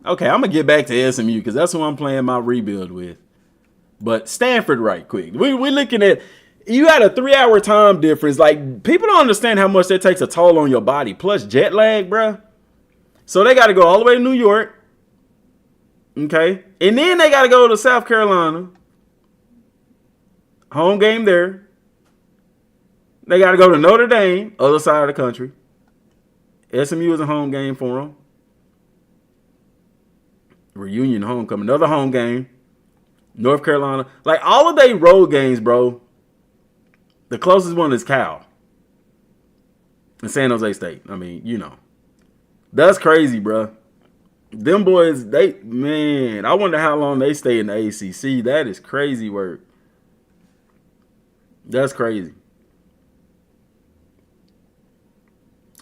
Okay, I'm going to get back to SMU because that's who I'm playing my rebuild with. But Stanford right quick. We're looking at, you had a 3-hour time difference. Like, people don't understand how much that takes a toll on your body. Plus jet lag, bro. So they got to go all the way to New York. Okay. And then they got to go to South Carolina. Home game there. They got to go to Notre Dame, other side of the country. SMU is a home game for them. Reunion homecoming, another home game. North Carolina. Like, all of they road games, bro. The closest one is Cal. And San Jose State. I mean, you know. That's crazy, bro. Them boys, I wonder how long they stay in the ACC. That is crazy work. That's crazy.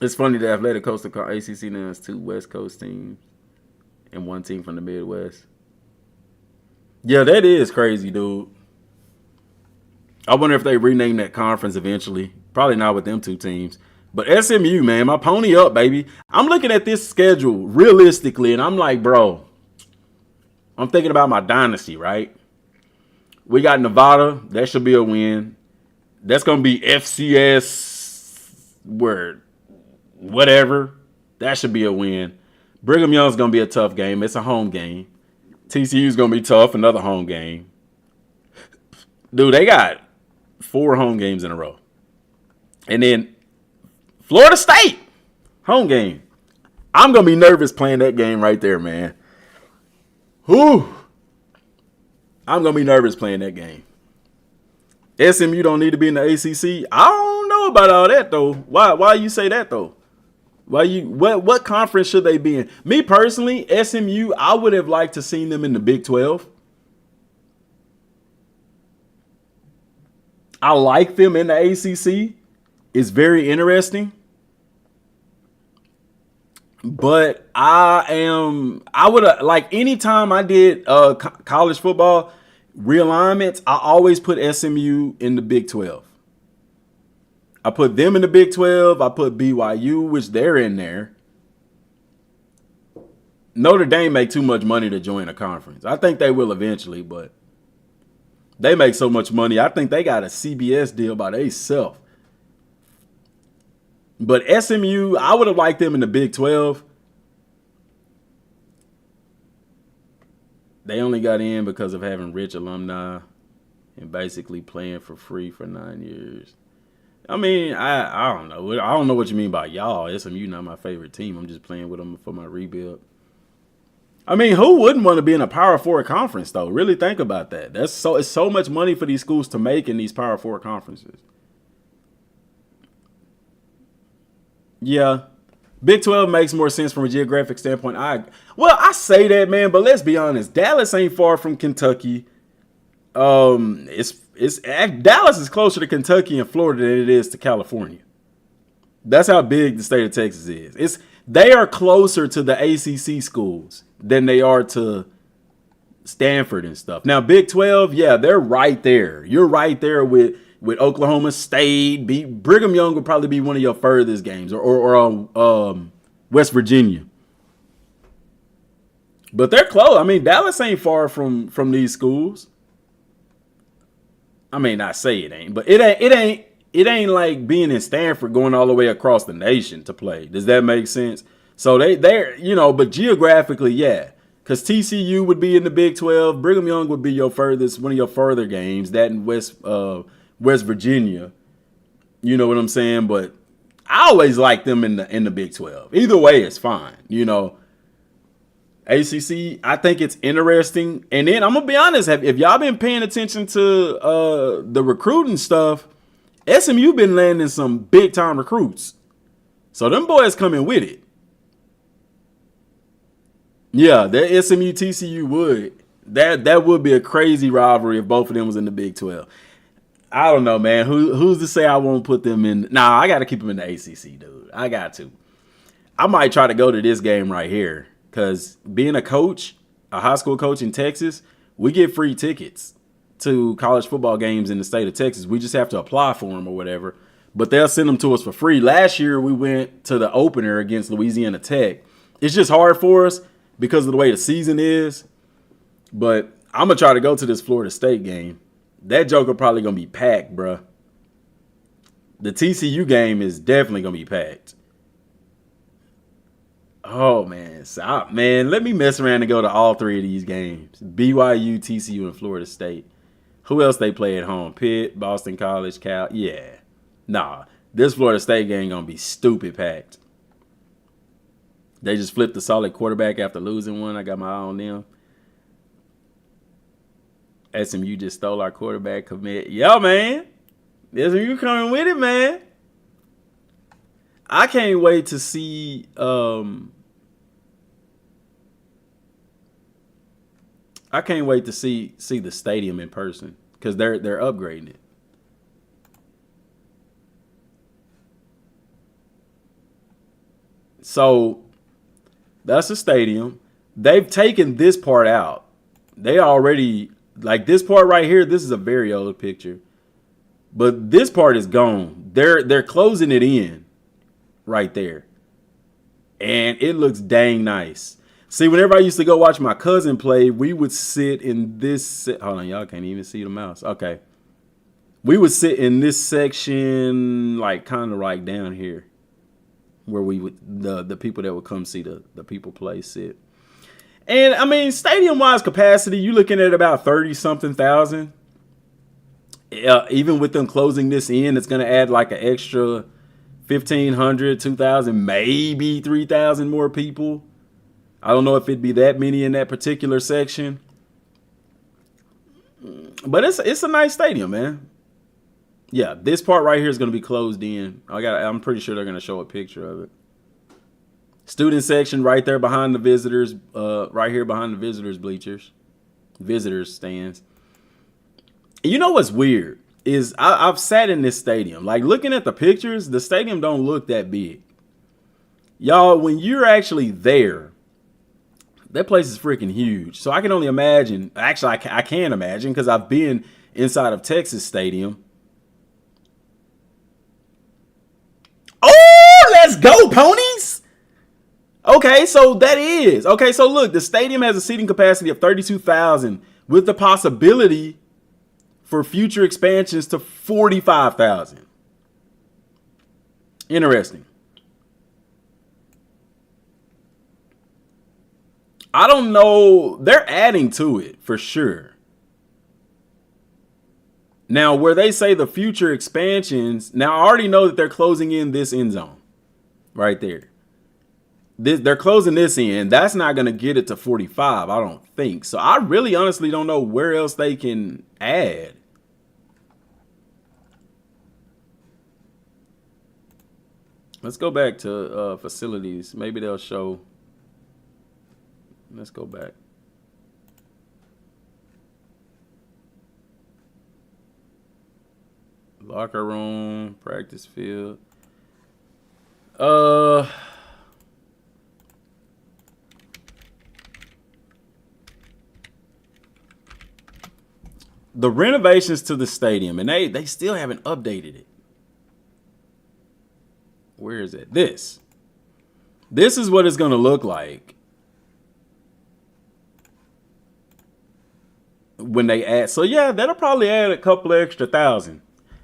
It's funny the Athletic Coastal ACC now has 2 West Coast teams and 1 team from the Midwest. Yeah, that is crazy, dude. I wonder if they rename that conference eventually. Probably not with them 2 teams. But SMU, man, my pony up, baby. I'm looking at this schedule realistically, and I'm like, bro, I'm thinking about my dynasty, right? We got Nevada. That should be a win. That's going to be FCS whatever. That should be a win. Brigham Young's going to be a tough game. It's a home game. TCU's going to be tough. Another home game. Dude, they got 4 home games in a row. And then Florida State, home game. I'm going to be nervous playing that game right there, man. Whew. I'm going to be nervous playing that game. SMU don't need to be in the ACC. I don't know about all that, though. Why you say that, though? What conference should they be in? Me personally, SMU, I would have liked to seen them in the Big 12. I like them in the ACC. It's very interesting. But I would have, like, anytime I did college football realignments, I always put SMU in the Big 12. I put them in the Big 12. I put BYU, which they're in there. Notre Dame make too much money to join a conference. I think they will eventually, but they make so much money. I think they got a CBS deal by themselves. But SMU, I would have liked them in the Big 12. They only got in because of having rich alumni and basically playing for free for 9 years. I mean, I don't know. I don't know what you mean by y'all. SMU not my favorite team. I'm just playing with them for my rebuild. I mean, who wouldn't want to be in a Power 4 conference, though? Really think about that. It's so much money for these schools to make in these Power 4 conferences. Yeah. Big 12 makes more sense from a geographic standpoint. I say that, man, but let's be honest. Dallas ain't far from Kentucky. Dallas is closer to Kentucky and Florida than it is to California. That's how big the state of Texas is. They are closer to the ACC schools than they are to Stanford and stuff. Now, Big 12, yeah, they're right there. You're right there with Oklahoma State. Brigham Young would probably be one of your furthest games, or West Virginia. But they're close. I mean, Dallas ain't far from these schools. I mean, I say it ain't, but it ain't like being in Stanford going all the way across the nation to play. Does that make sense? So they're, but geographically, yeah. Because TCU would be in the Big 12. Brigham Young would be one of your further games. That in West Virginia. You know what I'm saying? But I always like them in the Big 12. Either way, it's fine. ACC, I think it's interesting. And then I'm gonna be honest, if y'all been paying attention to the recruiting stuff, SMU been landing some big time recruits. So them boys coming with it. Yeah, that SMU TCU would. That would be a crazy rivalry if both of them was in the Big 12. I don't know, man. Who's to say I won't put them in? Nah, I got to keep them in the ACC, dude. I got to. I might try to go to this game right here because being a coach, a high school coach in Texas, we get free tickets to college football games in the state of Texas. We just have to apply for them or whatever, but they'll send them to us for free. Last year, we went to the opener against Louisiana Tech. It's just hard for us because of the way the season is, but I'm going to try to go to this Florida State game. That joker probably going to be packed, bruh. The TCU game is definitely going to be packed. Oh, man. Man, let me mess around and go to all three of these games. BYU, TCU, and Florida State. Who else they play at home? Pitt, Boston College, Cal. Yeah. Nah, this Florida State game going to be stupid packed. They just flipped the solid quarterback after losing one. I got my eye on them. SMU just stole our quarterback commit. Yo, man. SMU coming with it, man. I can't wait to see see the stadium in person because they're upgrading it. So that's a stadium. They've taken this part out. They already like this part right here. This is a very old picture, but this part is gone. They're closing it in right there, and it looks dang nice. See, whenever I used to go watch my cousin play, we would sit in this. Hold on, y'all can't even see the mouse. Okay, we would sit in this section, like kind of right down here, where we would the people that would come see the people play sit. And I mean, stadium-wise capacity, you're looking at about 30-something thousand. Even with them closing this in, it's going to add like an extra 1,500, 2,000, maybe 3,000 more people. I don't know if it'd be that many in that particular section. But it's a nice stadium, man. Yeah, this part right here is going to be closed in. I'm pretty sure they're going to show a picture of it. Student section right there behind the visitors, right here behind the visitors bleachers, visitors stands. You know what's weird is I've sat in this stadium. Like looking at the pictures, the stadium don't look that big. Y'all, when you're actually there, that place is freaking huge. So I can only imagine. Actually, I can imagine because I've been inside of Texas Stadium. Oh, let's go, ponies. Okay, so that is. Okay, so look, the stadium has a seating capacity of 32,000 with the possibility for future expansions to 45,000. Interesting. I don't know. They're adding to it for sure. Now, where they say the future expansions, now I already know that they're closing in this end zone right there. They're closing this in. That's not going to get it to 45, I don't think. So I really honestly don't know where else they can add. Let's go back to facilities. Maybe they'll show. Let's go back. Locker room, practice field. The renovations to the stadium, and they still haven't updated it. Where is it? This is what it's going to look like when they add. So yeah, that'll probably add a couple extra thousand.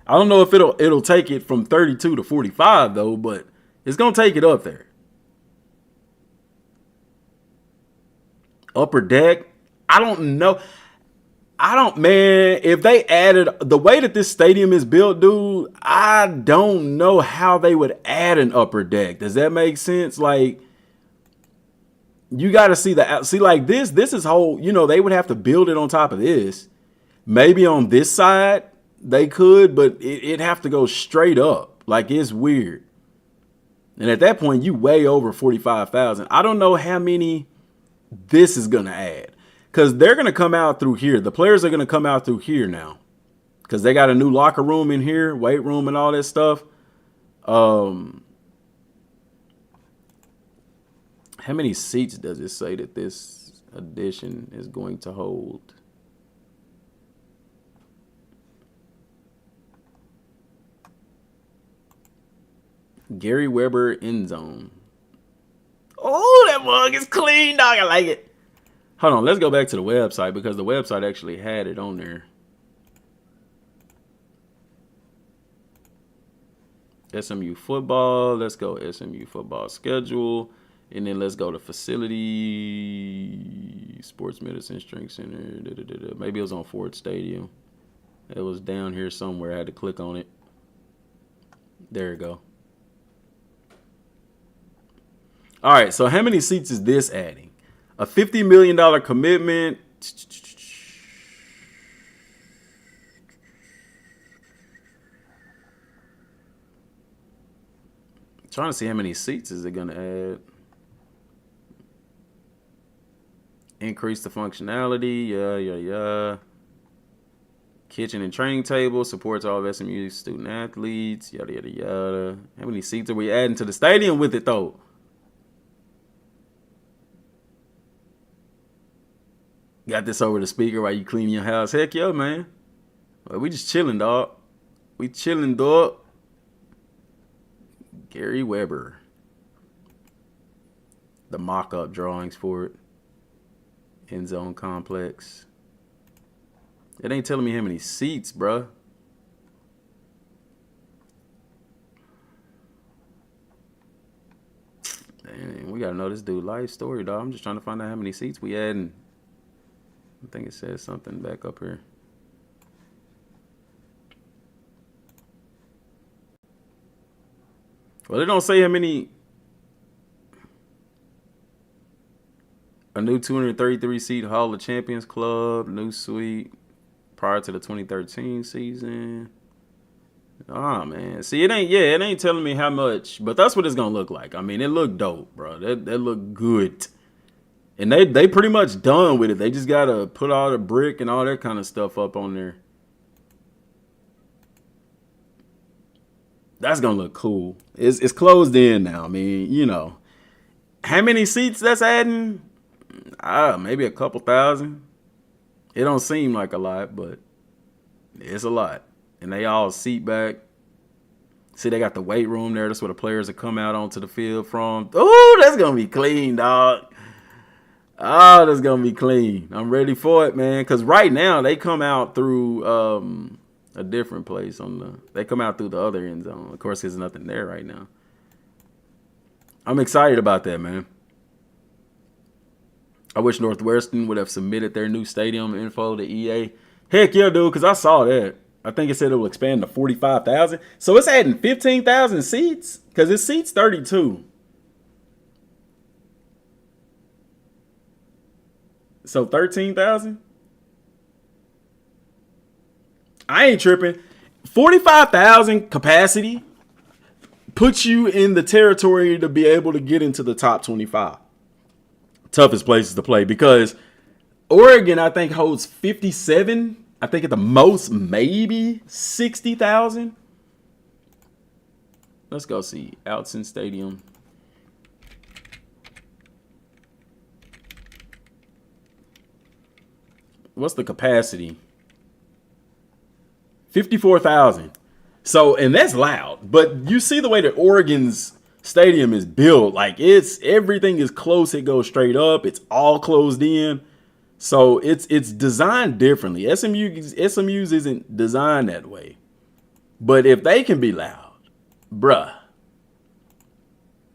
I don't know if it'll take it from 32 to 45 though, but it's going to take it up there. Upper deck. I don't know. Man, if they added the way that this stadium is built, dude, I don't know how they would add an upper deck. Does that make sense? Like, you got to see like this is whole, they would have to build it on top of this. Maybe on this side they could, but it'd have to go straight up. Like, it's weird. And at that point, you way over 45,000. I don't know how many this is going to add. Because they're going to come out through here. The players are going to come out through here now. Because they got a new locker room in here, weight room and all that stuff. How many seats does it say that this edition is going to hold? Gary Weber end zone. Oh, that mug is clean, dog. I like it. Hold on, let's go back to the website because the website actually had it on there. SMU football. Let's go SMU football schedule. And then let's go to facility, sports medicine, strength center. Maybe it was on Ford Stadium. It was down here somewhere. I had to click on it. There you go. All right, so how many seats is this adding? A $50 million commitment. Trying to see how many seats is it going to add. Increase the functionality. Yeah. Kitchen and training table. Supports all of SMU student athletes. Yada. How many seats are we adding to the stadium with it, though? Got this over the speaker while you clean your house. Heck yeah, man. Well, we just chilling, dog. We chilling, dog. Gary Weber. The mock-up drawings for it. End zone complex. It ain't telling me how many seats, bruh. Dang, we gotta know this dude life story, dog. I'm just trying to find out how many seats we adding. I think it says something back up here. Well, it don't say how many. A new 233-seat Hall of Champions Club, new suite prior to the 2013 season. Oh, man. See, it ain't telling me how much, but that's what it's going to look like. I mean, it looked dope, bro. That looked good. And they pretty much done with it. They just got to put all the brick and all that kind of stuff up on there. That's going to look cool. It's closed in now. I mean, you know. How many seats that's adding? Maybe a couple thousand. It don't seem like a lot, but it's a lot. And they all seat back. See, they got the weight room there. That's where the players will come out onto the field from. Oh, that's going to be clean, dog. Oh, that's going to be clean. I'm ready for it, man. Because right now, they come out through a different place. They come out through the other end zone. Of course, there's nothing there right now. I'm excited about that, man. I wish Northwestern would have submitted their new stadium info to EA. Heck yeah, dude, because I saw that. I think it said it will expand to 45,000. So it's adding 15,000 seats because it seats 32. So 13,000? I ain't tripping. 45,000 capacity puts you in the territory to be able to get into the top 25. Toughest places to play because Oregon, I think, holds 57. I think at the most, maybe 60,000. Let's go see Outson Stadium. What's the capacity? 54,000. So, and that's loud. But you see the way that Oregon's stadium is built. Like, everything is close. It goes straight up. It's all closed in. So it's designed differently. SMU's isn't designed that way. But if they can be loud, bruh.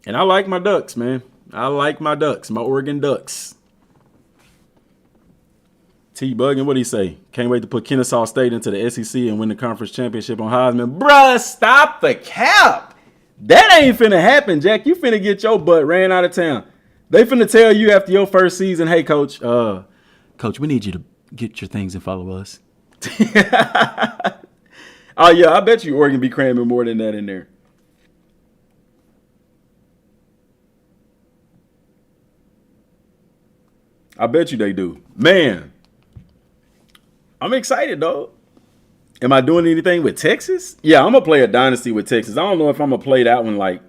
And I like my Ducks, man. I like my Ducks, my Oregon Ducks. T Buggin, what do he say? Can't wait to put Kennesaw State into the SEC and win the conference championship on Heisman. Bruh, stop the cap. That ain't finna happen, Jack. You finna get your butt ran out of town. They finna tell you after your first season, hey, coach, we need you to get your things and follow us. Oh, yeah, I bet you Oregon be cramming more than that in there. I bet you they do. Man, I'm excited, though. Am I doing anything with Texas? Yeah, I'm going to play a dynasty with Texas. I don't know if I'm going to play that one, like,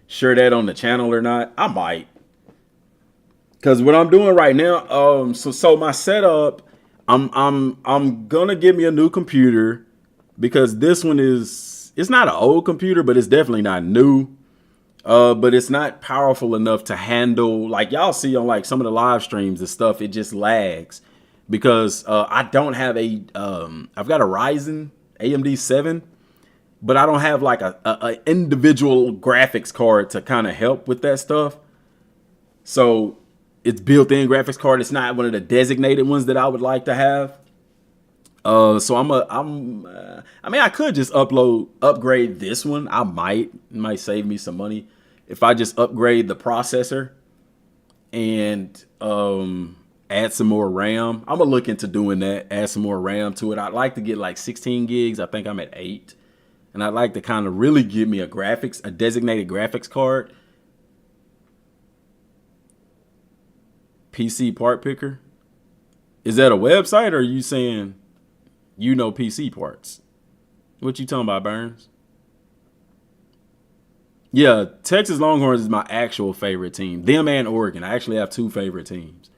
share that on the channel or not. I might. Because what I'm doing right now, so my setup, I'm going to get me a new computer because this one it's not an old computer, but it's definitely not new. But it's not powerful enough to handle, like y'all see on like some of the live streams and stuff, it just lags. Because I don't have I've got a Ryzen AMD 7, but I don't have like a individual graphics card to kind of help with that stuff. So it's built-in graphics card. It's not one of the designated ones that I would like to have. So I could just upgrade this one. It might save me some money if I just upgrade the processor and add some more RAM. I'm gonna look into doing that, add some more RAM to it. I'd like to get like 16 gigs. I think I'm at 8. And I'd like to kind of really give me a designated graphics card. PC part picker. Is that a website or are you saying PC parts? What you talking about, Burns? Yeah, Texas Longhorns is my actual favorite team. Them and Oregon. I actually have 2 favorite teams.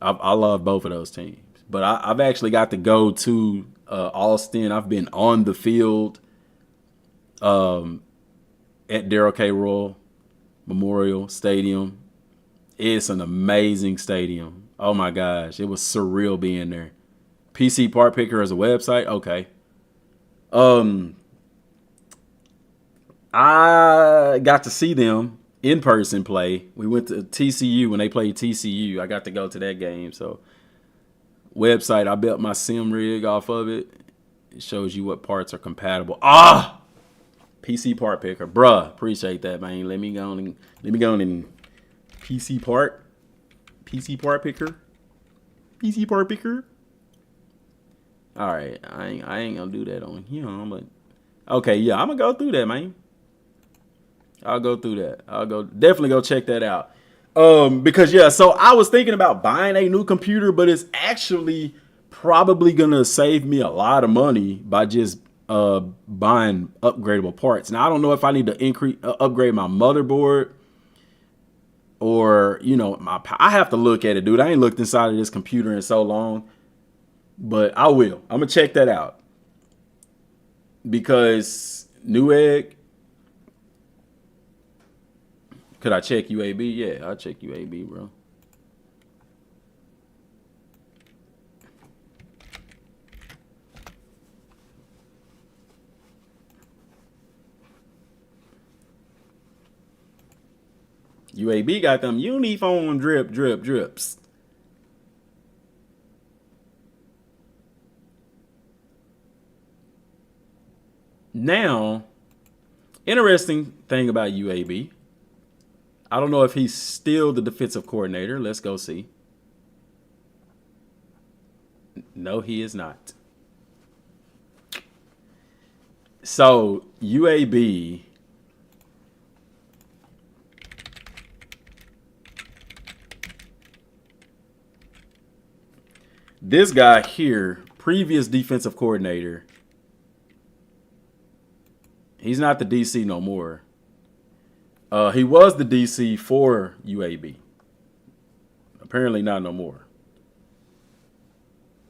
I love both of those teams. But I've actually got to go to Austin. I've been on the field at Darrell K. Royal Memorial Stadium. It's an amazing stadium. Oh, my gosh. It was surreal being there. PC Part Picker as a website? Okay. I got to see them in person play. We went to TCU when they played TCU. I got to go to that game. So, website, I built my sim rig off of it. It shows you what parts are compatible. PC Part Picker. Bruh, appreciate that, man. Let me go on and PC Part Picker. PC Part Picker. All right, I ain't gonna do that on here, but okay, yeah, I'm gonna go through that, man. I'll go through that. Definitely go check that out. Because yeah, so I was thinking about buying a new computer, but it's actually probably gonna save me a lot of money by just buying upgradable parts. Now I don't know if I need to upgrade my motherboard or I have to look at it, dude. I ain't looked inside of this computer in so long. But I will. I'm going to check that out. Because Newegg. Could I check UAB? Yeah, I'll check UAB, bro. UAB got them uniform drips. Now, interesting thing about UAB. I don't know if he's still the defensive coordinator. Let's go see. No, he is not. So, UAB. This guy here, previous defensive coordinator. He's not the DC no more. He was the DC for UAB. Apparently not no more.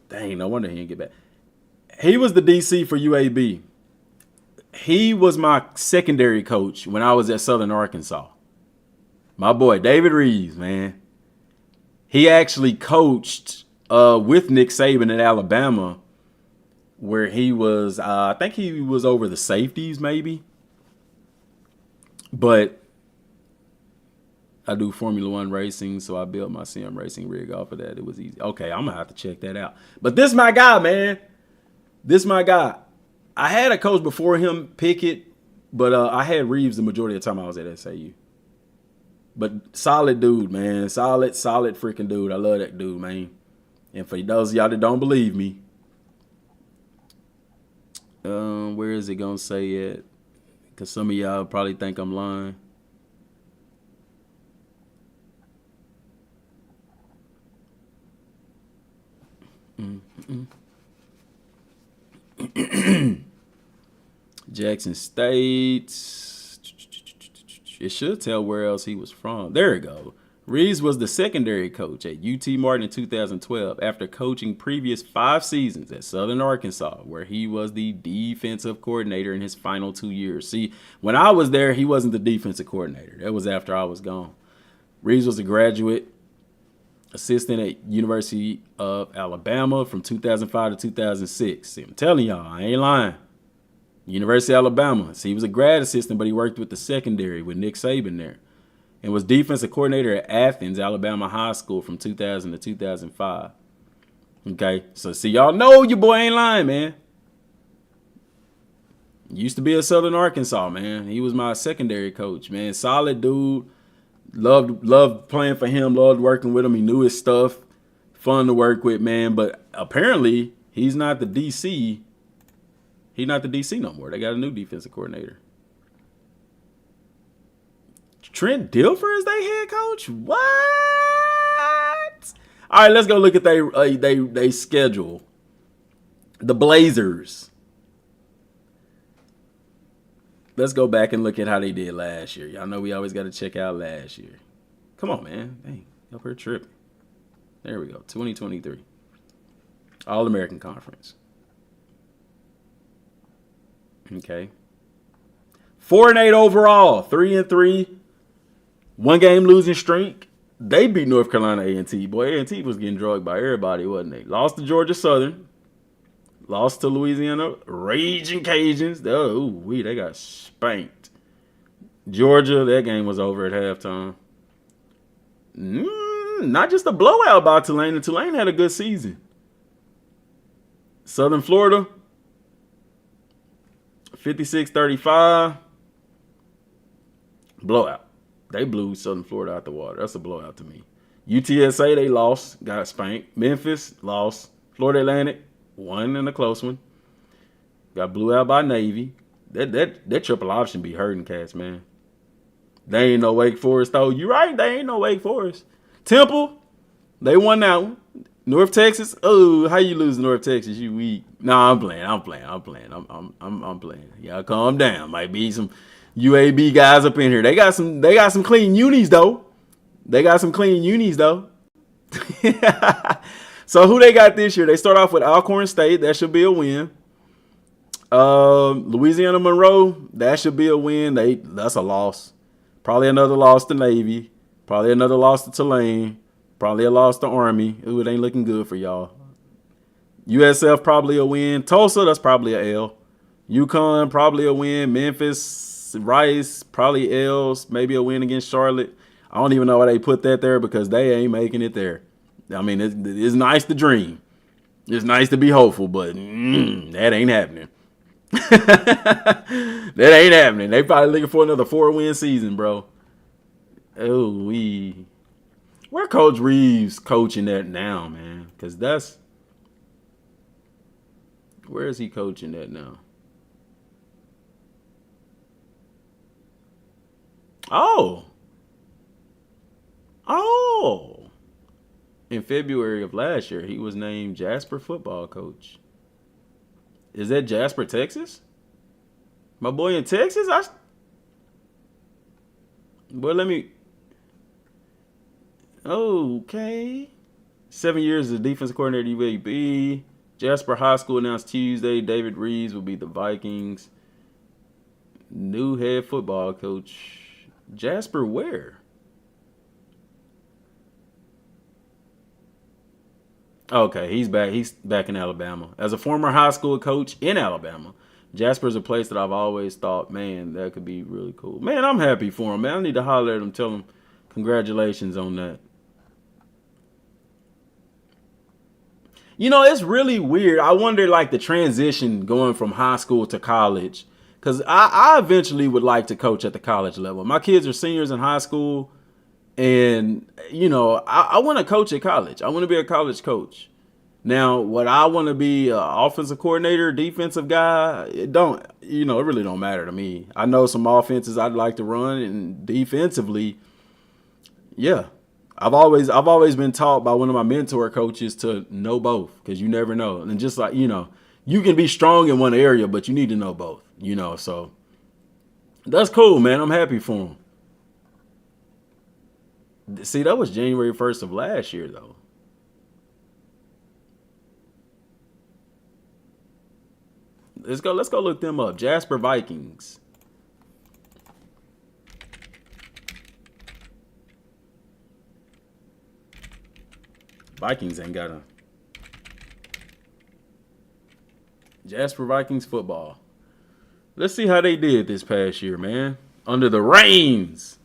Dang, no wonder he didn't get back. He was the DC for UAB. He was my secondary coach when I was at Southern Arkansas. My boy, David Reeves, man. He actually coached with Nick Saban at Alabama, where he was, I think he was over the safeties maybe. But I do Formula One racing, so I built my sim racing rig off of that. It was easy. Okay, I'm gonna have to check that out. But this my guy, man. This my guy. I had a coach before him, Pickett, but I had Reeves the majority of the time I was at SAU. But solid dude, man. Solid freaking dude. I love that dude, man. And for those of y'all that don't believe me, where is it gonna say it? Because some of y'all probably think I'm lying. Jackson State. It should tell where else he was from. There we go. Reeves was the secondary coach at UT Martin in 2012 after coaching previous 5 seasons at Southern Arkansas, where he was the defensive coordinator in his final 2 years. See, when I was there, he wasn't the defensive coordinator. That was after I was gone. Reeves was a graduate assistant at University of Alabama from 2005 to 2006. See, I'm telling y'all, I ain't lying. University of Alabama. See, he was a grad assistant, but he worked with the secondary with Nick Saban there. And was defensive coordinator at Athens, Alabama High School from 2000 to 2005. Okay, so see, y'all know your boy ain't lying, man. Used to be at Southern Arkansas, man. He was my secondary coach, man. Solid dude. Loved playing for him. Loved working with him. He knew his stuff. Fun to work with, man. But apparently, he's not the DC. He's not the DC no more. They got a new defensive coordinator. Trent Dilfer is their head coach? What? All right, let's go look at they schedule. The Blazers. Let's go back and look at how they did last year. Y'all know we always got to check out last year. Come on, man. Dang, up here tripping. There we go. 2023. All-American Conference. Okay. 4-8 overall. 3-3. 1-game losing streak. They beat North Carolina A&T. Boy, A&T was getting drugged by everybody, wasn't they? Lost to Georgia Southern. Lost to Louisiana Raging Cajuns. They got spanked. Georgia, that game was over at halftime. Not just a blowout by Tulane. And Tulane had a good season. Southern Florida, 56-35. Blowout. They blew Southern Florida out the water. That's a blowout to me. UTSA, they lost. Got spanked. Memphis, lost. Florida Atlantic, won in a close one. Got blew out by Navy. That triple option be hurting cats, man. They ain't no Wake Forest, though. You right, they ain't no Wake Forest. Temple, they won that one. North Texas, oh, how you lose to North Texas? You weak. Nah, I'm playing. I'm playing. Y'all calm down. Might be some UAB guys up in here. They got some clean unis though. So who they got this year? They start off with Alcorn State. That should be a win. Louisiana Monroe. That should be a win. That's a loss. Probably another loss to Navy. Probably another loss to Tulane. Probably a loss to Army. Ooh, it ain't looking good for y'all. USF probably a win. Tulsa, that's probably a L. UConn probably a win. Memphis, Rice, probably L's. Maybe a win against Charlotte. I don't even know why they put that there because they ain't making it there. I mean, it's nice to dream. It's nice to be hopeful, but that ain't happening. That ain't happening. They probably looking for another 4-win season, bro. Oh, where Coach Reeves coaching at now, man? Because where is he coaching at now? Oh. In February of last year, he was named Jasper football coach. Is that Jasper, Texas? My boy in Texas? Okay. 7 years as defensive coordinator at UAB. Jasper High School announced Tuesday David Reeves will be the Vikings' new head football coach. Jasper where? Okay, he's back. He's back in Alabama. As a former high school coach in Alabama, Jasper's a place that I've always thought, man, that could be really cool. Man, I'm happy for him, man. I need to holler at him, tell him Congratulations on that. You know, it's really weird. I wonder, like, the transition going from high school to college. Because I eventually would like to coach at the college level. My kids are seniors in high school. And, you know, I want to coach at college. I want to be a college coach. Now, what I want to be an offensive coordinator, defensive guy, it really don't matter to me. I know some offenses I'd like to run, and defensively, yeah. I've always been taught by one of my mentor coaches to know both, because you never know. And just like, you know, you can be strong in one area, but you need to know both, you know. So that's cool, man. I'm happy for him. See, that was January 1st of last year, though. Let's go look them up. Jasper Vikings. Vikings ain't got a Jasper Vikings football. Let's see how they did this past year, man. Under the reins.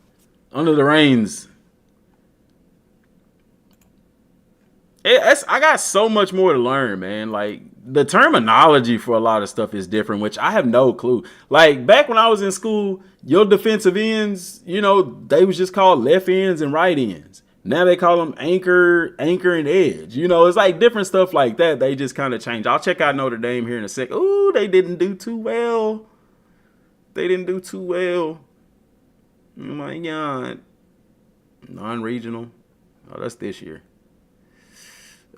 I got so much more to learn, man. Like, the terminology for a lot of stuff is different, which I have no clue. Like, back when I was in school, your defensive ends, you know, they was just called left ends and right ends. Now they call them anchor, and edge. You know, it's like different stuff like that. They just kind of change. I'll check out Notre Dame here in a sec. Ooh, they didn't do too well. Oh, my God. Non-regional. Oh, that's this year.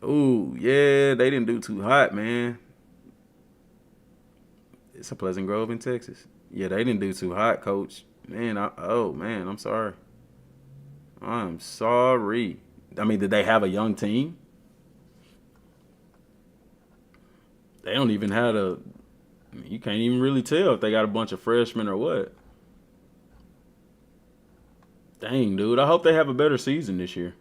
Ooh, yeah, they didn't do too hot, man. It's a Pleasant Grove in Texas. Yeah, they didn't do too hot, coach. Man, I'm sorry. I'm sorry. I mean, did they have a young team? They don't even have you can't even really tell if they got a bunch of freshmen or what. Dang, dude. I hope they have a better season this year.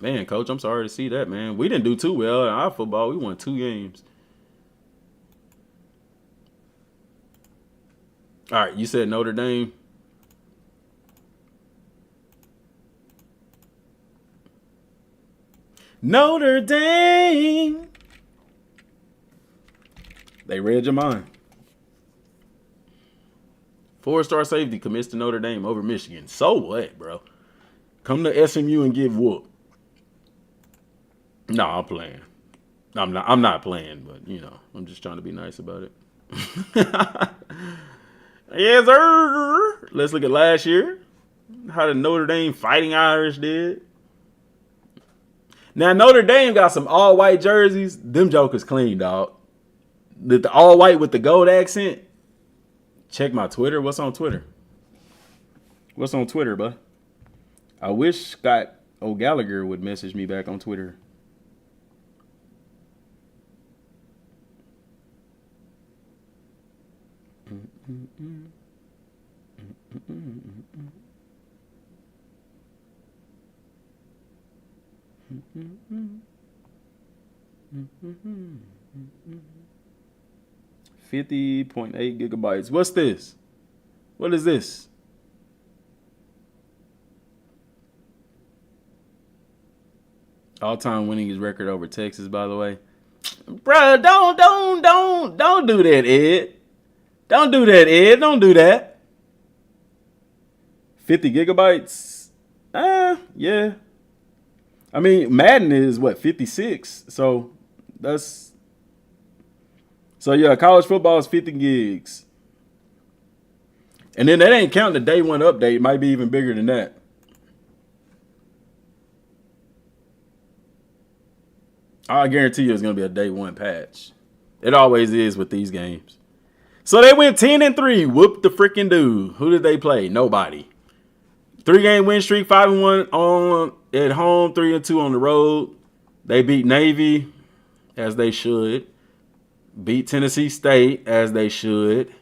Man, coach, I'm sorry to see that, man. We didn't do too well in our football. We won 2 games. All right, you said Notre Dame. Notre Dame. They read your mind. 4-star safety commits to Notre Dame over Michigan. So what, bro? Come to SMU and get whooped. No, I'm playing. I'm not playing, but, you know, I'm just trying to be nice about it. Yes, sir. Let's look at last year. How the Notre Dame Fighting Irish did. Now, Notre Dame got some all-white jerseys. Them jokers clean, dog. The all-white with the gold accent. Check my Twitter. What's on Twitter? Bud? I wish Scott O'Gallagher would message me back on Twitter. $50.8 gigabytes. What's this? What is this? All-time winningest record over Texas, by the way. Bruh, don't do that, Ed. Don't do that, Ed. Don't do that. 50 gigabytes? Yeah. I mean, Madden is, 56? So, yeah, college football is 50 gigs. And then that ain't counting the day one update. It might be even bigger than that. I guarantee you it's going to be a day one patch. It always is with these games. So they went 10-3. Whoop the freaking dude. Who did they play? Nobody. 3-game win streak, 5-1 at home, 3-2 on the road. They beat Navy, as they should. Beat Tennessee State, as they should.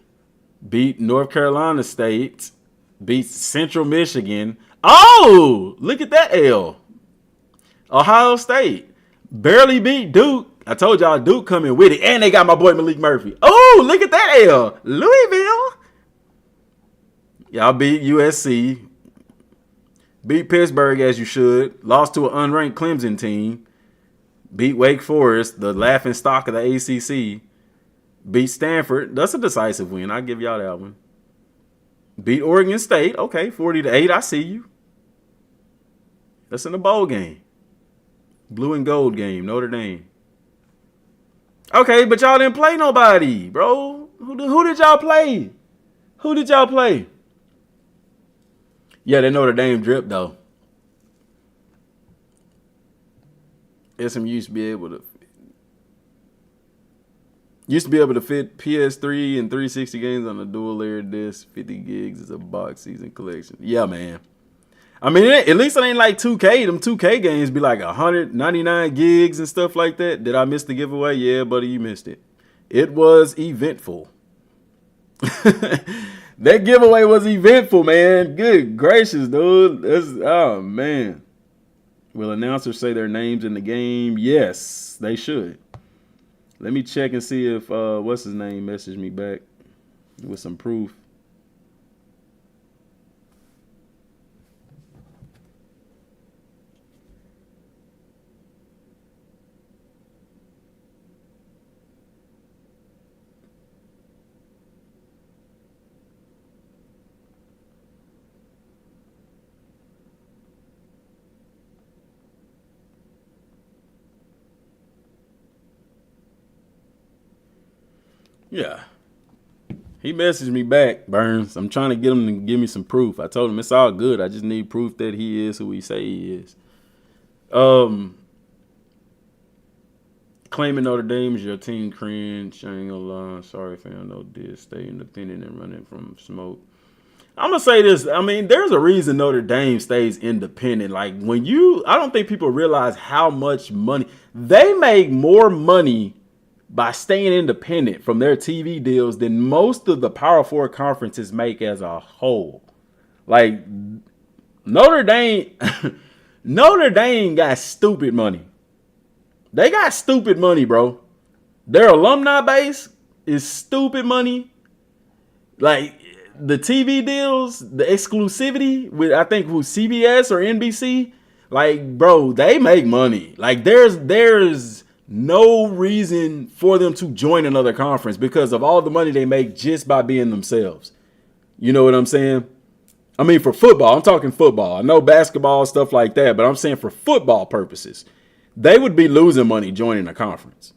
Beat North Carolina State. Beat Central Michigan. Oh, look at that L. Ohio State. Barely beat Duke. I told y'all Duke coming with it. And they got my boy Malik Murphy. Oh, look at that L. Louisville. Y'all beat USC. Beat Pittsburgh as you should. Lost to an unranked Clemson team. Beat Wake Forest, the laughing stock of the ACC. Beat Stanford. That's a decisive win. I'll give y'all that one. Beat Oregon State. Okay, 40-8. I see you. That's in the bowl game. Blue and gold game. Notre Dame. Okay, but y'all didn't play nobody, bro. Who did y'all play? Who did y'all play? Yeah, that Notre Dame drip, though. SM used to be able to fit PS3 and 360 games on a dual layer disc. 50 gigs is a box season collection. Yeah, man. I mean, at least it ain't like 2K. Them 2K games be like 199 gigs and stuff like that. Did I miss the giveaway? Yeah, buddy, you missed it. It was eventful. That giveaway was eventful, man. Good gracious, dude. Oh, man. Will announcers say their names in the game? Yes, they should. Let me check and see if, what's his name, messaged me back with some proof. Yeah. He messaged me back, Burns. I'm trying to get him to give me some proof. I told him it's all good. I just need proof that he is who he say he is. Claiming Notre Dame is your team cringe. I ain't gonna lie. Sorry, fam. No diss. Stay independent and running from smoke. I'm gonna say this. I mean, there's a reason Notre Dame stays independent. Like I don't think people realize how much money they make. More money by staying independent from their TV deals than most of the Power Four conferences make as a whole. Like Notre Dame, Notre Dame got stupid money. They got stupid money, bro. Their alumni base is stupid money. Like the TV deals, the exclusivity with I think who CBS or NBC. Like, bro, they make money. Like there's no reason for them to join another conference because of all the money they make just by being themselves. You know what I'm saying? I mean, for football, I'm talking football. I know basketball, stuff like that, but I'm saying for football purposes, they would be losing money joining a conference.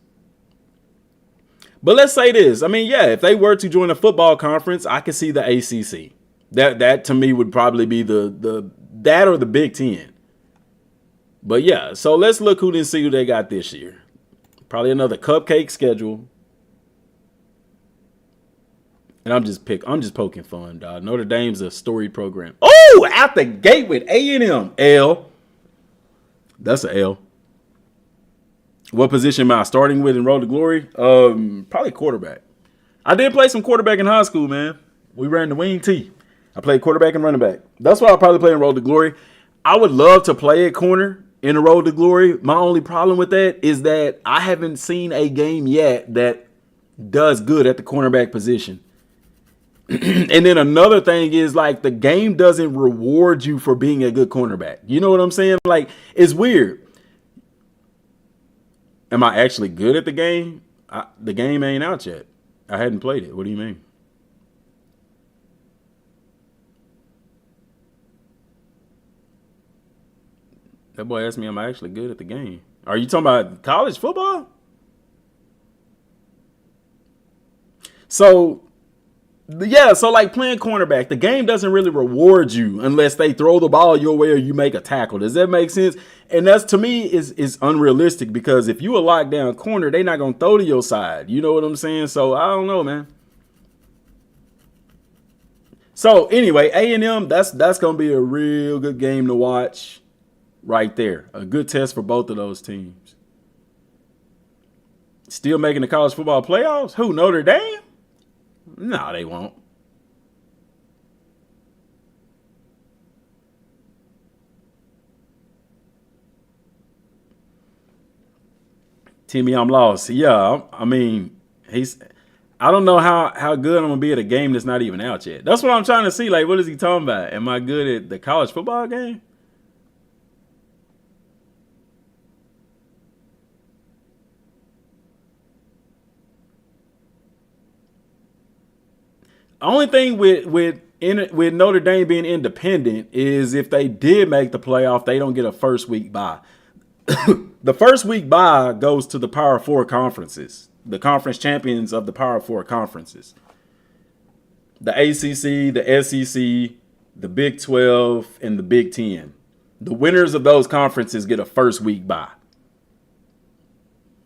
But let's say this. I mean, yeah, if they were to join a football conference, I could see the ACC. That to me would probably be that or the Big Ten. But yeah, so let's look and see who they got this year. Probably another cupcake schedule. And I'm just poking fun, dog. Notre Dame's a storied program. Oh, out the gate with A&M. L. That's an L. What position am I starting with in Road to Glory? Probably quarterback. I did play some quarterback in high school, man. We ran the wing T. I played quarterback and running back. That's why I'll probably play in Road to Glory. I would love to play at corner in the Road to Glory. My only problem with that is that I haven't seen a game yet that does good at the cornerback position. And then another thing is like the game doesn't reward you for being a good cornerback. You know what I'm saying? Like it's weird. Am I actually good at the game? The game ain't out yet. I hadn't played it. What do you mean? That boy asked me, am I actually good at the game? Are you talking about college football? So, yeah, so like playing cornerback, the game doesn't really reward you unless they throw the ball your way or you make a tackle. Does that make sense? And that's, to me, is unrealistic because if you a lockdown corner, they're not going to throw to your side. You know what I'm saying? So, I don't know, man. So, anyway, A&M, that's going to be a real good game to watch right there. A good test for both of those teams. Still making the college football playoffs? Who, Notre Dame? No, they won't. Timmy, I'm lost. Yeah, I mean, I don't know how good I'm gonna be at a game that's not even out yet. That's what I'm trying to see. Like, what is he talking about? Am I good at the college football game? Only thing with Notre Dame being independent is if they did make the playoff, they don't get a first week bye. The first week bye goes to the Power Four conferences, the conference champions of the Power Four conferences. The ACC, the SEC, the Big 12, and the Big 10. The winners of those conferences get a first week bye.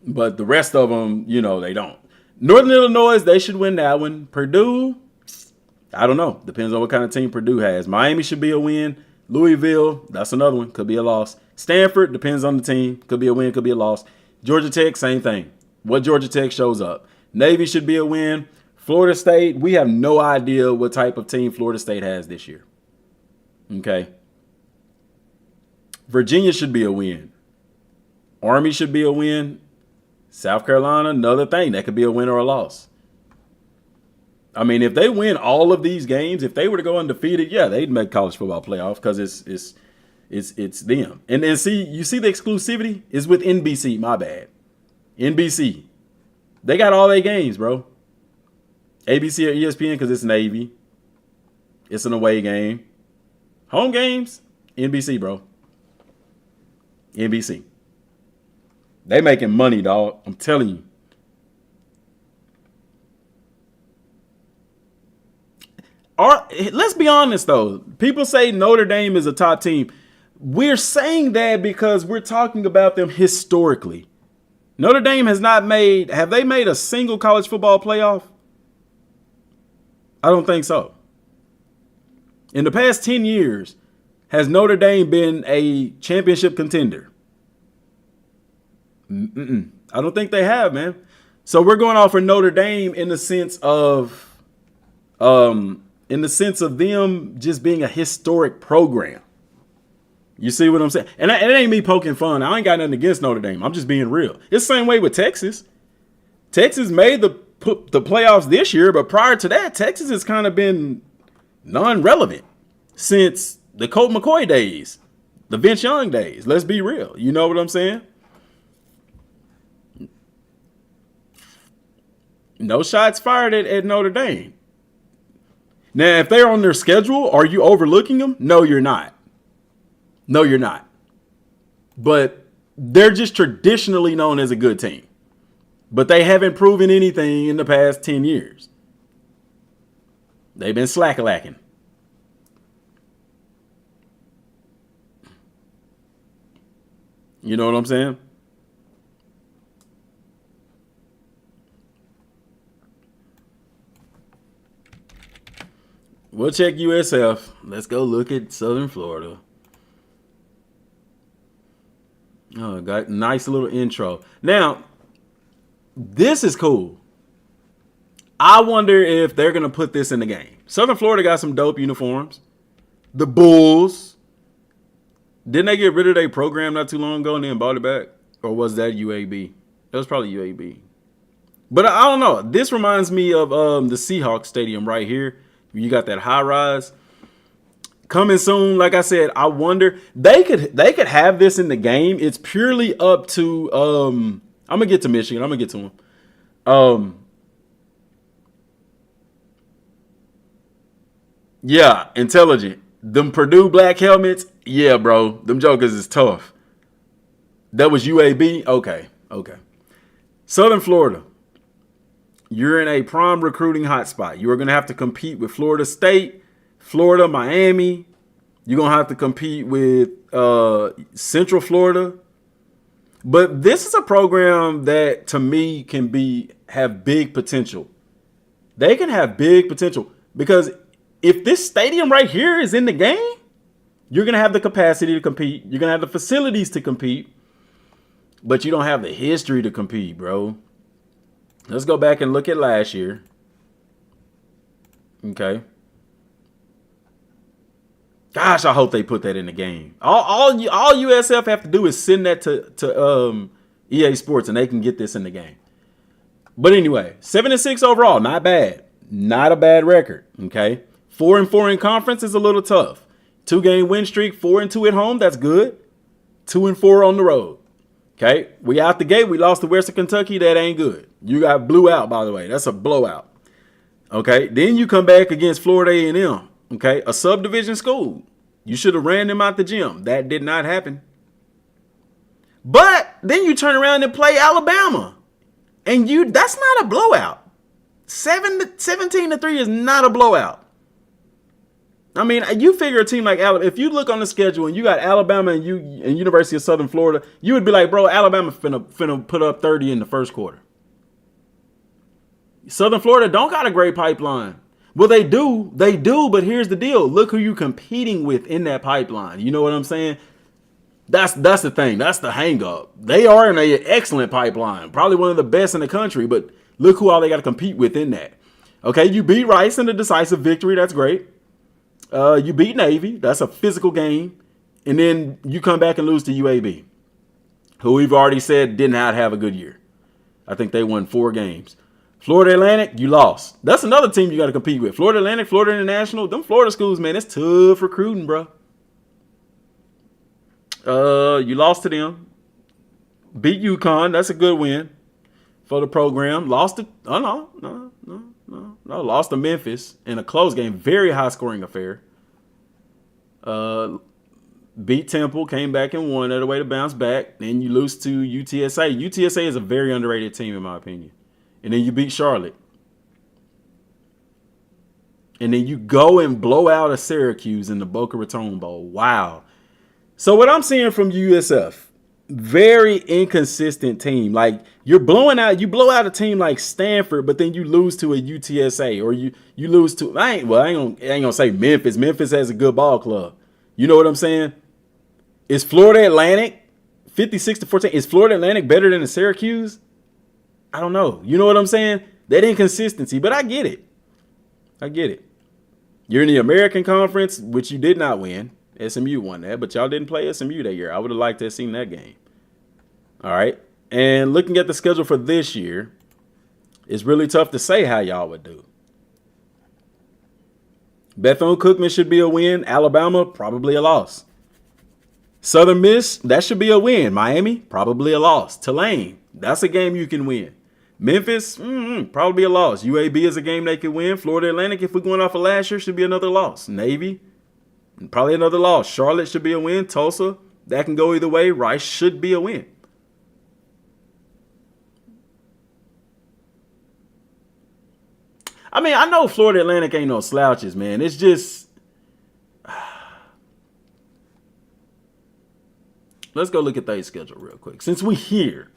But the rest of them, they don't. Northern Illinois, they should win that one. Purdue, I don't know. Depends on what kind of team Purdue has. Miami should be a win. Louisville, that's another one. Could be a loss. Stanford, depends on the team. Could be a win, could be a loss. Georgia Tech, same thing. What Georgia Tech shows up. Navy should be a win. Florida State, we have no idea what type of team Florida State has this year. Okay. Virginia should be a win. Army should be a win. South Carolina, another thing. That could be a win or a loss. I mean, if they win all of these games, if they were to go undefeated, yeah, they'd make college football playoff because it's them. And then you see the exclusivity is with NBC. My bad. NBC. They got all their games, bro. ABC or ESPN because it's Navy. It's an away game. Home games, NBC, bro. NBC. They making money, dog. I'm telling you. Let's be honest, though. People say Notre Dame is a top team. We're saying that because we're talking about them historically. Notre Dame have they made a single college football playoff? I don't think so. In the past 10 years, has Notre Dame been a championship contender? I don't think they have, man. So we're going off for Notre Dame in the sense of them just being a historic program. You see what I'm saying? And it ain't me poking fun. I ain't got nothing against Notre Dame. I'm just being real. It's the same way with Texas. Texas made the playoffs this year, but prior to that, Texas has kind of been non-relevant since the Colt McCoy days, the Vince Young days. Let's be real. You know what I'm saying? No shots fired at Notre Dame. Now, if they're on their schedule, are you overlooking them? No, you're not. No, you're not. But they're just traditionally known as a good team. But they haven't proven anything in the past 10 years. They've been slack-lacking. You know what I'm saying? We'll check USF. Let's go look at Southern Florida. Oh, got a nice little intro. Now, this is cool. I wonder if they're going to put this in the game. Southern Florida got some dope uniforms. The Bulls. Didn't they get rid of their program not too long ago and then bought it back? Or was that UAB? That was probably UAB. But I don't know. This reminds me of the Seahawks Stadium right here. You got that high rise. Coming soon, like I said, I wonder. They could have this in the game. It's purely up to I'm gonna get to Michigan. I'm gonna get to them. Yeah, intelligent. Them Purdue black helmets, yeah, bro. Them jokers is tough. That was UAB? Okay. Southern Florida. You're in a prime recruiting hotspot. You are going to have to compete with Florida State, Florida, Miami. You're going to have to compete with Central Florida. But this is a program that, to me, can have big potential. They can have big potential because if this stadium right here is in the game, you're going to have the capacity to compete. You're going to have the facilities to compete. But you don't have the history to compete, bro. Let's go back and look at last year. Okay. Gosh, I hope they put that in the game. All USF have to do is send that to EA Sports and they can get this in the game. But anyway, 7-6 overall, not bad. Not a bad record. Okay. 4-4 in conference is a little tough. 2-game win streak, 4-2 at home. That's good. 2-4 on the road. Okay. We out the gate. We lost to Western Kentucky. That ain't good. You got blew out, by the way. That's a blowout. Okay. Then you come back against Florida A&M. Okay. A subdivision school. You should have ran them out the gym. That did not happen. But then you turn around and play Alabama. And that's not a blowout. 17-3 is not a blowout. I mean, you figure a team like Alabama, if you look on the schedule and you got Alabama and University of Southern Florida, you would be like, bro, Alabama finna put up 30 in the first quarter. Southern Florida don't got a great pipeline. Well, they do, but here's the deal. Look who you competing with in that pipeline. You know what I'm saying? That's the thing. That's the hang up. They are in an excellent pipeline, probably one of the best in the country, but look who all they got to compete with in that. Okay, you beat Rice in a decisive victory. That's great. You beat Navy. That's a physical game. And then you come back and lose to UAB, who we've already said did not have a good year. I think they won 4 games. Florida Atlantic, you lost. That's another team you got to compete with. Florida Atlantic, Florida International, them Florida schools, man, it's tough recruiting, bro. You lost to them. Beat UConn. That's a good win for the program. Lost to, lost to Memphis in a close game. Very high scoring affair. Beat Temple, came back and won. That a way to bounce back. Then you lose to UTSA. UTSA is a very underrated team, in my opinion. And then you beat Charlotte. And then you go and blow out a Syracuse in the Boca Raton Bowl. Wow. So what I'm seeing from USF, very inconsistent team. Like you blow out a team like Stanford, but then you lose to a UTSA or you lose to I ain't gonna say Memphis. Memphis has a good ball club. You know what I'm saying? Is Florida Atlantic 56-14? Is Florida Atlantic better than the Syracuse? I don't know. You know what I'm saying? That inconsistency, but I get it. You're in the American Conference, which you did not win. SMU won that, but y'all didn't play SMU that year. I would have liked to have seen that game. All right. And looking at the schedule for this year, it's really tough to say how y'all would do. Bethune-Cookman should be a win. Alabama, probably a loss. Southern Miss, that should be a win. Miami, probably a loss. Tulane, that's a game you can win. Memphis, probably a loss. UAB is a game they could win. Florida Atlantic, if we're going off of last year, should be another loss. Navy, probably another loss. Charlotte should be a win. Tulsa, that can go either way. Rice should be a win. I mean, I know Florida Atlantic ain't no slouches, man. It's just... Let's go look at their schedule real quick. Since we're here.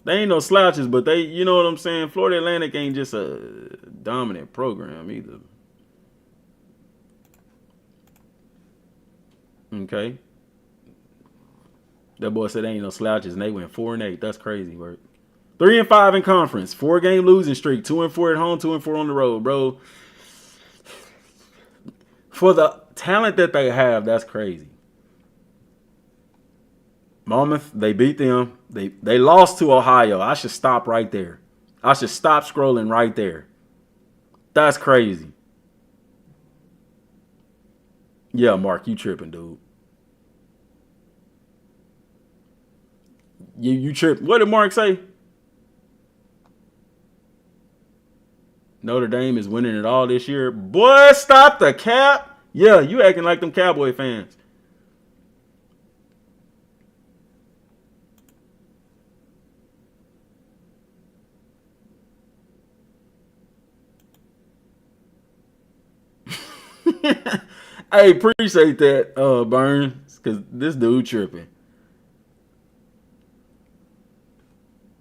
They ain't no slouches, but they, you know what I'm saying? Florida Atlantic ain't just a dominant program either. Okay. That boy said they ain't no slouches, and they went 4-8. That's crazy work. 3-5 in conference. 4-game losing streak. 2-4 at home, 2-4 on the road, bro. For the talent that they have, that's crazy. Monmouth, they beat them. They lost to Ohio. I should stop right there. I should stop scrolling right there. That's crazy. Yeah, Mark, you tripping, dude. You tripping. What did Mark say? Notre Dame is winning it all this year. Boy, stop the cap. Yeah, you acting like them Cowboy fans. I appreciate that, Burns, because this dude tripping.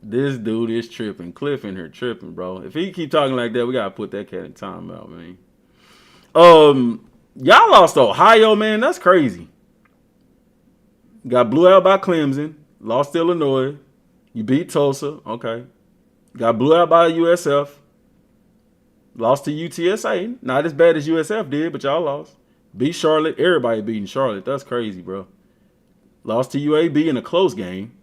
This dude is tripping. Cliff in here tripping, bro. If he keep talking like that, we gotta put that cat in timeout, man. Y'all lost to Ohio, man. That's crazy. Got blew out by Clemson. Lost to Illinois. You beat Tulsa. Okay. Got blew out by USF. Lost to UTSA. Not as bad as USF did, but y'all lost. Beat Charlotte. Everybody beating Charlotte. That's crazy, bro. Lost to UAB in a close game.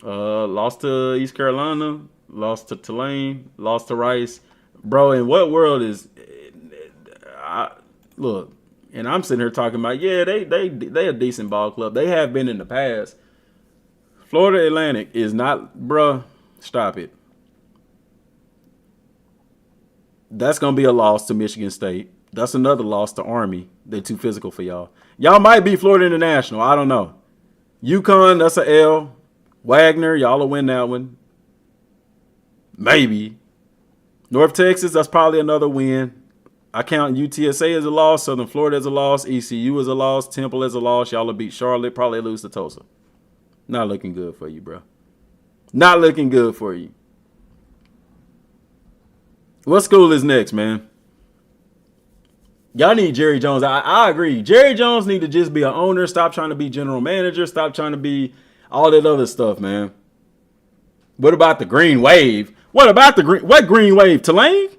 Lost to East Carolina, lost to Tulane, lost to Rice. Bro, in what world is look, and I'm sitting here talking about, yeah, they a decent ball club. They have been in the past. Florida Atlantic is not, bruh, stop it. That's going to be a loss to Michigan State. That's another loss to Army. They're too physical for y'all. Y'all might be Florida International. I don't know. UConn, that's a L. Wagner, y'all will win that one. Maybe. North Texas, that's probably another win. I count UTSA as a loss. Southern Florida as a loss. ECU as a loss. Temple as a loss. Y'all will beat Charlotte. Probably lose to Tulsa. Not looking good for you, bro. Not looking good for you. What school is next, man? Y'all need Jerry Jones. I agree. Jerry Jones need to just be an owner. Stop trying to be general manager. Stop trying to be all that other stuff, man. What about the Green Wave? What Green Wave? Tulane?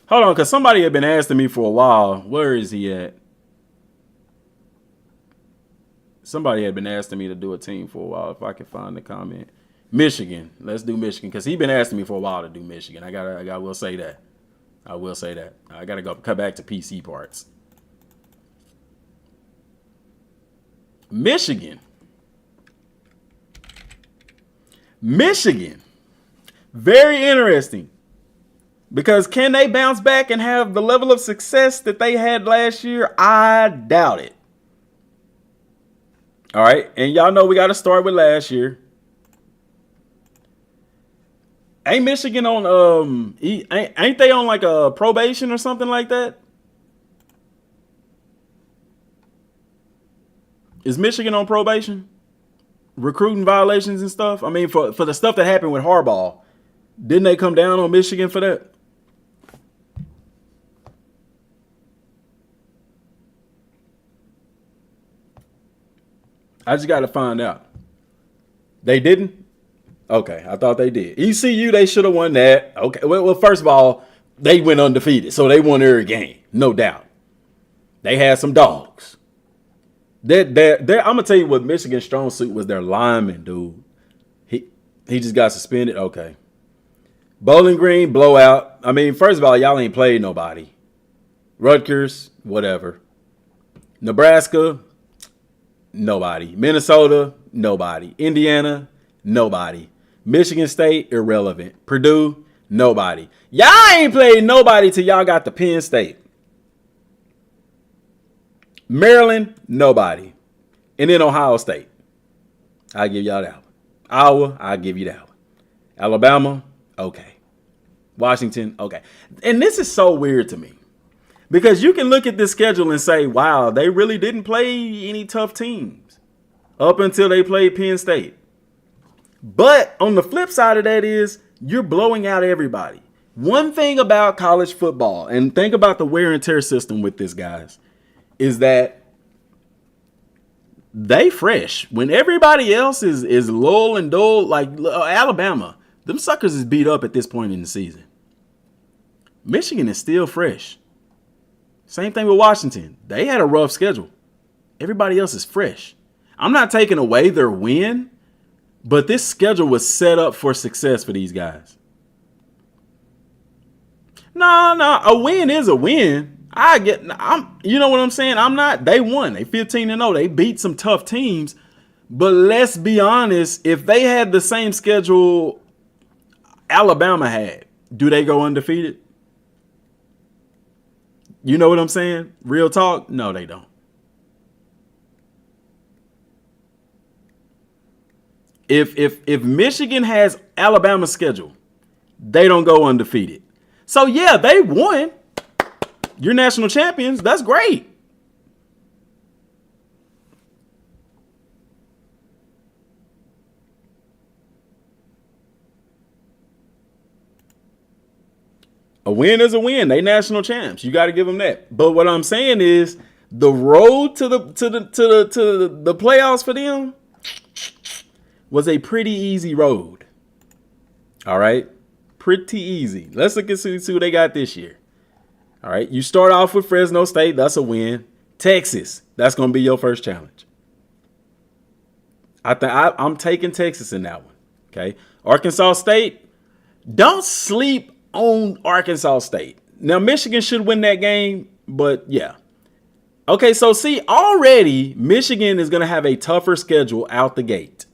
Hold on, because somebody had been asking me for a while. Where is he at? Somebody had been asking me to do a team for a while. If I can find the comment. Michigan. Let's do Michigan. Because he's been asking me for a while to do Michigan. I will say that. I will say that. I got to cut back to PC parts. Michigan. Very interesting. Because can they bounce back and have the level of success that they had last year? I doubt it. All right. And y'all know we got to start with last year. Ain't Michigan on ain't they on like a probation or something like that? Is Michigan on probation? Recruiting violations and stuff? I mean, for the stuff that happened with Harbaugh, didn't they come down on Michigan for that? I just got to find out. They didn't? Okay, I thought they did. ECU, they should have won that. Okay, well, first of all, they went undefeated, so they won every game, no doubt. They had some dogs. I'm gonna tell you what Michigan's strong suit was their lineman, dude. He just got suspended. Okay. Bowling Green, blowout. I mean, first of all, y'all ain't played nobody. Rutgers, whatever. Nebraska, nobody. Minnesota, nobody. Indiana, nobody. Michigan State, irrelevant. Purdue, nobody. Y'all ain't played nobody till y'all got to Penn State. Maryland, nobody. And then Ohio State. I'll give y'all that one. Iowa, I'll give you that one. Alabama, okay. Washington, okay. And this is so weird to me. Because you can look at this schedule and say, wow, they really didn't play any tough teams up until they played Penn State. But on the flip side of that is you're blowing out everybody. One thing about college football, and think about the wear and tear system with this, guys, is that they fresh. When everybody else is lull and dull, like Alabama, them suckers is beat up at this point in the season. Michigan is still fresh. Same thing with Washington. They had a rough schedule. Everybody else is fresh. I'm not taking away their win, but this schedule was set up for success for these guys. No, a win is a win. You know what I'm saying? They won. They 15-0. They beat some tough teams. But let's be honest, if they had the same schedule Alabama had, do they go undefeated? You know what I'm saying? Real talk? No, they don't. If Michigan has Alabama's schedule, they don't go undefeated. So yeah, they won. You're national champions. That's great. A win is a win. They national champs. You got to give them that. But what I'm saying is the road to the playoffs for them was a pretty easy road. All right? Pretty easy. Let's look and see what they got this year. All right? You start off with Fresno State. That's a win. Texas. That's going to be your first challenge. I'm taking Texas in that one. Okay. Arkansas State, don't sleep on Arkansas State. Now, Michigan should win that game, but yeah. Okay, so see, already Michigan is going to have a tougher schedule out the gate.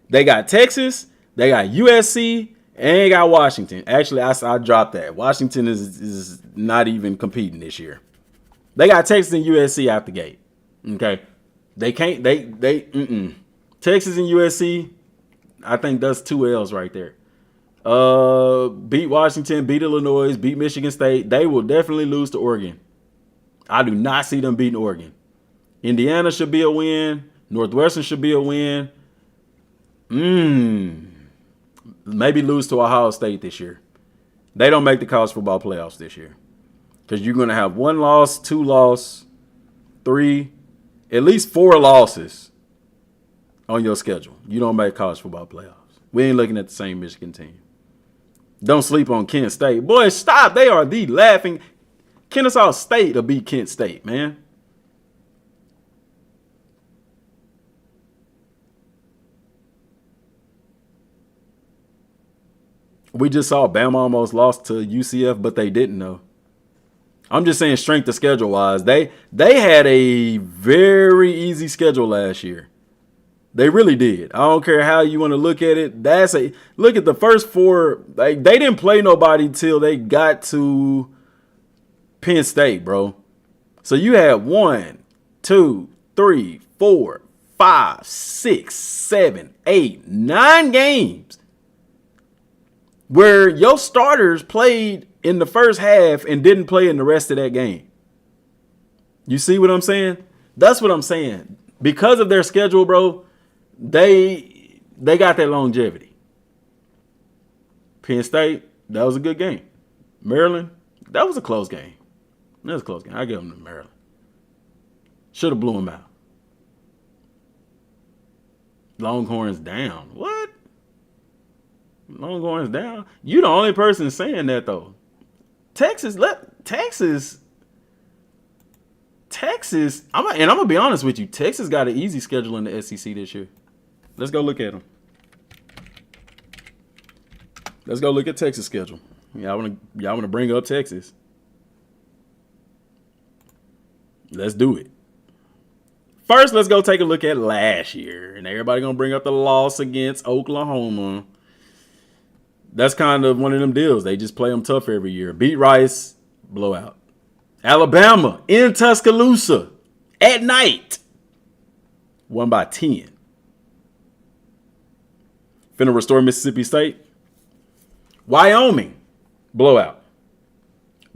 They got Texas, they got USC, and they got Washington. Actually, I dropped that. Washington is not even competing this year. They got Texas and USC out the gate. Okay. They can't, Texas and USC, I think that's 2 L's right there. Beat Washington, beat Illinois, beat Michigan State. They will definitely lose to Oregon. I do not see them beating Oregon. Indiana should be a win. Northwestern should be a win. Maybe lose to Ohio State this year. They don't make the college football playoffs this year. Because you're going to have 1 loss, 2 loss, 3, at least 4 losses on your schedule. You don't make college football playoffs. We ain't looking at the same Michigan team. Don't sleep on Kent State. Boy, stop. They are the laughing. Kennesaw State will beat Kent State, man. We just saw Bama almost lost to UCF, but they didn't, though. I'm just saying strength of schedule wise. They had a very easy schedule last year. They really did. I don't care how you want to look at it. Look at the first 4. They didn't play nobody till they got to Penn State, bro. So you had 1, 2, 3, 4, 5, 6, 7, 8, 9 games where your starters played in the first half and didn't play in the rest of that game. You see what I'm saying? That's what I'm saying. Because of their schedule, bro, they got that longevity. Penn State, that was a good game. Maryland, that was a close game. That was a close game. I give them to Maryland. Should have blew them out. Longhorns down. What? Longhorns down? You the only person saying that, though. Texas, I'm going to be honest with you. Texas got an easy schedule in the SEC this year. Let's go look at them. Let's go look at Texas' schedule. Y'all want to bring up Texas? Let's do it. First, let's go take a look at last year. And everybody going to bring up the loss against Oklahoma. That's kind of one of them deals. They just play them tough every year. Beat Rice, blowout. Alabama in Tuscaloosa at night. Won by 10. Finna restore Mississippi State. Wyoming, blowout.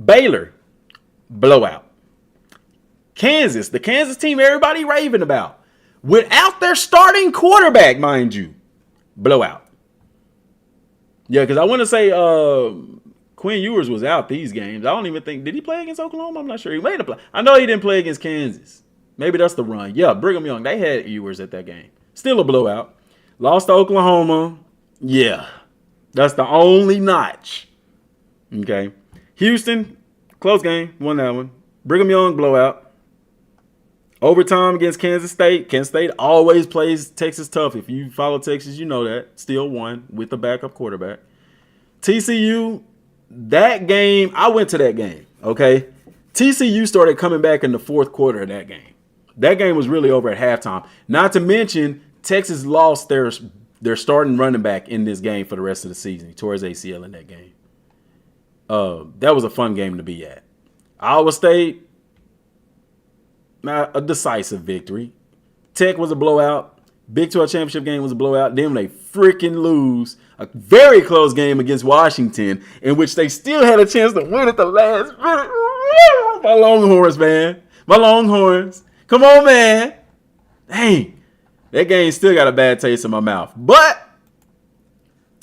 Baylor, blowout. Kansas, the Kansas team everybody raving about. Without their starting quarterback, mind you. Blowout. Yeah, because I want to say Quinn Ewers was out these games. I don't even think, did he play against Oklahoma? I'm not sure. He made a play. I know he didn't play against Kansas. Maybe that's the run. Yeah, Brigham Young, they had Ewers at that game. Still a blowout. Lost to Oklahoma. Yeah, that's the only notch. Okay. Houston, close game. Won that one. Brigham Young, blowout. Overtime against Kansas State. Kansas State always plays Texas tough. If you follow Texas, you know that. Still won with the backup quarterback. TCU, that game, I went to that game, okay? TCU started coming back in the fourth quarter of that game. That game was really over at halftime. Not to mention, Texas lost their starting running back in this game for the rest of the season. He tore his ACL in that game. That was a fun game to be at. Iowa State, a decisive victory. Tech was a blowout. Big 12 championship game was a blowout. Then they freaking lose a very close game against Washington, in which they still had a chance to win at the last minute. My Longhorns, man. My Longhorns. Come on, man. Dang. That game still got a bad taste in my mouth. But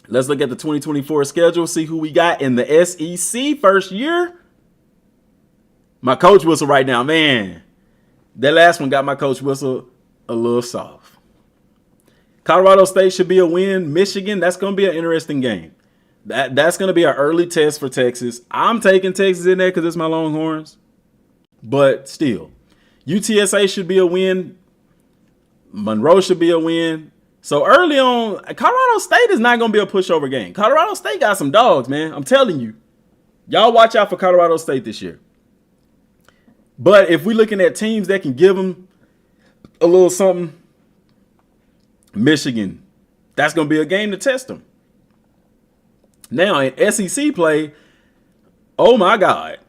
let's look at the 2024 schedule, see who we got in the SEC first year. My coach whistle right now, man. That last one got my coach whistle a little soft. Colorado State should be a win. Michigan, that's going to be an interesting game. That's going to be an early test for Texas. I'm taking Texas in there because it's my Longhorns. But still, UTSA should be a win. Monroe should be a win. So early on, Colorado State is not going to be a pushover game. Colorado State got some dogs, man. I'm telling you. Y'all watch out for Colorado State this year. But if we're looking at teams that can give them a little something, Michigan, that's going to be a game to test them. Now, in SEC play, oh my God.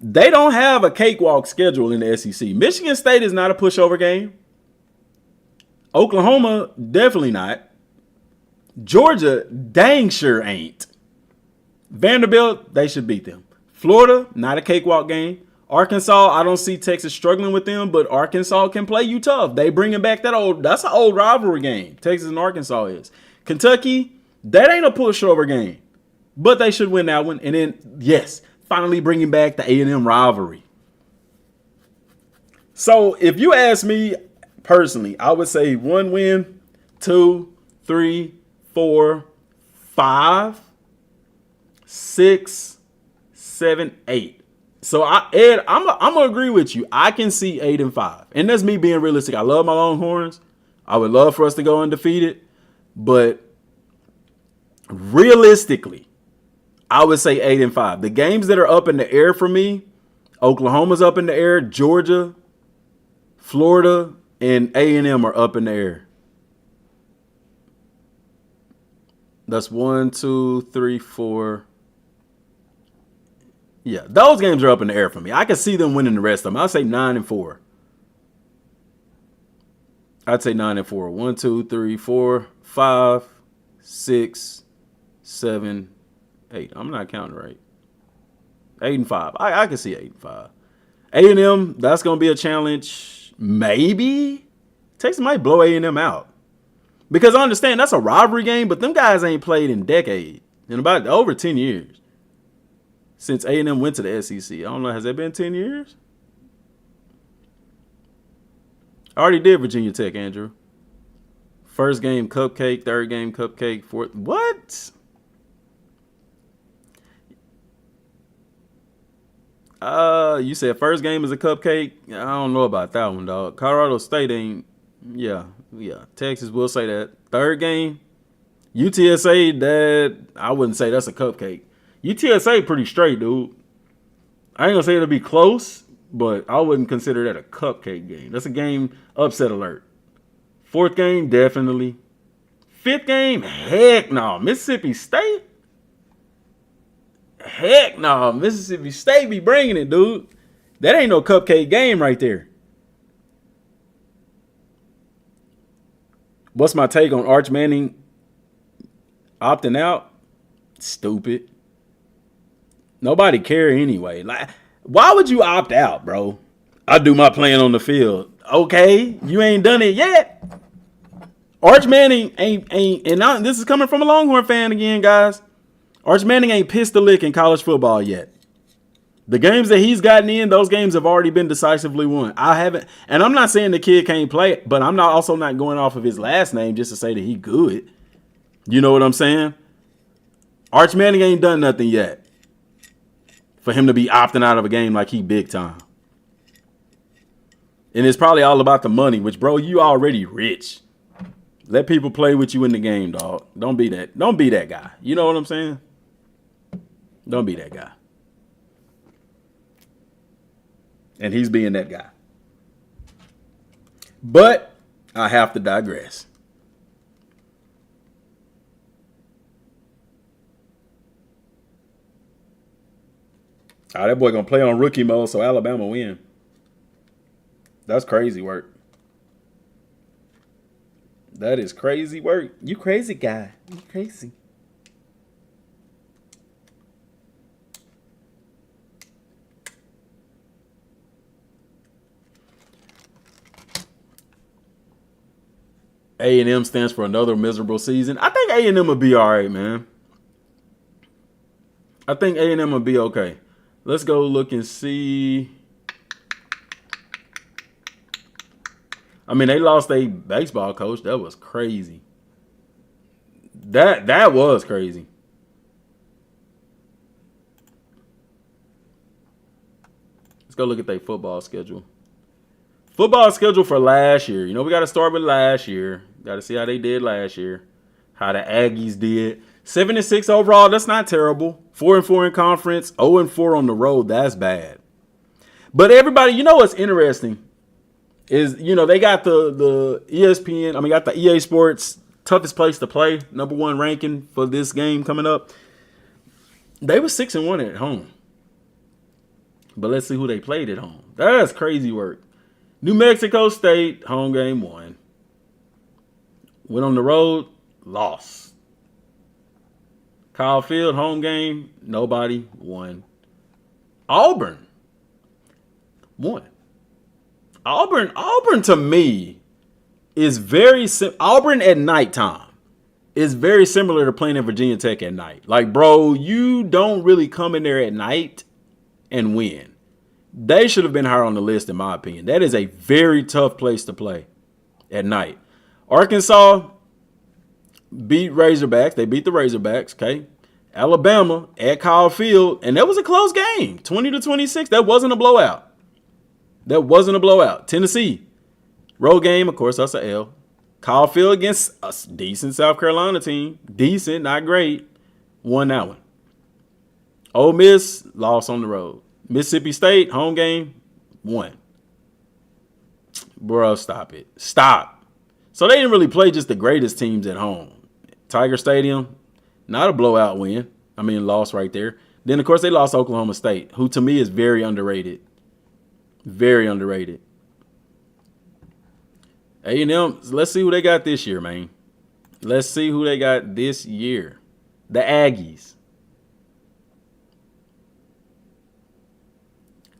They don't have a cakewalk schedule in the SEC. Michigan State is not a pushover game. Oklahoma, definitely not. Georgia, dang sure ain't. Vanderbilt, they should beat them. Florida, not a cakewalk game. Arkansas, I don't see Texas struggling with them, but Arkansas can play you tough. They bringing back that's an old rivalry game. Texas and Arkansas is. Kentucky, that ain't a pushover game, but they should win that one. And then, yes, finally bringing back the A&M rivalry. So if you ask me personally, I would say 1 win, 2, 3, 4, 5, 6, 7, 8. So Ed, I'm gonna agree with you. I can see 8 and 5, and that's me being realistic. I love my Longhorns. I would love for us to go undefeated, but realistically, I would say 8 and 5. The games that are up in the air for me, Oklahoma's up in the air, Georgia, Florida, and A&M are up in the air. That's 1, 2, 3, 4. Yeah, those games are up in the air for me. I can see them winning the rest of them. I'd say 9 and 4. I'd say 9 and 4. 1, 2, 3, 4, 5, 6, 7, 8. I'm not counting right. 8 and 5. I can see 8 and 5. A&M, that's gonna be a challenge. Maybe Texas might blow A&M out. Because I understand that's a rivalry game, but them guys ain't played in decades. In about over 10 years. Since A&M went to the SEC. I don't know, has that been 10 years? I already did Virginia Tech, Andrew. First game, cupcake. Third game, cupcake. Fourth, what? You said first game is a cupcake? I don't know about that one, dog. Colorado State ain't. Yeah. Texas will say that. Third game, UTSA, that I wouldn't say that's a cupcake. UTSA pretty straight, dude. I ain't gonna say it'll be close, but I wouldn't consider that a cupcake game. That's a game upset alert. Fourth game, definitely. Fifth game, heck no. Mississippi State? Heck no. Mississippi State be bringing it, dude. That ain't no cupcake game right there. What's my take on Arch Manning opting out? Stupid. Nobody care anyway. Like, why would you opt out, bro? I do my playing on the field. Okay, you ain't done it yet. Arch Manning ain't and this is coming from a Longhorn fan again, guys. Arch Manning ain't pissed a lick in college football yet. The games that he's gotten in, those games have already been decisively won. I haven't, and I'm not saying the kid can't play, but I'm also not going off of his last name just to say that he good. You know what I'm saying? Arch Manning ain't done nothing yet for him to be opting out of a game like he big time. And it's probably all about the money, which, bro, you already rich. Let people play with you in the game, dog. Don't be that guy. You know what I'm saying? Don't be that guy. And he's being that guy. But I have to digress. That boy gonna play on rookie mode, so Alabama win. That's crazy work. That is crazy work. You crazy guy. You crazy. A&M stands for another miserable season. I think A&M will be all right, man. I think A&M will be okay. Let's go look and see. I mean, they lost a baseball coach. That was crazy. That was crazy. Let's go look at their football schedule. Football schedule for last year. You know, we got to start with last year. Got to see how they did last year. How the Aggies did. 7-6 overall. That's not terrible. 4-4 in conference. 0-4 on the road. That's bad. But everybody, you know what's interesting is, you know, they got the ESPN. I mean, got the EA Sports toughest place to play. #1 ranking for this game coming up. They were 6-1 at home. But let's see who they played at home. That's crazy work. New Mexico State, home game won. Went on the road, lost. Kyle Field, home game, nobody won. Auburn won. Auburn to me is very Auburn at nighttime is very similar to playing in Virginia Tech at night. Like, bro, you don't really come in there at night and win. They should have been higher on the list, in my opinion. That is a very tough place to play at night. Arkansas beat Razorbacks. They beat the Razorbacks, okay? Alabama at Kyle Field, and that was a close game, 20-26. That wasn't a blowout. Tennessee, road game, of course, that's an L. Kyle Field against a decent South Carolina team. Decent, not great. Won that one. Ole Miss lost on the road. Mississippi State, home game, won. Bro, stop it. Stop. So they didn't really play just the greatest teams at home. Tiger Stadium, not a blowout win. I mean, loss right there. Then, of course, they lost Oklahoma State, who to me is very underrated. Very underrated. A&M, let's see who they got this year, man. Let's see who they got this year. The Aggies.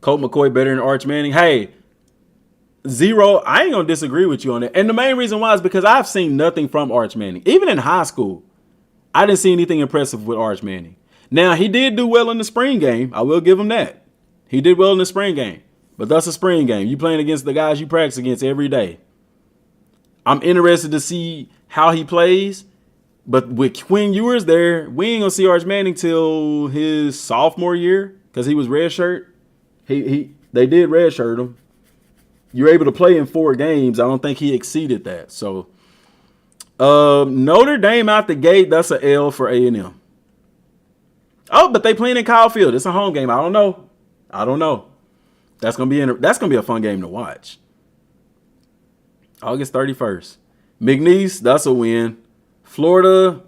Colt McCoy better than Arch Manning. Hey, zero. I ain't going to disagree with you on that. And the main reason why is because I've seen nothing from Arch Manning. Even in high school, I didn't see anything impressive with Arch Manning. Now, he did do well in the spring game. I will give him that. He did well in the spring game. But that's a spring game. You playing against the guys you practice against every day. I'm interested to see how he plays. But with Quinn Ewers there, we ain't going to see Arch Manning till his sophomore year because he was redshirt. They did redshirt him. You're able to play in 4 games. I don't think he exceeded that. So Notre Dame out the gate, that's an L for A&M. Oh, but they playing in Kyle Field. It's a home game. I don't know. That's gonna be a fun game to watch. August 31st. McNeese, that's a win. Florida,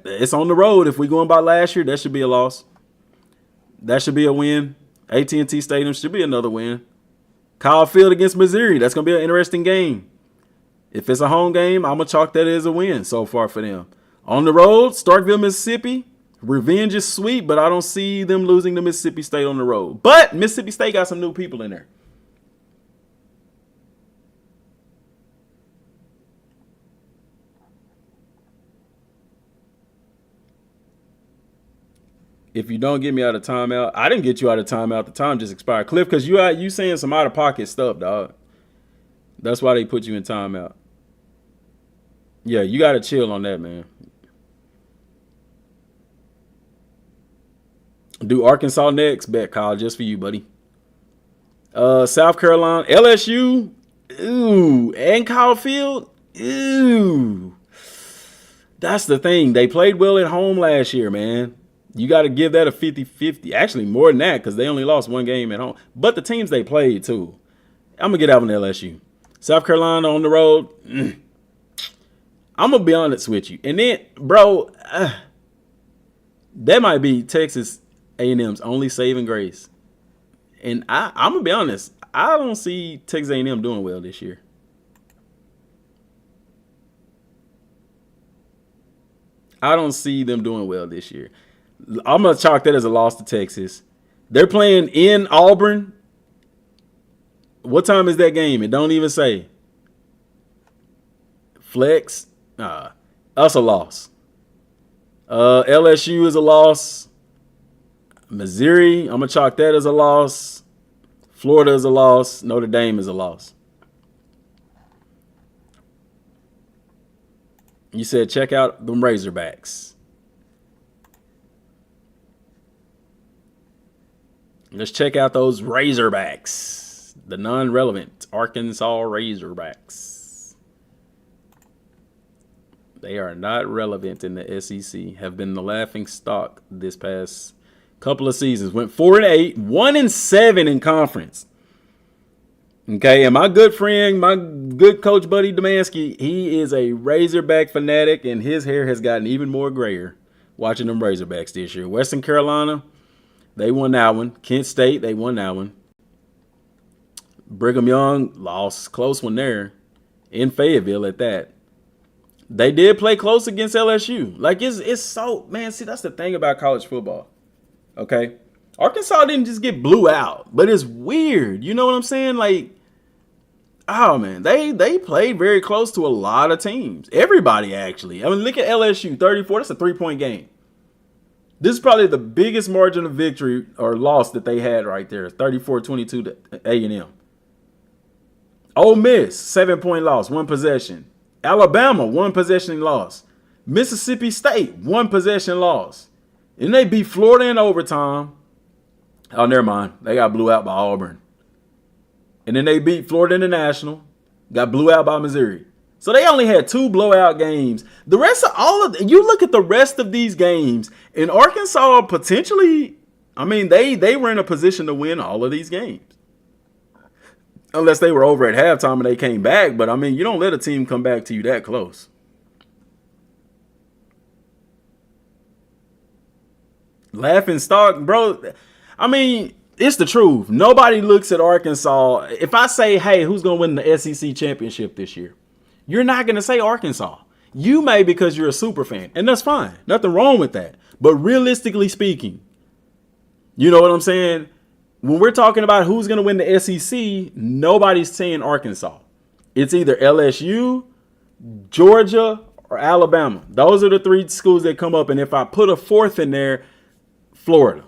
it's on the road. If we going by last year, that should be a loss. That should be a win. AT&T Stadium should be another win. Kyle Field against Missouri, that's gonna be an interesting game. If it's a home game, I'm gonna chalk that as a win so far for them. On the road, Starkville, Mississippi. Revenge is sweet, but I don't see them losing to Mississippi State on the road. But Mississippi State got some new people in there. If you don't get me out of timeout, I didn't get you out of timeout. The time just expired. Cliff, because you saying some out-of-pocket stuff, dog. That's why they put you in timeout. Yeah, you got to chill on that, man. Do Arkansas next. Bet, Kyle, just for you, buddy. South Carolina, LSU, ooh, and Kyle Field, ooh. That's the thing. They played well at home last year, man. You got to give that a 50-50. Actually, more than that because they only lost 1 game at home. But the teams they played, too. I'm going to get out on LSU. South Carolina on the road. I'm going to be honest with you. And then, bro, that might be Texas A&M's only saving grace. And I'm going to be honest. I don't see Texas A&M doing well this year. I don't see them doing well this year. I'm going to chalk that as a loss to Texas. They're playing in Auburn. What time is that game? It don't even say. Flex. Us a loss. LSU is a loss. Missouri, I'm going to chalk that as a loss. Florida is a loss. Notre Dame is a loss. You said check out them Razorbacks. Let's check out those Razorbacks. The non-relevant Arkansas Razorbacks. They are not relevant in the SEC. Have been the laughing stock this past couple of seasons. Went 4-8, 1-7 in conference. Okay, and my good friend, my good coach buddy Demansky, he is a Razorback fanatic, and his hair has gotten even more grayer watching them Razorbacks this year. Western Carolina, they won that one. Kent State, they won that one. Brigham Young lost, close one there, in Fayetteville at that. They did play close against LSU. Like, it's so, man, see, that's the thing about college football. Okay? Arkansas didn't just get blew out, but it's weird. You know what I'm saying? Like, oh, man, they played very close to a lot of teams. Everybody, actually. I mean, look at LSU, 34. That's a 3-point game. This is probably the biggest margin of victory or loss that they had right there, 34-22 to A&M. Ole Miss, 7-point loss, 1 possession. Alabama, 1 possession loss. Mississippi State, 1 possession loss. And they beat Florida in overtime. Oh, never mind. They got blew out by Auburn. And then they beat Florida International. Got blew out by Missouri. So they only had 2 blowout games. The rest of you look at the rest of these games, and Arkansas potentially, I mean, they were in a position to win all of these games. Unless they were over at halftime and they came back. But, I mean, you don't let a team come back to you that close. Laughing stock, bro. I mean, it's the truth. Nobody looks at Arkansas. If I say, hey, who's going to win the SEC championship this year? You're not going to say Arkansas. You may because you're a super fan. And that's fine. Nothing wrong with that. But realistically speaking, you know what I'm saying? When we're talking about who's going to win the SEC, nobody's saying Arkansas. It's either LSU, Georgia, or Alabama. Those are the 3 schools that come up. And if I put a 4th in there, Florida.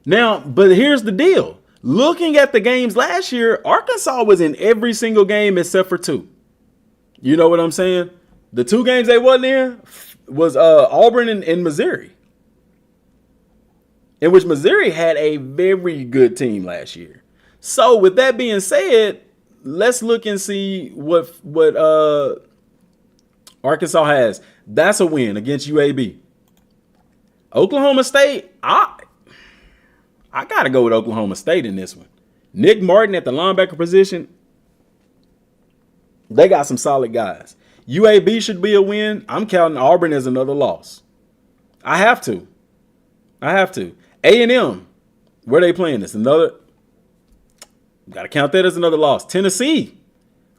Now, but here's the deal. Looking at the games last year, Arkansas was in every single game except for 2. You know what I'm saying? The 2 games they wasn't in was Auburn and Missouri. In which Missouri had a very good team last year. So with that being said, let's look and see what Arkansas has. That's a win against UAB. Oklahoma State, I got to go with Oklahoma State in this one. Nick Martin at the linebacker position, they got some solid guys. UAB should be a win. I'm counting Auburn as another loss. I have to. A&M, where they playing this? Got to count that as another loss. Tennessee,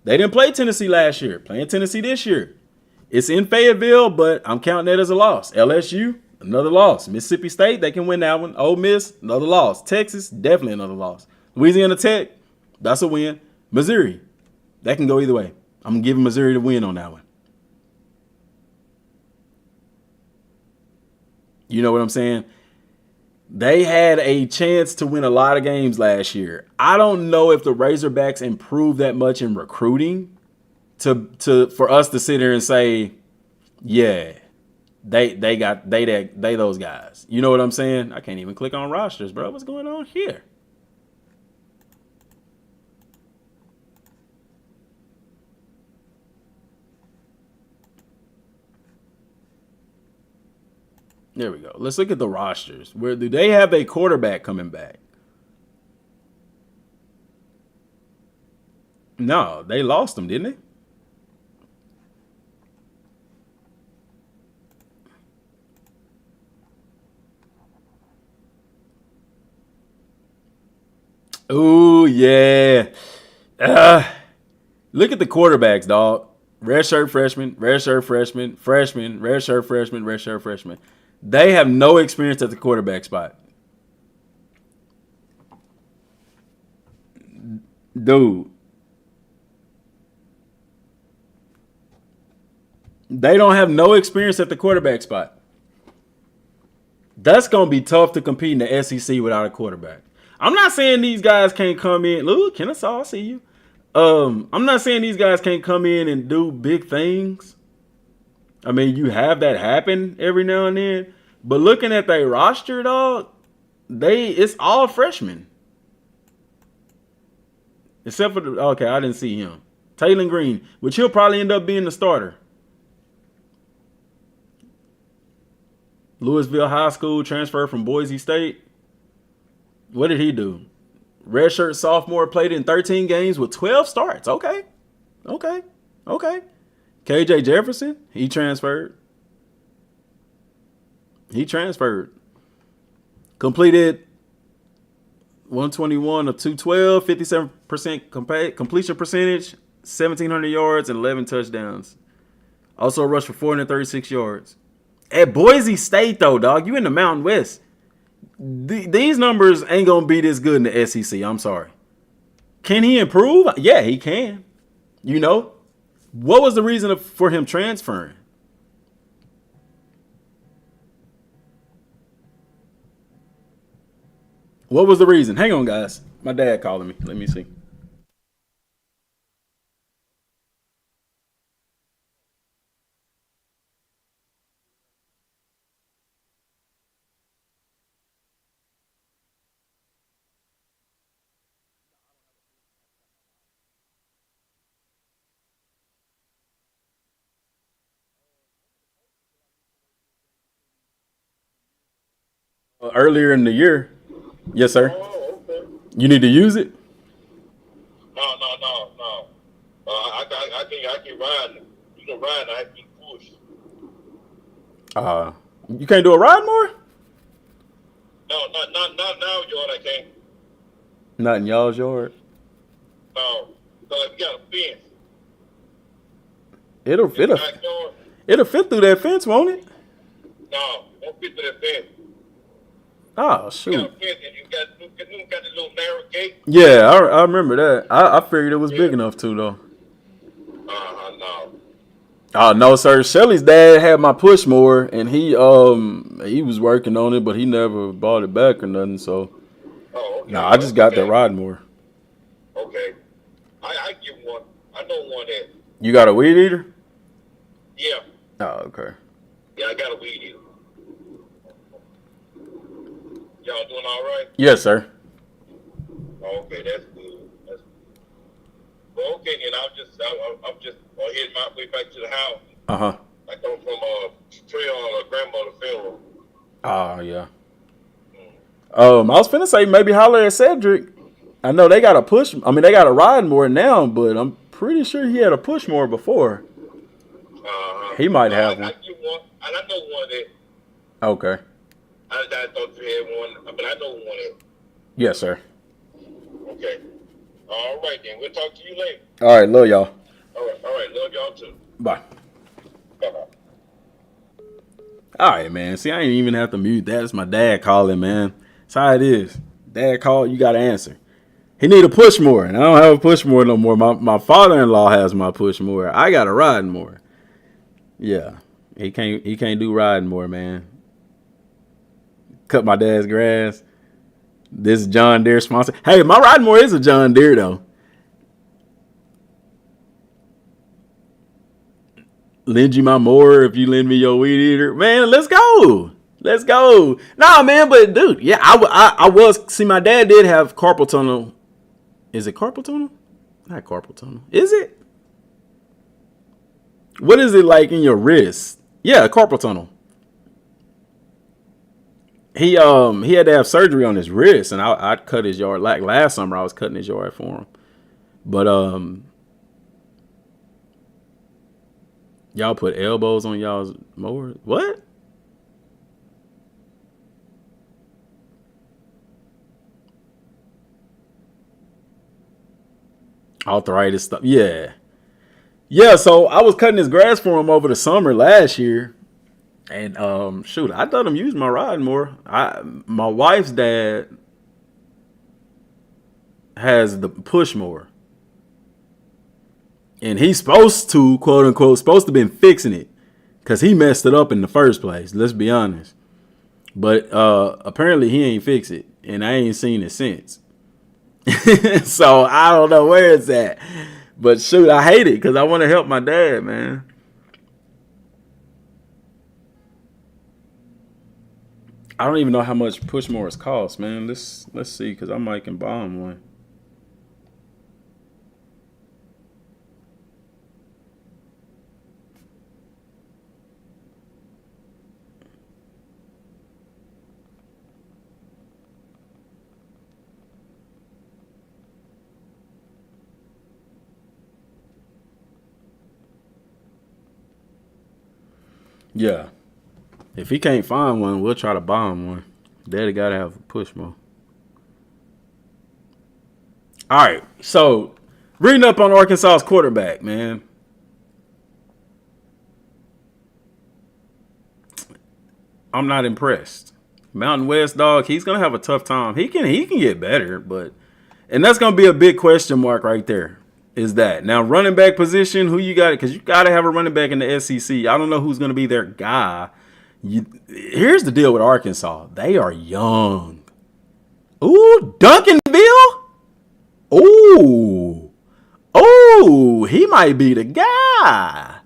they didn't play Tennessee last year. Playing Tennessee this year. It's in Fayetteville, but I'm counting that as a loss. LSU, another loss. Mississippi State, they can win that one. Ole Miss, another loss. Texas, definitely another loss. Louisiana Tech, that's a win. Missouri, that can go either way. I'm giving Missouri the win on that one. You know what I'm saying? They had a chance to win a lot of games last year. I don't know if the Razorbacks improved that much in recruiting for us to sit here and say, yeah, they those guys. You know what I'm saying? I can't even click on rosters, bro. What's going on here? There we go. Let's look at the rosters. Where do they have a quarterback coming back? No, they lost him, didn't they? Ooh, yeah. Look at the quarterbacks, dog. Redshirt freshman, redshirt freshman, freshman, redshirt freshman, redshirt freshman. They have no experience at the quarterback spot. Dude. They don't have no experience at the quarterback spot. That's going to be tough to compete in the SEC without a quarterback. I'm not saying these guys can't come in. Look, Kennesaw, I see you. I'm not saying these guys can't come in and do big things. I mean, you have that happen every now and then. But looking at their roster, dog, it's all freshmen. Except for okay, I didn't see him. Taylor Green, which he'll probably end up being the starter. Louisville High School, transferred from Boise State. What did he do? Redshirt sophomore, played in 13 games with 12 starts. Okay. KJ Jefferson, he transferred. Completed 121 of 212, 57% completion percentage, 1,700 yards, and 11 touchdowns. Also rushed for 436 yards. At Boise State, though, dog, you in the Mountain West. These numbers ain't going to be this good in the SEC. I'm sorry. Can he improve? Yeah, he can. You know? What was the reason for him transferring? What was the reason? Hang on, guys. My dad calling me. Let me see. Earlier in the year. Yes, sir. Oh, okay. You need to use it? No. I can ride. You can ride. I can push. You can't do a ride more? No, not now, Jordan. I can't. Not in y'all's yard. No, because you got a fence. It'll Backyard. it'll fit through that fence, won't it? No, don't fit to the fence. Oh You got a shoot. fence and you got the little narrow gate. Yeah, I remember that. I figured it was big enough too though. No. Oh no, sir. Shelly's dad had my push more, and he was working on it, but he never bought it back or nothing. So Oh, okay. I just got okay. that ride more. Okay. I give one. I know one that. You got a weed eater? Yeah. Oh, okay. Yeah, I got a weed eater. Y'all doing all right? Yes, sir. Oh, okay, that's good. That's good. Well, okay, then I'm just heading my way back to the house. Uh-huh. I come from Trail grandmother funeral. Oh, yeah. I was finna say maybe holler at Cedric. I know they got they got a ride more now, but I'm pretty sure he had a push more before. He might have one. I get one, and I know one that. Okay. I thought you had one, but I know one that. Yes, sir. Okay. All right, then. We'll talk to you later. All right, love y'all. All right. Love y'all too. Bye. Bye-bye. All right, man. See, I ain't even have to mute that. It's my dad calling, man. That's how it is. Dad called, you got to answer. He need a push more, and I don't have a push more no more. My father-in-law has my push more. I got to ride more. Yeah, he can't do riding more, man. Cut my dad's grass. This is John Deere sponsor. Hey, my riding more is a John Deere though. Lend you my mower if you lend me your weed eater, man. Let's go. Nah, man, but dude, yeah, I was. See, my dad did have carpal tunnel. Is it carpal tunnel? Not carpal tunnel. Is it? What is it like in your wrist? Yeah, carpal tunnel. He had to have surgery on his wrist, and I cut his yard. Like last summer, I was cutting his yard for him. But y'all put elbows on y'all's mower? What? Arthritis stuff. Yeah. Yeah, so I was cutting his grass for him over the summer last year. And shoot, I let him use my ride more. My wife's dad has the push more. And he's supposed to, quote unquote, been fixing it. Because he messed it up in the first place. Let's be honest. But apparently he ain't fixed it. And I ain't seen it since. So I don't know where it's at. But shoot, I hate it because I want to help my dad, man. I don't even know how much Pushmore's cost, man. Let's see, because I might can buy him one. Yeah. If he can't find one, we'll try to buy him one. Daddy gotta have a push more. All right. So reading up on Arkansas's quarterback, man. I'm not impressed. Mountain West dog, he's gonna have a tough time. He can get better, but and that's gonna be a big question mark right there. Is that now running back position? Who you got? Because you got to have a running back in the SEC. I don't know who's gonna be their guy. Here's the deal with Arkansas. They are young. Ooh, Duncanville. Ooh, he might be the guy.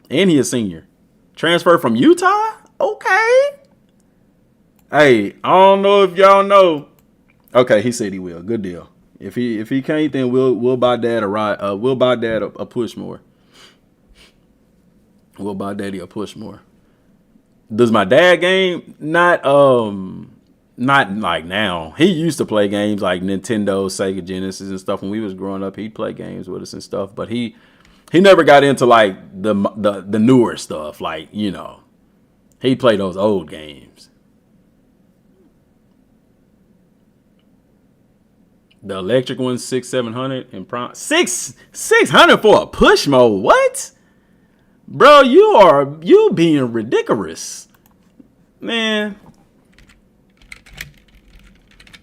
And he a senior. Transfer from Utah? Okay. Hey, I don't know if y'all know. Okay, he said he will. Good deal. If he can't, then we'll buy Dad a ride. We'll buy Dad a push more. We'll buy Daddy a push more. Does my dad game? Not like now. He used to play games like Nintendo, Sega Genesis and stuff when we was growing up. He'd play games with us and stuff, but he never got into like the newer stuff. Like, you know, he'd play those old games. The electric one's 600-700 and prime 600 for a push mode. What? Bro, you being ridiculous. Man.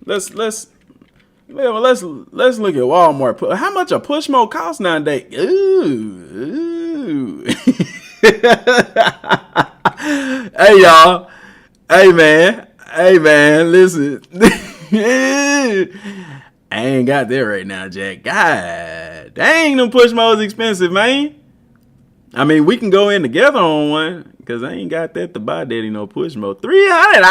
Let's look at Walmart. How much a push mode costs nowadays? Ooh. Hey y'all. Hey man, listen. I ain't got that right now, Jack. God dang, them push modes expensive, man. I mean, we can go in together on one, because I ain't got that to buy Daddy no push mode. $300?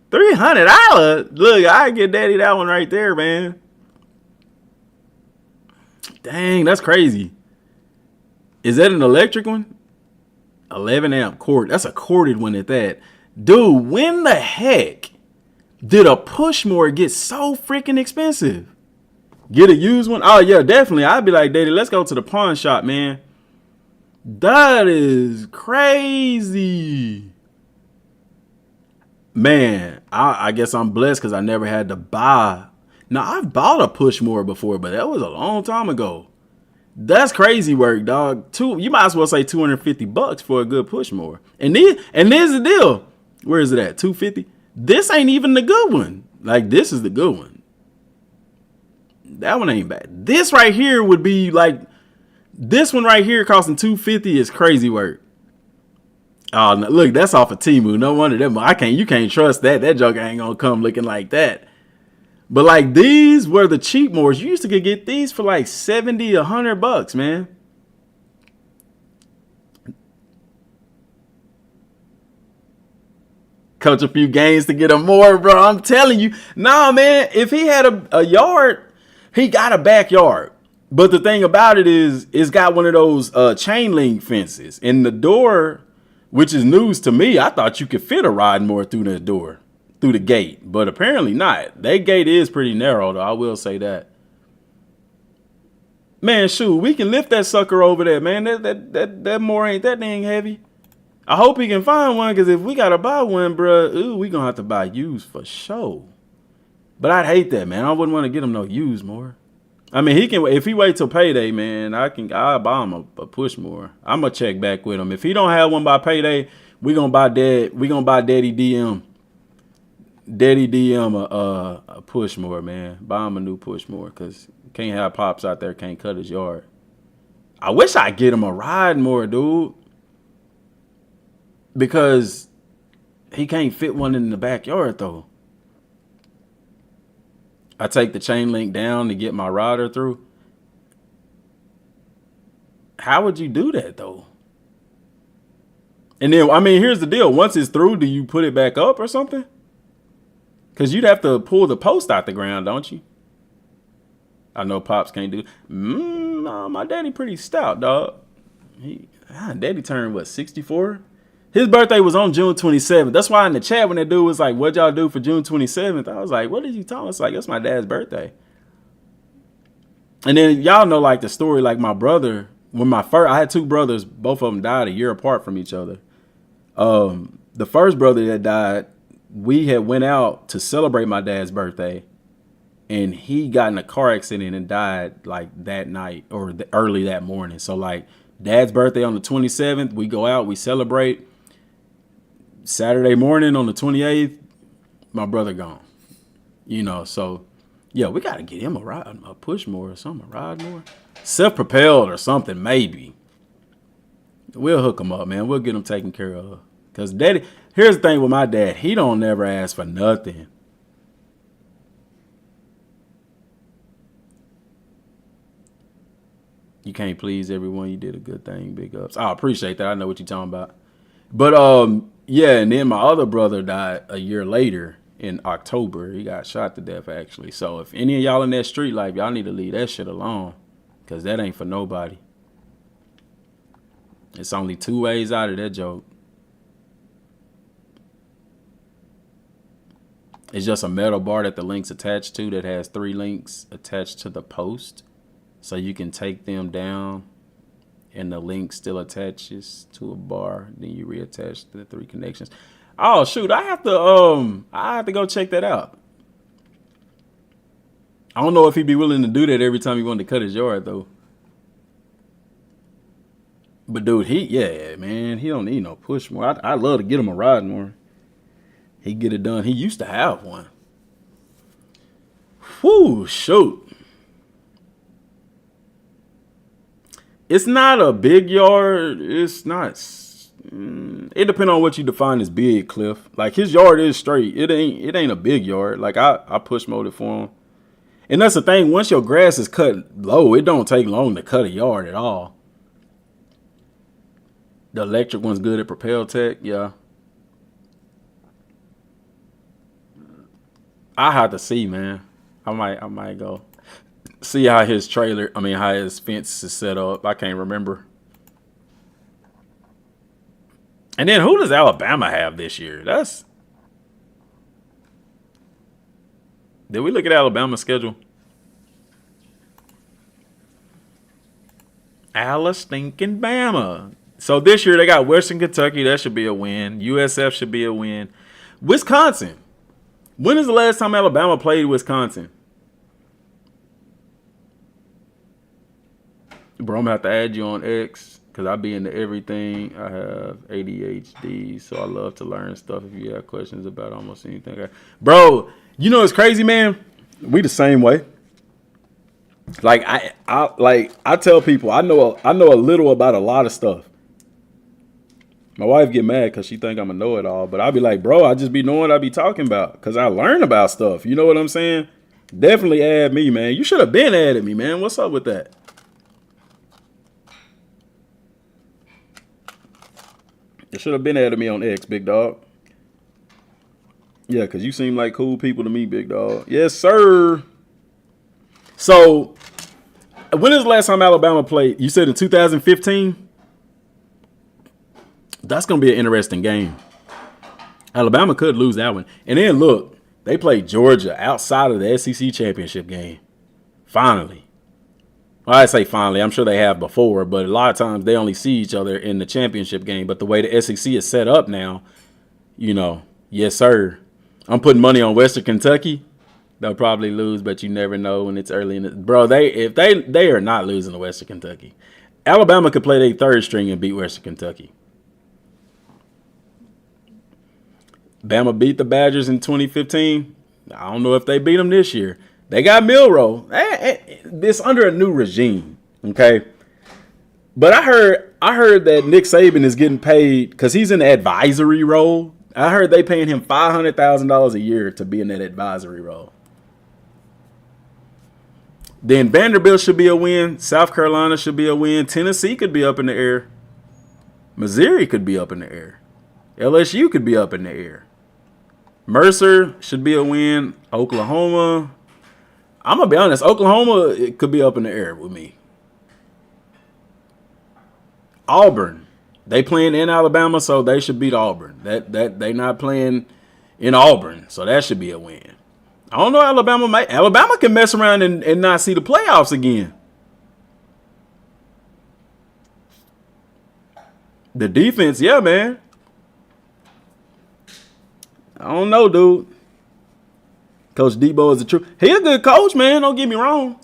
$300? Look, I get Daddy that one right there, man. Dang, that's crazy. Is that an electric one? 11 amp cord. That's a corded one at that. Dude, when the heck did a Pushmore get so freaking expensive? Get a used one? Oh, yeah, definitely. I'd be like, Daddy, let's go to the pawn shop, man. That is crazy. Man, I guess I'm blessed because I never had to buy. Now, I've bought a Pushmore before, but that was a long time ago. That's crazy work, dog. You might as well say $250 for a good Pushmore. And there's the deal. Where is it at? $250? This ain't even the good one. Like, this is the good one. That one ain't bad. This right here would be like, this one right here costing $250 is crazy work. Oh, no, look, that's off of Temu. No wonder that. You can't trust that. That joker ain't gonna come looking like that. But like, these were the cheap mores. You used to get these for like $70, $100, man. Coach a few games to get a more, bro. I'm telling you. Nah, man, if he had a yard, he got a backyard. But the thing about it is, it's got one of those chain link fences. And the door, which is news to me, I thought you could fit a ride more through this door, through the gate. But apparently not. That gate is pretty narrow, though. I will say that. Man, shoot, we can lift that sucker over there, man. That more ain't that dang heavy. I hope he can find one, because if we got to buy one, bro, we going to have to buy used for sure. But I'd hate that, man. I wouldn't want to get him no used more. I mean, if he wait till payday, man, I'll buy him a push more. I'm gonna check back with him. If he don't have one by payday, we gonna buy Daddy DM. Daddy DM a push more, man. Buy him a new push more, cause can't have Pops out there can't cut his yard. I wish I'd get him a ride more, dude. Because he can't fit one in the backyard though. I take the chain link down to get my rider through. How would you do that, though? And then, I mean, here's the deal. Once it's through, do you put it back up or something? Because you'd have to pull the post out the ground, don't you? I know Pops can't do. My daddy pretty stout, dog. Daddy turned, what, 64? His birthday was on June 27th. That's why in the chat when that dude was like, what y'all do for June 27th? I was like, what did you tell us? Like, that's my dad's birthday. And then y'all know like the story, like my brother I had two brothers, both of them died a year apart from each other. The first brother that died, we had went out to celebrate my dad's birthday, and he got in a car accident and died like that night or early that morning. So like dad's birthday on the 27th, we go out, we celebrate. Saturday morning on the 28th, my brother gone. You know, so yeah, we got to get him a push more or something, a ride more. Self-propelled or something, maybe. We'll hook him up, man. We'll get him taken care of. Because daddy, here's the thing with my dad. He don't never ask for nothing. You can't please everyone. You did a good thing. Big ups. I appreciate that. I know what you're talking about. But, yeah, and then my other brother died a year later in October. He got shot to death, actually. So if any of y'all in that street life, y'all need to leave that shit alone. Because that ain't for nobody. It's only two ways out of that joke. It's just a metal bar that the link's attached to that has 3 links attached to the post. So you can take them down and the link still attaches to a bar. Then you reattach the 3 connections. Oh shoot, I have to go check that out. I don't know if he'd be willing to do that every time he wanted to cut his yard though. But dude, yeah, man, he don't need no push more. I love to get him a ride more. He get it done. He used to have one. Whoo, shoot. It's not a big yard. It's not. It depends on what you define as big, Cliff. Like his yard is straight. It ain't a big yard. Like I push mowed it for him. And that's the thing. Once your grass is cut low, it don't take long to cut a yard at all. The electric one's good at Propel Tech, yeah. I have to see, man. I might go see how his how his fence is set up. I can't remember. And then who does Alabama have this year? Did we look at Alabama's schedule? Stinking Bama. So this year they got Western Kentucky. That should be a win. USF should be a win. Wisconsin. When is the last time Alabama played Wisconsin? Bro, I'm going to have to add you on X because I be into everything. I have ADHD, so I love to learn stuff if you have questions about almost anything. Bro, you know what's crazy, man? We the same way. Like, I tell people I know a little about a lot of stuff. My wife get mad because she think I'm a know-it-all, but I be like, bro, I just be knowing what I be talking about because I learn about stuff. You know what I'm saying? Definitely add me, man. You should have been added me, man. What's up with that? You should have been added me on X, big dog. Yeah, because you seem like cool people to me, big dog. Yes, sir. So, when is the last time Alabama played? You said in 2015? That's going to be an interesting game. Alabama could lose that one. And then, look, they played Georgia outside of the SEC championship game. Finally. Well, I say finally. I'm sure they have before, but a lot of times they only see each other in the championship game. But the way the SEC is set up now, you know, yes, sir. I'm putting money on Western Kentucky. They'll probably lose, but you never know when it's early in the bro. If they are not losing to Western Kentucky. Alabama could play their third string and beat Western Kentucky. Bama beat the Badgers in 2015. I don't know if they beat them this year. They got Milroe. It's under a new regime, okay? But I heard that Nick Saban is getting paid because he's in the advisory role. I heard they paying him $500,000 a year to be in that advisory role. Then Vanderbilt should be a win. South Carolina should be a win. Tennessee could be up in the air. Missouri could be up in the air. LSU could be up in the air. Mercer should be a win. Oklahoma. I'm going to be honest. Oklahoma, it could be up in the air with me. Auburn. They playing in Alabama, so they should beat Auburn. They not playing in Auburn, so that should be a win. I don't know. Alabama can mess around and not see the playoffs again. The defense, yeah, man. I don't know, dude. Coach Debo is the truth. He a good coach, man. Don't get me wrong.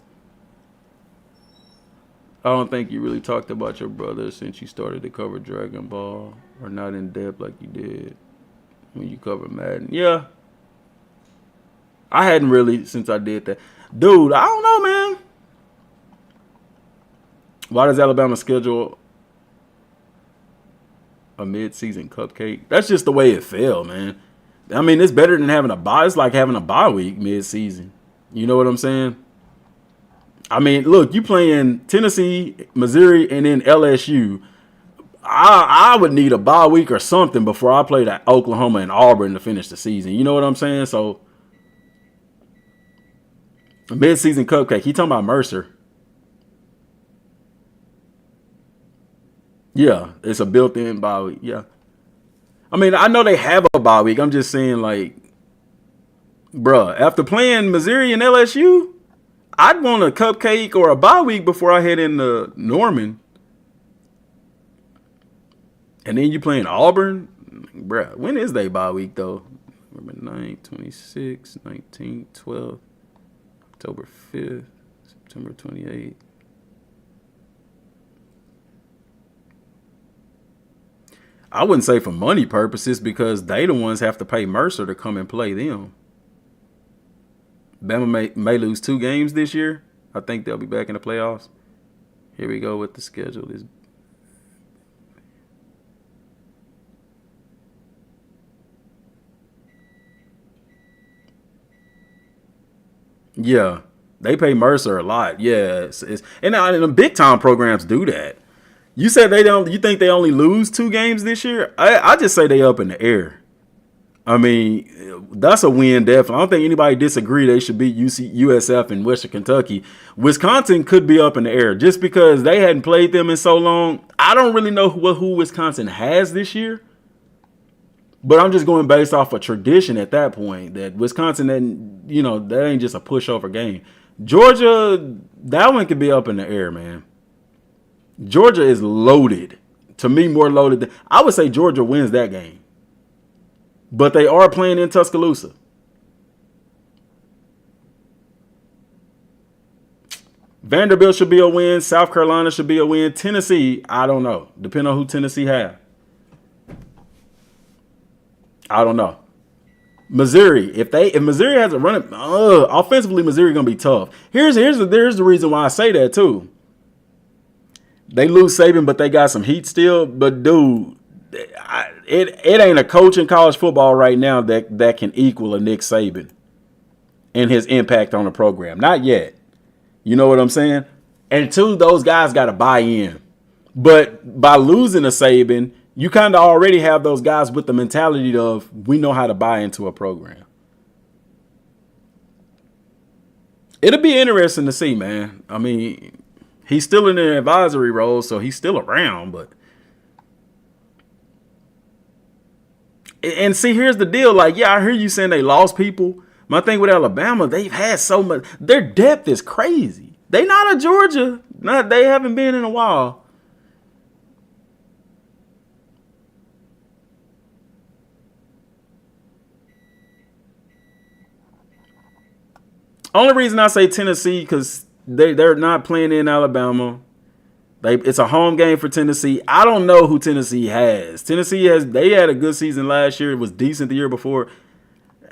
I don't think you really talked about your brother since you started to cover Dragon Ball, or not in depth like you did when you covered Madden. Yeah. I hadn't really since I did that. Dude, I don't know, man. Why does Alabama schedule a mid-season cupcake? That's just the way it fell, man. I mean, it's better than having a bye. It's like having a bye week mid-season. You know what I'm saying? I mean, look, you playing Tennessee, Missouri, and then LSU. I would need a bye week or something before I play that Oklahoma and Auburn to finish the season. You know what I'm saying? So, mid-season cupcake. He talking about Mercer. Yeah, it's a built-in bye week. Yeah. I mean, I know they have a bye week. I'm just saying, like, bruh, after playing Missouri and LSU, I'd want a cupcake or a bye week before I head into Norman. And then you playing Auburn? Bruh, when is they bye week, though? November 9th, 26th, 19th, 12th, October 5th, September 28th. I wouldn't say for money purposes because they the ones have to pay Mercer to come and play them. Bama may lose 2 games this year. I think they'll be back in the playoffs. Here we go with the schedule. Yeah, they pay Mercer a lot. Yeah, and the big time programs do that. You said they don't. You think they only lose 2 games this year? I just say they up in the air. I mean, that's a win, definitely. I don't think anybody disagree they should beat USF and Western Kentucky. Wisconsin could be up in the air just because they hadn't played them in so long. I don't really know who Wisconsin has this year, but I'm just going based off of tradition at that point. That Wisconsin, that ain't just a pushover game. Georgia, that one could be up in the air, man. Georgia is loaded. To me, more loaded than I would say Georgia wins that game. But they are playing in Tuscaloosa. Vanderbilt should be a win. South Carolina should be a win. Tennessee, I don't know. Depending on who Tennessee have. I don't know. Missouri, if Missouri has a run, offensively, Missouri gonna be tough. Here's the reason why I say that too. They lose Saban, but they got some heat still. But dude, it ain't a coach in college football right now that can equal a Nick Saban and his impact on the program. Not yet. You know what I'm saying? And 2, those guys got to buy in. But by losing a Saban, you kind of already have those guys with the mentality of we know how to buy into a program. It'll be interesting to see, man. I mean, he's still in an advisory role, so he's still around. And see, here's the deal. Like, yeah, I hear you saying they lost people. My thing with Alabama, they've had so much. Their depth is crazy. They not a Georgia. They haven't been in a while. Only reason I say Tennessee because they're not playing in Alabama. It's a home game for Tennessee. I don't know who Tennessee has. They had a good season last year. It was decent the year before.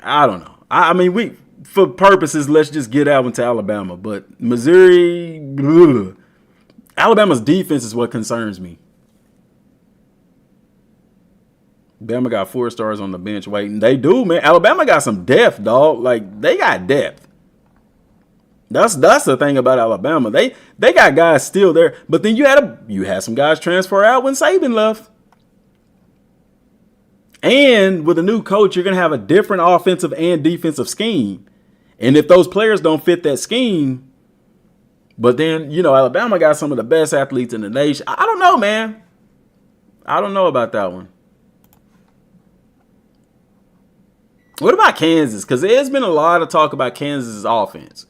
I don't know. I mean, for purposes, let's just get out into Alabama. But Missouri, Alabama's defense is what concerns me. Bama got 4 stars on the bench waiting. They do, man. Alabama got some depth, dog. Like, they got depth. That's the thing about Alabama. They got guys still there, but then you had some guys transfer out when Saban left. And with a new coach, you're gonna have a different offensive and defensive scheme. And if those players don't fit that scheme, but then Alabama got some of the best athletes in the nation. I don't know, man. I don't know about that one. What about Kansas? Because there's been a lot of talk about Kansas' offense.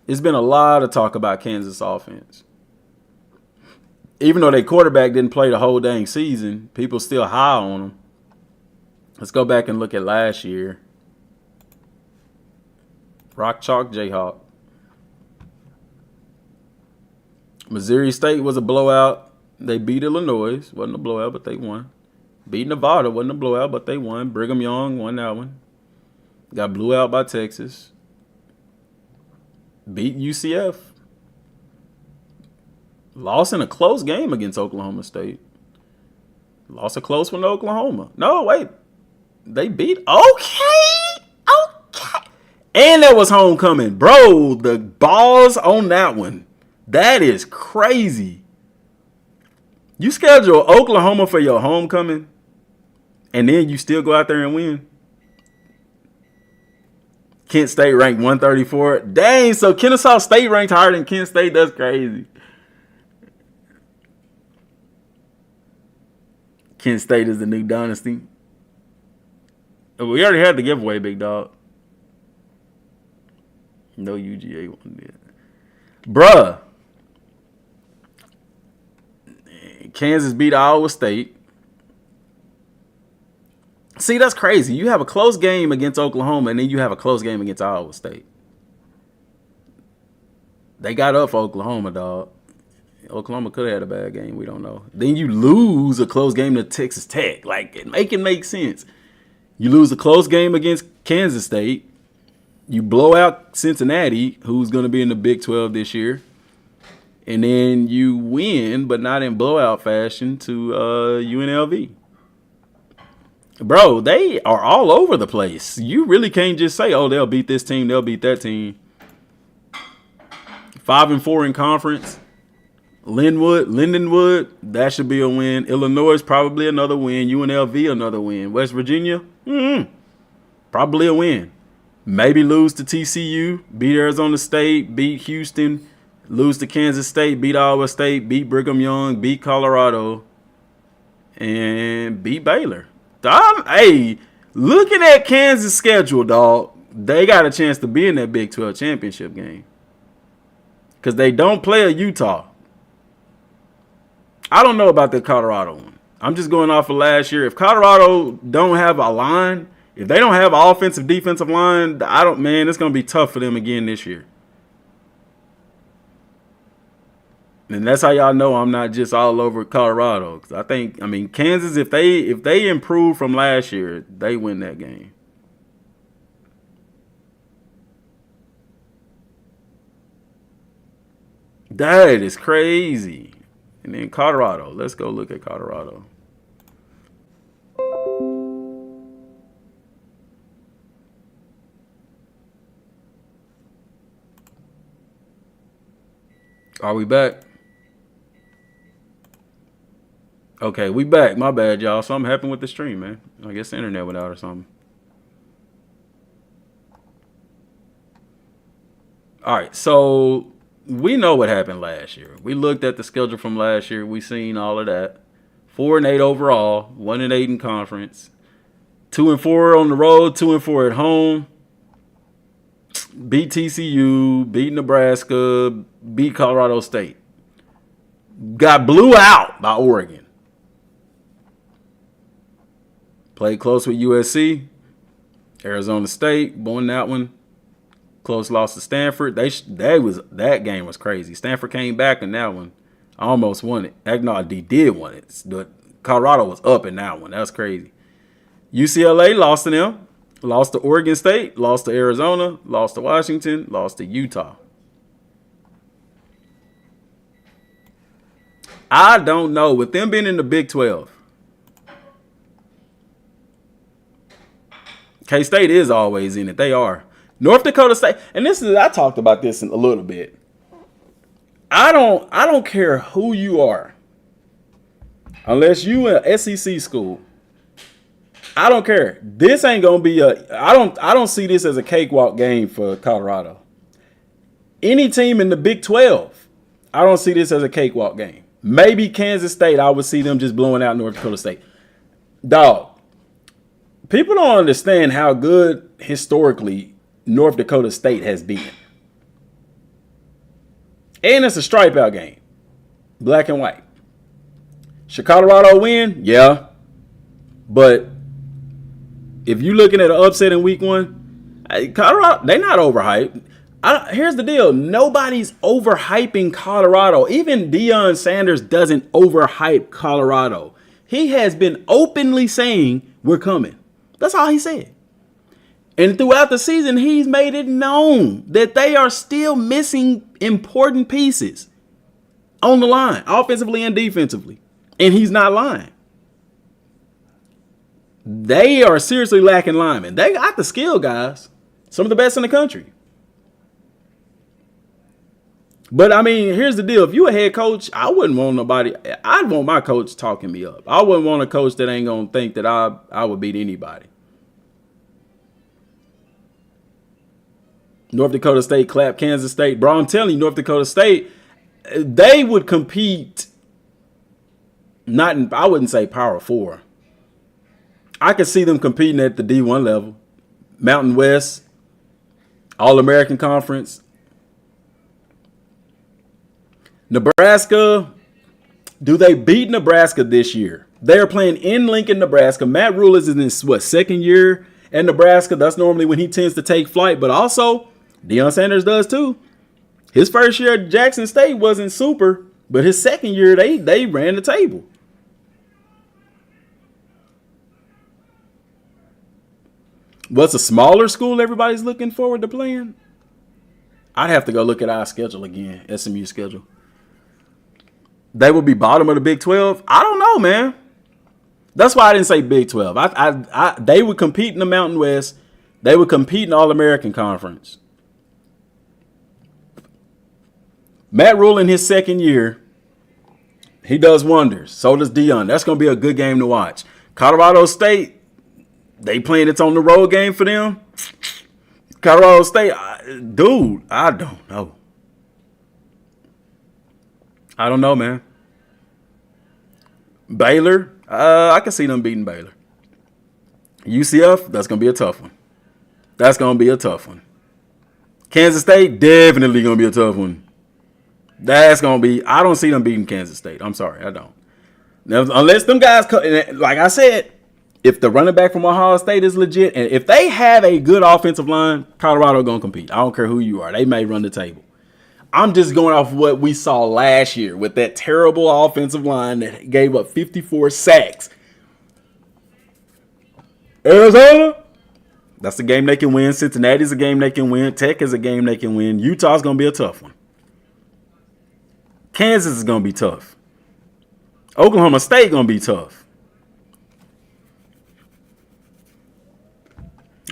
It's been a lot of talk about Kansas offense. Even though their quarterback didn't play the whole dang season, people still high on him. Let's go back and look at last year. Rock Chalk Jayhawk. Missouri State was a blowout. They beat Illinois. Wasn't a blowout, but they won. Beat Nevada. Wasn't a blowout, but they won. Brigham Young won that one. Got blew out by Texas. Beat UCF. Lost in a close game against Oklahoma State. Lost a close one to Oklahoma. No, wait. They beat. Okay. And that was homecoming. Bro, the balls on that one. That is crazy. You schedule Oklahoma for your homecoming, and then you still go out there and win. Kent State ranked 134. Dang, so Kennesaw State ranked higher than Kent State. That's crazy. Kent State is the new dynasty. We already had the giveaway, big dog. No UGA one did. Bruh. Kansas beat Iowa State. See, that's crazy. You have a close game against Oklahoma, and then you have a close game against Iowa State. They got up for Oklahoma, dog. Oklahoma could have had a bad game. We don't know. Then you lose a close game to Texas Tech. Like, it make sense. You lose a close game against Kansas State. You blow out Cincinnati, who's going to be in the Big 12 this year. And then you win, but not in blowout fashion, to UNLV. Bro, they are all over the place. You really can't just say, oh, they'll beat this team, they'll beat that team. 5-4 in conference. Lindenwood, that should be a win. Illinois, probably another win. UNLV, another win. West Virginia, probably a win. Maybe lose to TCU, beat Arizona State, beat Houston, lose to Kansas State, beat Iowa State, beat Brigham Young, beat Colorado, and beat Baylor. Hey, looking at Kansas' schedule, dog, they got a chance to be in that Big 12 championship game. Because they don't play a Utah. I don't know about the Colorado one. I'm just going off of last year. If Colorado don't have a line, if they don't have an offensive, defensive line, it's going to be tough for them again this year. And that's how y'all know I'm not just all over Colorado. Cause Kansas, if they improve from last year, they win that game. That is crazy. And then Colorado. Let's go look at Colorado. Are we back? Okay, we back. My bad, y'all. Something happened with the stream, man. I guess the internet went out or something. All right, so we know what happened last year. We looked at the schedule from last year. We seen all of that. 4-8 overall, 1-8 in conference, 2-4 on the road, 2-4 at home. Beat TCU, beat Nebraska, beat Colorado State. Got blew out by Oregon. Played close with USC, Arizona State, won that one. Close loss to Stanford. That game was crazy. Stanford came back in that one. Almost won it. No, they did win it. But Colorado was up in that one. That's crazy. UCLA lost to them. Lost to Oregon State. Lost to Arizona. Lost to Washington. Lost to Utah. I don't know. With them being in the Big 12, K-State is always in it. They are. North Dakota State, and I talked about this a little bit. I don't care who you are, unless you in an SEC school. I don't care. This ain't gonna be I don't see this as a cakewalk game for Colorado. Any team in the Big 12, I don't see this as a cakewalk game. Maybe Kansas State, I would see them just blowing out North Dakota State. Dog, people don't understand how good historically North Dakota State has been. And it's a stripe out game. Black and white. Should Colorado win? Yeah. But if you're looking at an upset in week 1, Colorado, they're not overhyped. Here's the deal. Nobody's overhyping Colorado. Even Deion Sanders doesn't overhype Colorado. He has been openly saying, we're coming. That's all he said. And throughout the season, he's made it known that they are still missing important pieces on the line, offensively and defensively. And he's not lying. They are seriously lacking linemen. They got the skill guys. Some of the best in the country. But, I mean, here's the deal. If you a head coach, I wouldn't want nobody. I'd want my coach talking me up. I wouldn't want a coach that ain't going to think that I would beat anybody. North Dakota State clapped Kansas State. Bro, I'm telling you, North Dakota State, they would compete. Not in, I wouldn't say Power 4. I could see them competing at the D1 level. Mountain West, All-American Conference. Nebraska, do they beat Nebraska this year? They are playing in Lincoln, Nebraska. Matt Rule is in his, second year at Nebraska. That's normally when he tends to take flight. But also, Deion Sanders does too. His first year at Jackson State wasn't super. But his second year, they ran the table. What's a smaller school everybody's looking forward to playing? I'd have to go look at our schedule again, SMU schedule. They will be bottom of the Big 12. I don't know, man. That's why I didn't say Big 12. They would compete in the Mountain West. They would compete in All-American Conference. Matt Rule in his second year, he does wonders. So does Deion. That's going to be a good game to watch. Colorado State, they playing it's on the road game for them. Colorado State, dude, I don't know. I don't know, man. Baylor, I can see them beating Baylor. UCF, that's going to be a tough one. That's going to be a tough one. Kansas State, definitely going to be a tough one. That's going to be, I don't see them beating Kansas State. I'm sorry, I don't. Now, unless them guys, like I said, if the running back from Ohio State is legit, and if they have a good offensive line, Colorado going to compete. I don't care who you are. They may run the table. I'm just going off what we saw last year with that terrible offensive line that gave up 54 sacks. Arizona, that's a game they can win. Cincinnati's a game they can win. Tech is a game they can win. Utah's going to be a tough one. Kansas is going to be tough. Oklahoma State going to be tough.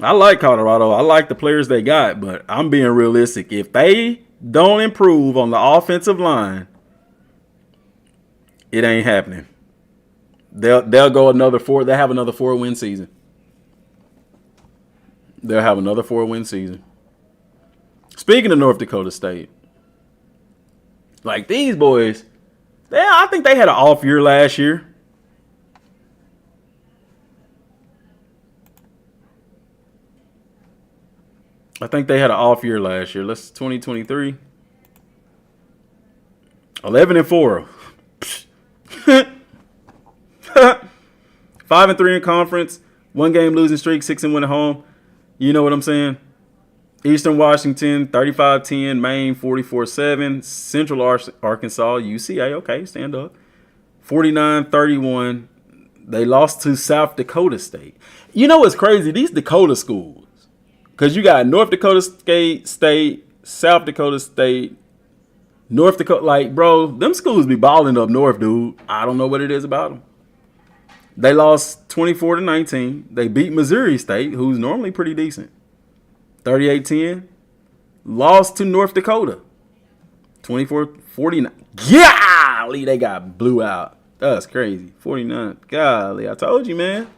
I like Colorado. I like the players they got, but I'm being realistic. If they don't improve on the offensive line, it ain't happening. They'll go another 4. They'll have another 4-win season. They'll have another 4-win season. Speaking of North Dakota State, like these boys, I think they had an off year last year. I think they had an off year last year. Let's 2023. 11-4. 5-3 in conference. 1 game losing streak. 6-1 at home. You know what I'm saying? Eastern Washington 35-10. Maine 44-7. Central Arkansas UCA. Okay, stand up. 49-31. They lost to South Dakota State. You know what's crazy? These Dakota schools. Because you got North Dakota State, South Dakota State, North Dakota. Like, bro, them schools be balling up north, dude. I don't know what it is about them. They lost 24-19. They beat Missouri State, who's normally pretty decent. 38-10. Lost to North Dakota. 24-49. Golly, they got blew out. That's crazy. 49. Golly, I told you, man.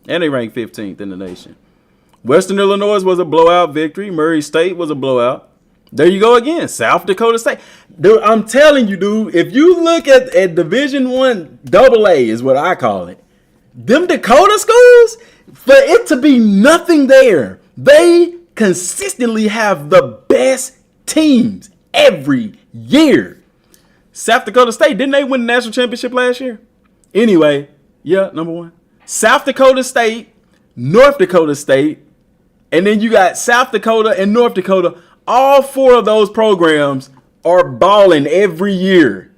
And they ranked 15th in the nation. Western Illinois was a blowout victory. Murray State was a blowout. There you go again. South Dakota State. Dude, I'm telling you, dude, if you look at Division I AA is what I call it. Them Dakota schools, for it to be nothing there, they consistently have the best teams every year. South Dakota State, didn't they win the national championship last year? Anyway, yeah, number one. South Dakota State, North Dakota State, and then you got South Dakota and North Dakota. All four of those programs are balling every year.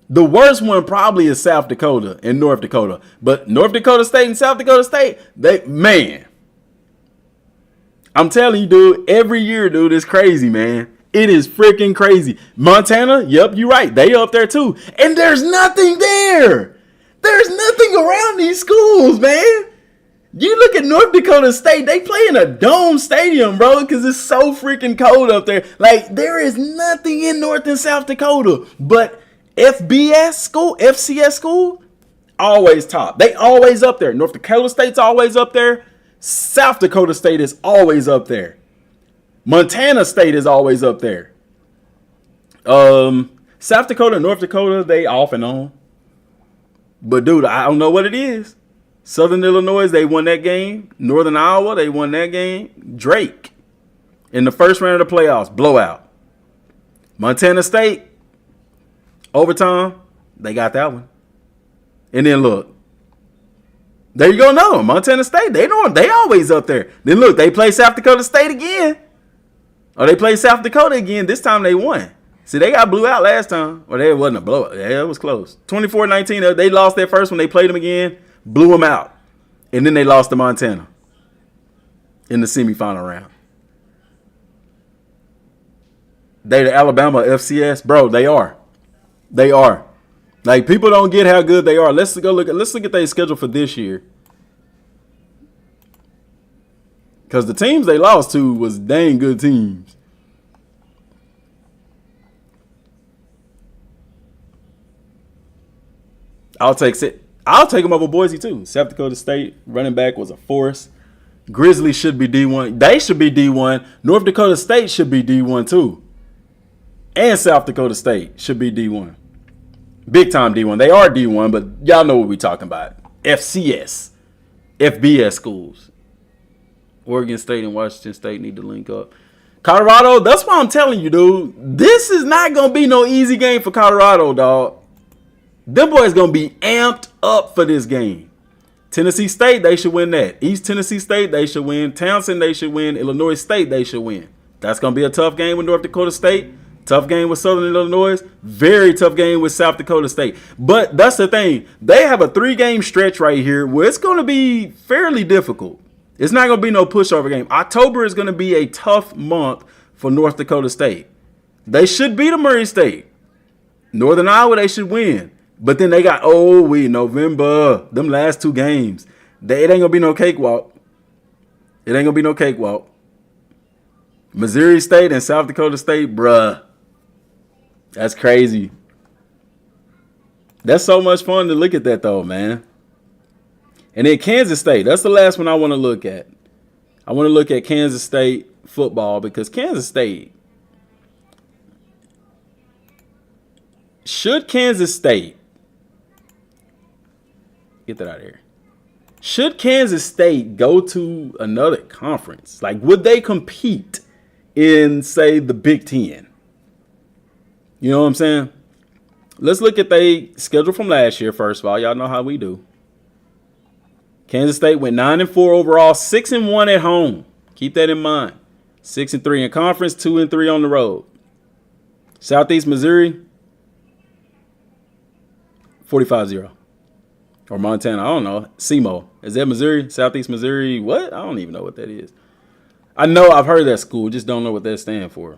The worst one probably is South Dakota and North Dakota. But North Dakota State and South Dakota State, man. I'm telling you, dude, every year, dude, it's crazy, man. It is freaking crazy. Montana, yep, you're right. They up there too. And there's nothing there. There's nothing around these schools, man. You look at North Dakota State, they play in a dome stadium, bro, because it's so freaking cold up there. Like, there is nothing in North and South Dakota. But FCS school, always top. They always up there. North Dakota State's always up there. South Dakota State is always up there. Montana State is always up there. South Dakota, North Dakota, they off and on. But, dude, I don't know what it is. Southern Illinois, they won that game. Northern Iowa, they won that game. Drake, in the first round of the playoffs, blowout. Montana State, overtime, they got that one. And then look, there you go. No, Montana State, they always up there. Then look, they play South Dakota State again. Or they play South Dakota again. This time they won. See, they got blew out last time. Or it wasn't a blowout. Yeah, it was close. 24-19, they lost their first one. They played them again. Blew them out. And then they lost to Montana in the semifinal round. They the Alabama FCS. Bro, they are. They are. Like, people don't get how good they are. Let's look at their schedule for this year. Because the teams they lost to was dang good teams. I'll take them over Boise, too. South Dakota State running back was a force. Grizzlies should be D1. They should be D1. North Dakota State should be D1, too. And South Dakota State should be D1. Big time D1. They are D1, but y'all know what we're talking about. FCS. FBS schools. Oregon State and Washington State need to link up. Colorado, that's why I'm telling you, dude. This is not going to be no easy game for Colorado, dog. Them boys going to be amped up for this game. Tennessee State, they should win that. East Tennessee State, they should win. Townsend, they should win. Illinois State, they should win. That's going to be a tough game with North Dakota State. Tough game with Southern Illinois. Very tough game with South Dakota State. But that's the thing. They have a 3-game stretch right here where it's going to be fairly difficult. It's not going to be no pushover game. October is going to be a tough month for North Dakota State. They should beat Murray State. Northern Iowa, they should win. But then they got, November. Them last 2 games. It ain't going to be no cakewalk. It ain't going to be no cakewalk. Missouri State and South Dakota State, bruh. That's crazy. That's so much fun to look at that, though, man. And then Kansas State. That's the last one I want to look at. I want to look at Kansas State football because Kansas State. Should Kansas State. Get that out of here. Should Kansas State go to another conference? Like, would they compete in, say, the Big Ten? You know what I'm saying? Let's look at their schedule from last year, first of all. Y'all know how we do. Kansas State went 9-4 overall, 6-1 at home. Keep that in mind. 6-3 in conference, 2-3 on the road. Southeast Missouri, 45-0. Or Montana, I don't know. SEMO. Is that Missouri? Southeast Missouri? What? I don't even know what that is. I know I've heard that school, just don't know what that stands for.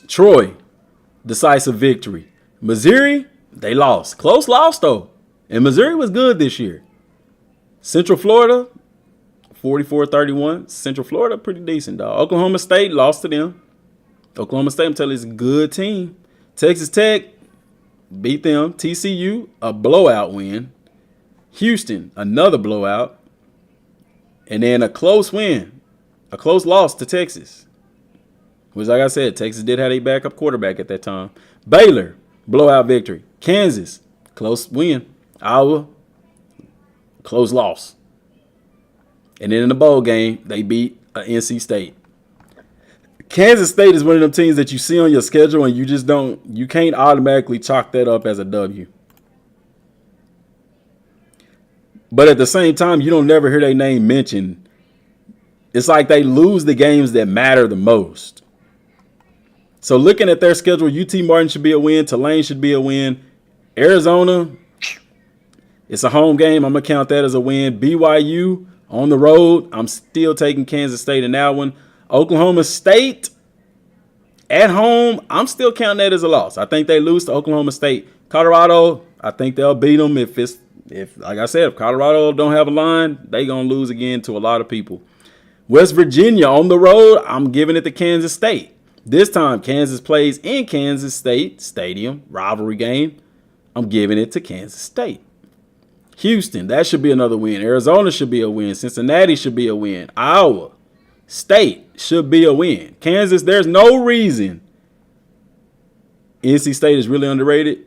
Troy, decisive victory. Missouri, they lost. Close loss, though. And Missouri was good this year. Central Florida, 44-31. Central Florida, pretty decent, dog. Oklahoma State lost to them. Oklahoma State, I'm telling you, is a good team. Texas Tech beat them. TCU, a blowout win. Houston, another blowout. And then a close win. A close loss to Texas. Which, like I said, Texas did have a backup quarterback at that time. Baylor, blowout victory. Kansas, close win. Iowa, close loss. And then in the bowl game, they beat NC State. Kansas State is one of them teams that you see on your schedule and you can't automatically chalk that up as a W. But at the same time, you don't never hear their name mentioned. It's like they lose the games that matter the most. So looking at their schedule, UT Martin should be a win. Tulane should be a win. Arizona, it's a home game. I'm going to count that as a win. BYU on the road, I'm still taking Kansas State in that one. Oklahoma State at home, I'm still counting that as a loss. I think they lose to Oklahoma State. Colorado, I think they'll beat them if like I said, if Colorado don't have a line, they going to lose again to a lot of people. West Virginia on the road, I'm giving it to Kansas State. This time, Kansas plays in Kansas State Stadium, rivalry game. I'm giving it to Kansas State. Houston, that should be another win. Arizona should be a win. Cincinnati should be a win. Iowa State should be a win. Kansas, there's no reason NC State is really underrated.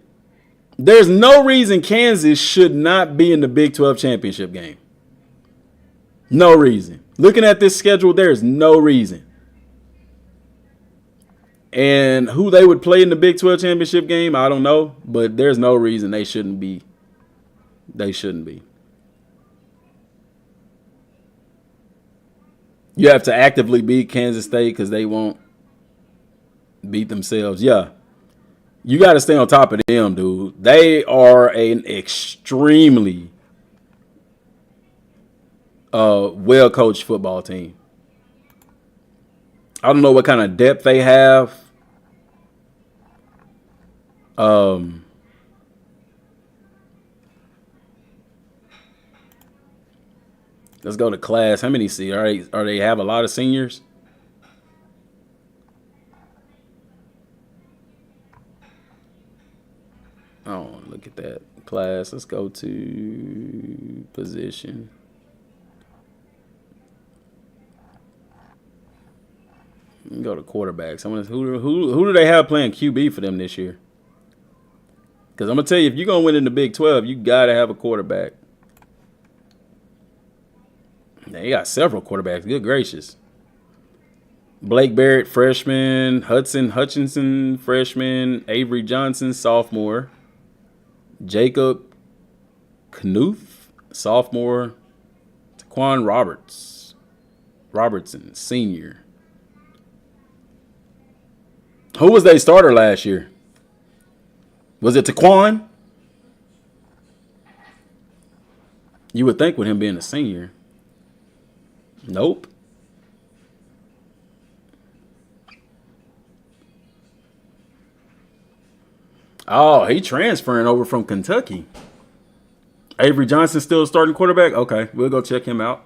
There's no reason Kansas should not be in the Big 12 championship game. No reason. Looking at this schedule, there's no reason. And who they would play in the Big 12 championship game, I don't know. But there's no reason they shouldn't be. They shouldn't be. You have to actively beat Kansas State because they won't beat themselves. Yeah. You got to stay on top of them, dude. They are an extremely well-coached football team. I don't know what kind of depth they have. Let's go to class. How many see? Are they have a lot of seniors? Oh, look at that class. Let's go to position. Go to quarterbacks. Who do they have playing QB for them this year? Because I'm gonna tell you, if you're gonna win in the Big 12, you gotta have a quarterback. They got several quarterbacks. Good gracious. Blake Barrett, freshman. Hudson Hutchinson, freshman. Avery Johnson, sophomore. Jacob Knuth, sophomore. Taquan Robertson, senior. Who was their starter last year? Was it Taquan? You would think with him being a senior. Nope. Oh, he transferring over from Kentucky. Avery Johnson still a starting quarterback? Okay, we'll go check him out.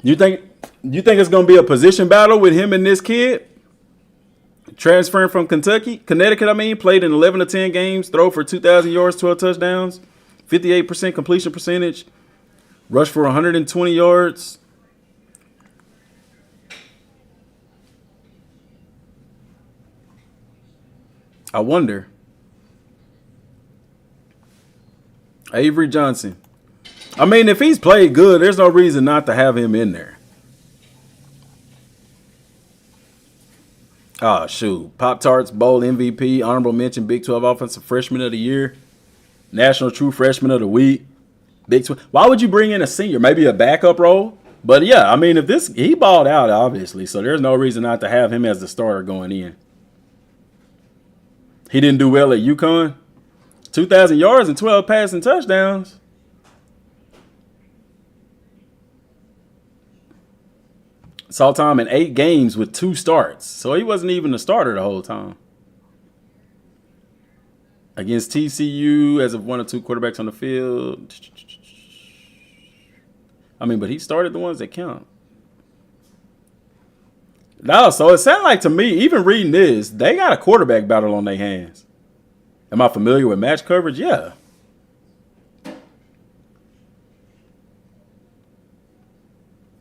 You think it's going to be a position battle with him and this kid? Transferring from Connecticut, played in 11 to 10 games, throw for 2,000 yards, 12 touchdowns, 58% completion percentage, rush for 120 yards. I wonder. Avery Johnson. I mean, if he's played good, there's no reason not to have him in there. Oh, shoot. Pop-Tarts Bowl MVP, honorable mention, Big 12 Offensive Freshman of the Year, National True Freshman of the Week. Big 12. Why would you bring in a senior? Maybe a backup role? But, yeah, I mean, he balled out, obviously, so there's no reason not to have him as the starter going in. He didn't do well at UConn. 2,000 yards and 12 passing touchdowns. Saw time in 8 games with 2 starts. So he wasn't even a starter the whole time. Against TCU as of 1 or 2 quarterbacks on the field. I mean, but he started the ones that count. No, so it sounded like to me, even reading this, they got a quarterback battle on their hands. Am I familiar with match coverage? Yeah.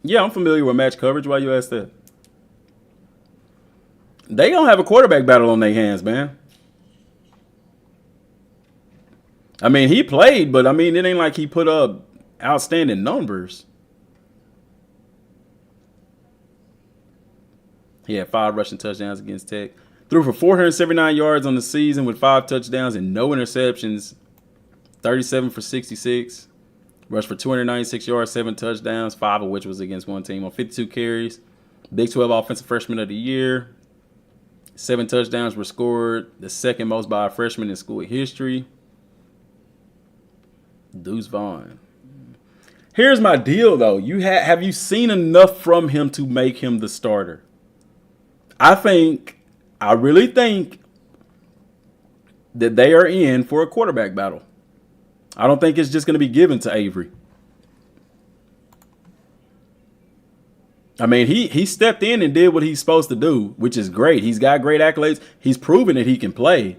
Yeah, I'm familiar with match coverage. Why you ask that? They gonna have a quarterback battle on their hands, man. I mean, he played, but I mean, it ain't like he put up outstanding numbers. He had 5 rushing touchdowns against Tech. Threw for 479 yards on the season with 5 touchdowns and no interceptions. 37 for 66. Rushed for 296 yards, 7 touchdowns, 5 of which was against one team on 52 carries. Big 12 Offensive Freshman of the Year. 7 touchdowns were scored, the second most by a freshman in school history. Deuce Vaughn. Here's my deal, though. Have you seen enough from him to make him the starter? I really think that they are in for a quarterback battle. I don't think it's just going to be given to Avery. I mean, he stepped in and did what he's supposed to do, which is great. He's got great accolades. He's proven that he can play.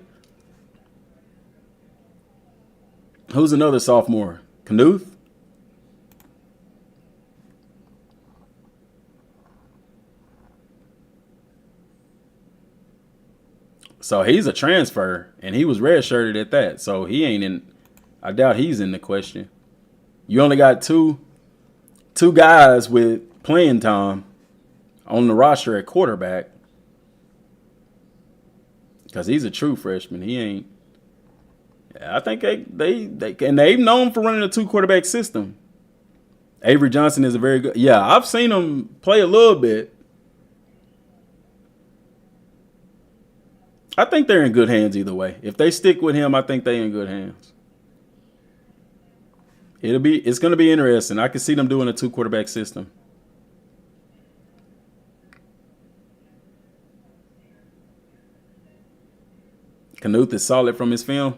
Who's another sophomore? Knuth? So he's a transfer, and he was redshirted at that. So he ain't in. I doubt he's in the question. You only got two guys with playing time on the roster at quarterback, because he's a true freshman. He ain't. I think they've known for running a 2 quarterback system. Avery Johnson is a very good. Yeah, I've seen him play a little bit. I think they're in good hands either way. If they stick with him, I think they're in good hands. It's going to be interesting. I can see them doing a 2 quarterback system. Knuth is solid from his film.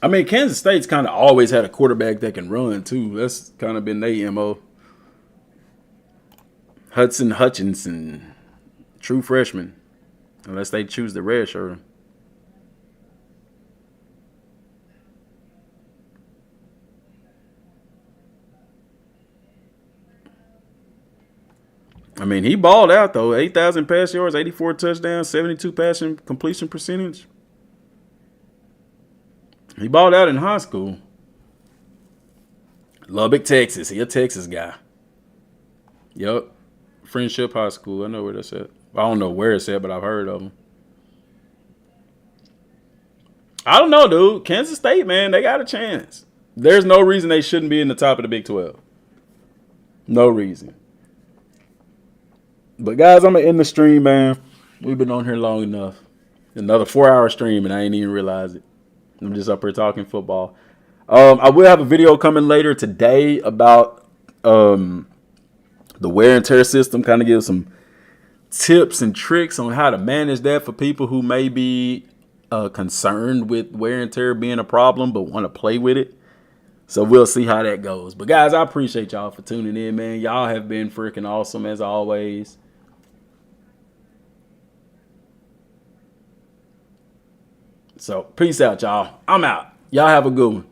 I mean, Kansas State's kind of always had a quarterback that can run, too. That's kind of been their MO. Hudson Hutchinson, true freshman, unless they choose the red shirt. I mean, he balled out, though. 8,000 pass yards, 84 touchdowns, 72 passing completion percentage. He balled out in high school. Lubbock, Texas. He a Texas guy. Yup. Friendship High School. I know where that's at. I don't know where it's at, but I've heard of him. I don't know, dude. Kansas State, man, they got a chance. There's no reason they shouldn't be in the top of the Big 12. No reason. But, guys, I'm going to end the stream, man. We've been on here long enough. Another 4-hour stream, and I ain't even realize it. I'm just up here talking football. I will have a video coming later today about the wear and tear system. Kind of give some tips and tricks on how to manage that for people who may be concerned with wear and tear being a problem but want to play with it. So we'll see how that goes. But, guys, I appreciate y'all for tuning in, man. Y'all have been freaking awesome as always. So, peace out, y'all. I'm out. Y'all have a good one.